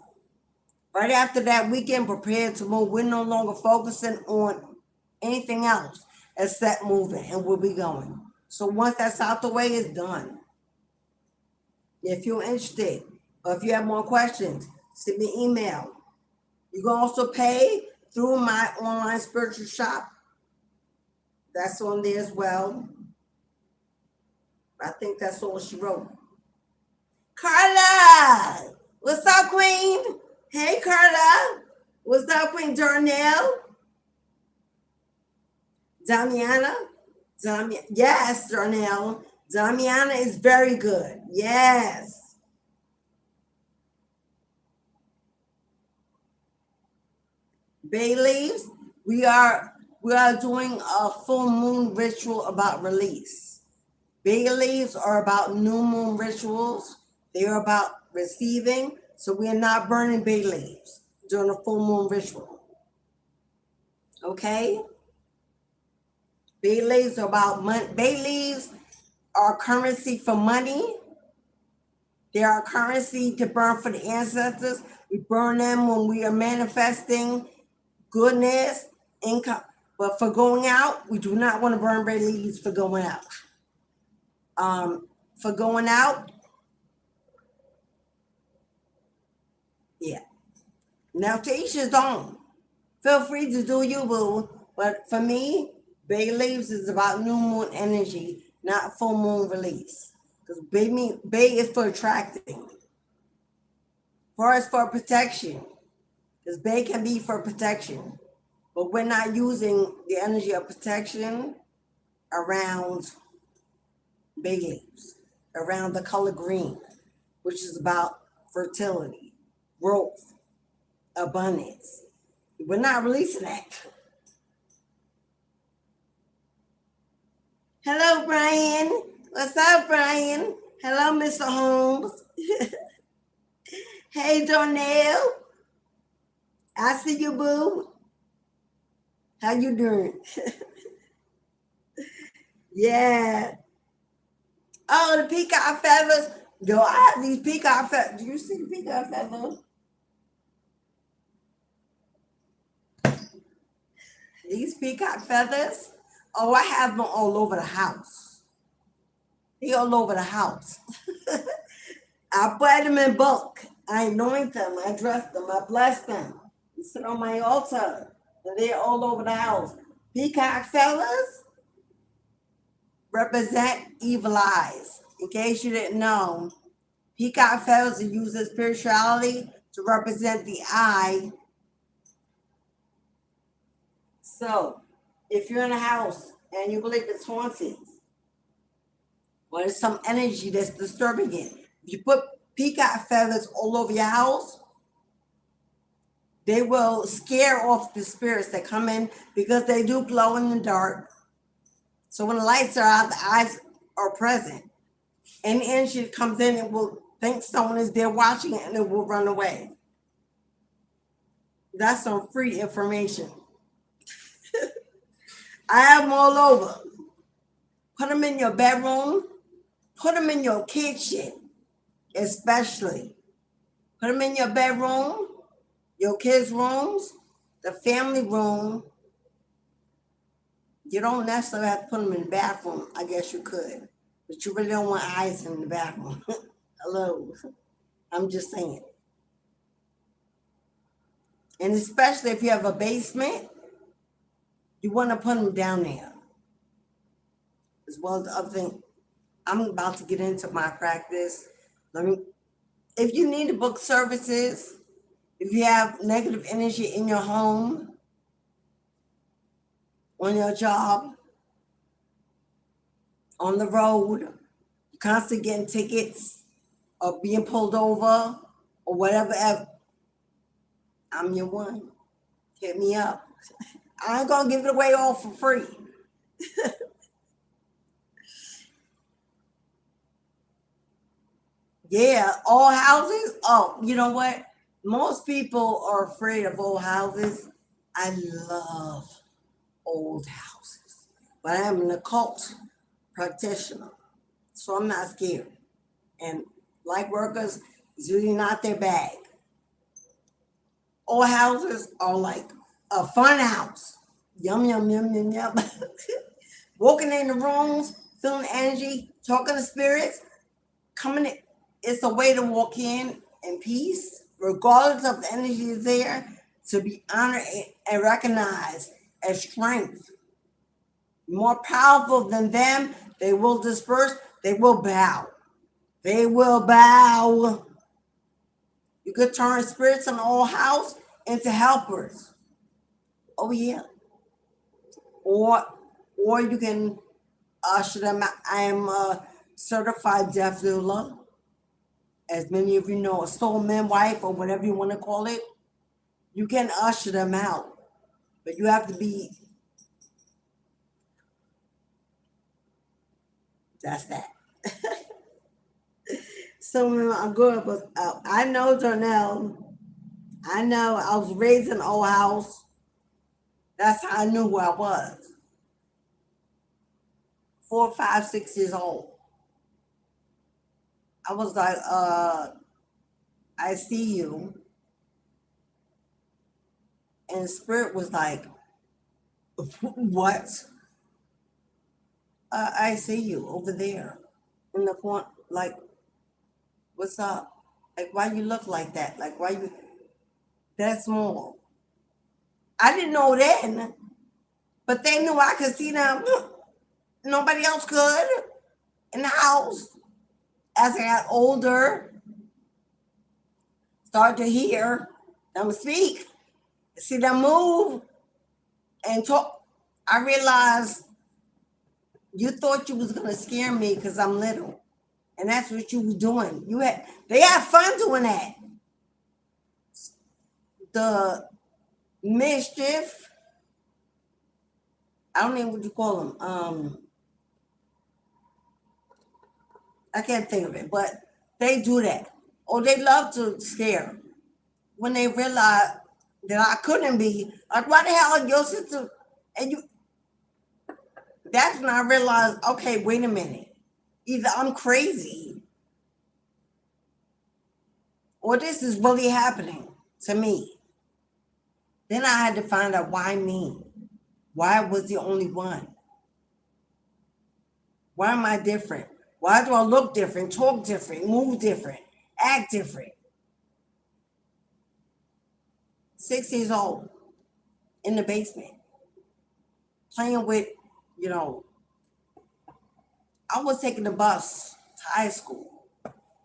Right after that, we getting prepared to move. We're no longer focusing on anything else except moving and where we going. So once that's out the way, it's done. If you're interested, or if you have more questions, send me an email. You can also pay through my online spiritual shop. That's on there as well. I think that's all she wrote. Carla! What's up, Queen? Hey, Carla. What's up, Queen Darnell? Damiana? Yes, Darnell. Damiana is very good. Yes. Bay leaves. We are doing a full moon ritual about release. Bay leaves are about new moon rituals. They are about receiving. So we are not burning bay leaves during a full moon ritual. Okay? Bay leaves are about money. Bay leaves are currency for money. They are currency to burn for the ancestors. We burn them when we are manifesting goodness, income. But for going out, we do not want to burn bay leaves for going out. For going out, yeah. Now to each his own. Feel free to do you, boo. But for me, bay leaves is about new moon energy, not full moon release. Because bay is for attracting. Forest for protection. Because bay can be for protection. But we're not using the energy of protection around bay leaves, around the color green, which is about fertility, growth, abundance. We're not releasing that. Hello, Brian. What's up, Brian? Hello, Mr. Holmes. Hey, Darnell. I see you, boo. How you doing? Yeah. Oh, the peacock feathers. Yo, I have these peacock feathers. Do you see the peacock feathers? These peacock feathers. Oh, I have them all over the house. They all over the house. I put them in bulk. I anoint them. I dress them. I bless them. They sit on my altar. And they're all over the house. Peacock feathers represent evil eyes. In case you didn't know, peacock feathers are used in spirituality to represent the eye. So, if you're in a house and you believe it's haunted, or there's some energy that's disturbing it, if you put peacock feathers all over your house, they will scare off the spirits that come in, because they do glow in the dark. So when the lights are out, the eyes are present. Any energy that comes in, it will think someone is there watching it, and it will run away. That's some free information. I have them all over. Put them in your bedroom. Put them in your kitchen, especially. Put them in your bedroom, your kids' rooms, the family room. You don't necessarily have to put them in the bathroom. I guess you could. But you really don't want eyes in the bathroom. Hello. I'm just saying. And especially if you have a basement, you want to put them down there. As well as the other thing. I'm about to get into my practice. If you need to book services, if you have negative energy in your home, on your job, on the road, you're constantly getting tickets or being pulled over or whatever, I'm your one. Hit me up. I ain't gonna give it away all for free. Yeah, old houses. Oh, you know what? Most people are afraid of old houses. I love old houses, but I am an occult practitioner. So I'm not scared. And light workers is really not their bag. All houses are like a fun house. Yum, yum, yum, yum, yum. Walking in the rooms, feeling energy, talking to spirits, coming in. It's a way to walk in peace, regardless of the energy is there, to be honored and recognized as strength. More powerful than them, they will disperse, they will bow. They will bow. You could turn spirits in the old house into helpers. Oh yeah. Or you can usher them out. I am a certified deaf doula. As many of you know, a soul midwife or whatever you want to call it. You can usher them out, but you have to be. That's that. So when I grew up, I know Darnell. I know I was raised in an old house. That's how I knew who I was. 4, 5, 6 years old. I was like, I see you. And spirit was like, what? I see you over there in the corner. Like, what's up? Like, why you look like that? Like, why you that small? I didn't know then, but they knew I could see them. Nobody else could in the house. As I got older, started to hear them speak, see them move, and talk. I realized you thought you was gonna scare me because I'm little, and that's what you was doing. They had fun doing that. The mischief. I don't know what you call them. I can't think of it, but they do that. Or they love to scare. When they realize that I couldn't be, like, why the hell are your sister and you? That's when I realized, okay, wait a minute. Either I'm crazy or this is really happening to me. Then I had to find out why me. Why was the only one? Why am I different? Why do I look different, talk different, move different, act different? 6 years old, in the basement, playing with, I was taking the bus to high school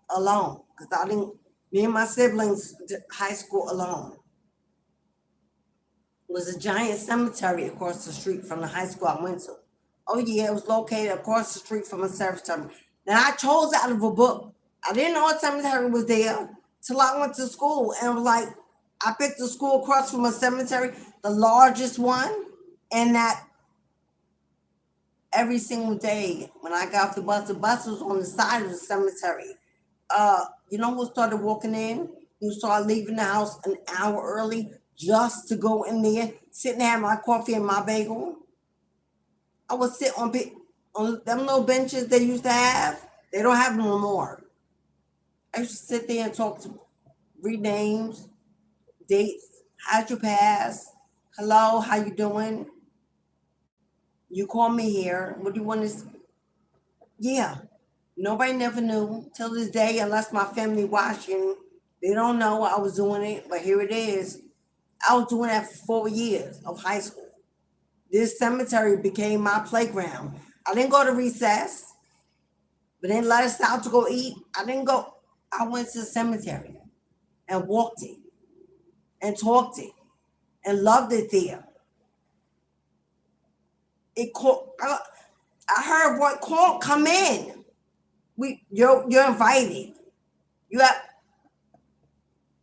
alone because me and my siblings did high school alone. It was a giant cemetery across the street from the high school I went to. Oh yeah, it was located across the street from a cemetery. Now I chose out of a book. I didn't know a cemetery was there till I went to school, and it was like I picked a school across from a cemetery, the largest one, and that every single day when I got off the bus was on the side of the cemetery. You know who started walking in? Who started leaving the house an hour early just to go in there, sit and have my coffee and my bagel? I would sit on them little benches they used to have. They don't have them no more. I used to sit there and read names, dates, how'd you pass? Hello, how you doing? You call me here. What do you want to? Yeah. Nobody never knew till this day, unless my family watching. They don't know I was doing it, but here it is. I was doing that for 4 years of high school. This cemetery became my playground. I didn't go to recess, but they let us out to go eat. I didn't go. I went to the cemetery and walked it and talked it and loved it there. I heard what call come in. You're invited. You have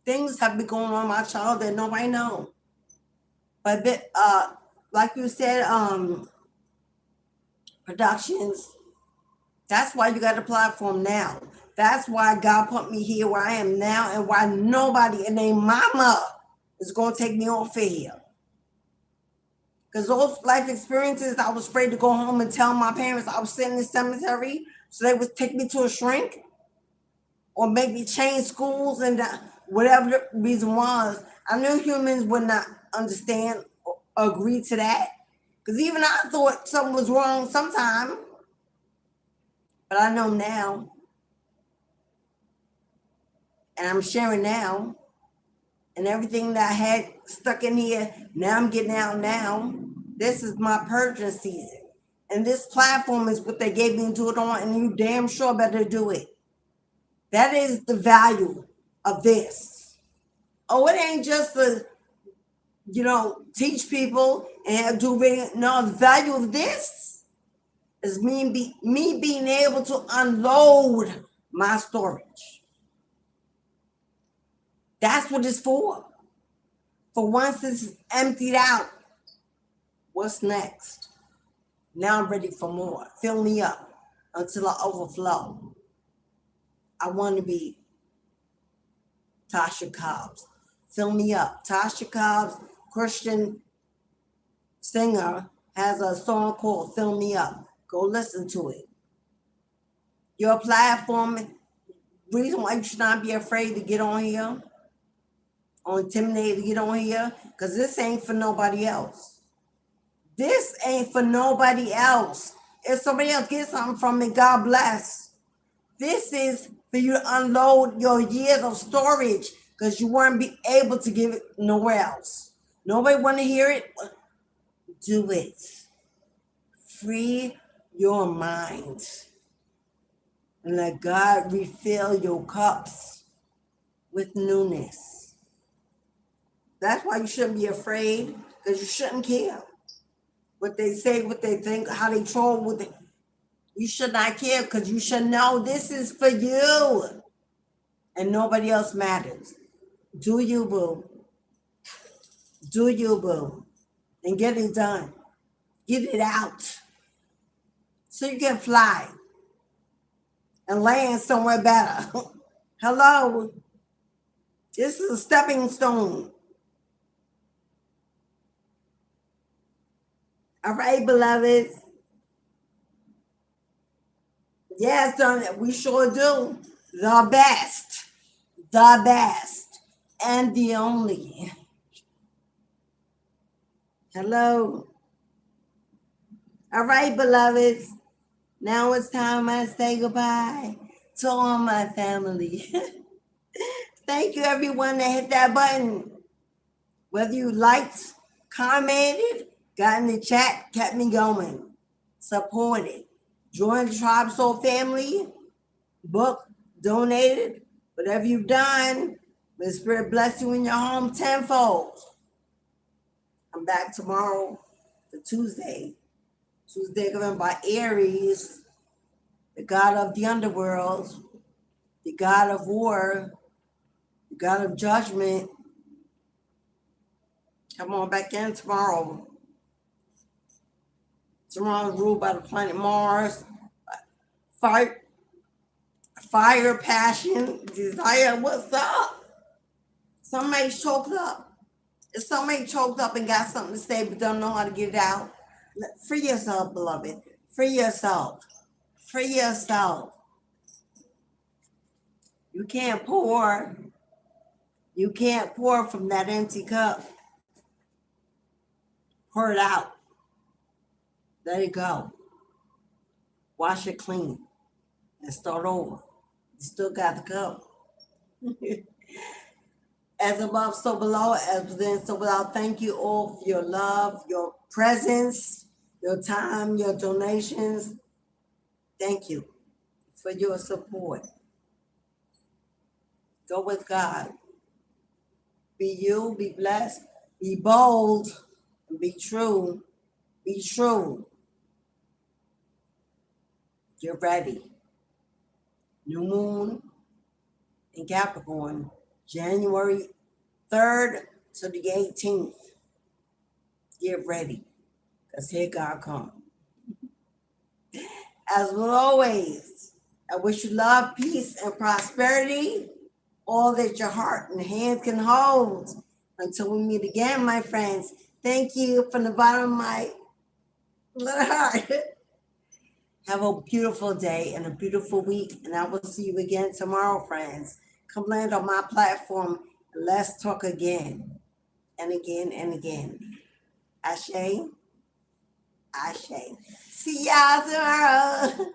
things have been going on in my child that nobody knows. But like you said, productions. That's why you got a platform now. That's why God put me here where I am now, and why nobody and their mama is gonna take me off of here. Because those life experiences, I was afraid to go home and tell my parents I was sitting in the cemetery, so they would take me to a shrink or make me change schools and whatever the reason was. I knew humans would not understand or agree to that. Because even I thought something was wrong sometime. But I know now. And I'm sharing now. And everything that I had stuck in here, now I'm getting out now. This is my purging season. And this platform is what they gave me to do it on, and you damn sure better do it. That is the value of this. Oh, it ain't just to, teach people and do it. No, the value of this is me being able to unload my storage. That's what it's for. For once it's emptied out, what's next? Now I'm ready for more. Fill me up until I overflow. I want to be Tasha Cobbs. Fill me up. Tasha Cobbs, Christian singer, has a song called Fill Me Up. Go listen to it. Your platform, reason why you should not be afraid to get on here, or intimidated to get on here, because this ain't for nobody else. This ain't for nobody else. If somebody else gets something from it, God bless. This is for you to unload your years of storage, because you weren't be able to give it nowhere else. Nobody want to hear it? Do it. Free your mind. And let God refill your cups with newness. That's why you shouldn't be afraid, because you shouldn't care what they say, what they think, how they troll with it. You should not care, because you should know this is for you and nobody else matters. Do you, boo? Do you, boo? And get it done. Get it out so you can fly and land somewhere better. Hello? This is a stepping stone. All right, beloveds. Yes, we sure do. The best, and the only. Hello. All right, beloveds. Now it's time I say goodbye to all my family. Thank you, everyone that hit that button. Whether you liked, commented, got in the chat, kept me going, supported, joined the Tribe Soul family, book, donated, whatever you've done, may the Spirit bless you in your home tenfold. I'm back tomorrow for Tuesday governed by Aries, the god of the underworld, the god of war, the god of judgment. Come on back in tomorrow. Tomorrow's ruled by the planet Mars. Fire, passion, desire. What's up? Somebody's choked up. If somebody choked up and got something to say but don't know how to get it out, free yourself, beloved. Free yourself. Free yourself. You can't pour. You can't pour from that empty cup. Pour it out. Let it go. Wash it clean and start over. You still got the cup. As above, so below, as within, so without. Thank you all for your love, your presence, your time, your donations. Thank you for your support. Go with God. Be you, be blessed, be bold, and be true. Be true. Get ready. New moon in Capricorn, January 3rd to the 18th. Get ready, because here God comes. As always, I wish you love, peace, and prosperity, all that your heart and hands can hold. Until we meet again, my friends, Thank you from the bottom of my little heart. Have a beautiful day and a beautiful week, and I will see you again tomorrow, friends. Come land on my platform and let's talk again and again and again. Ashe, Ashe. See y'all tomorrow.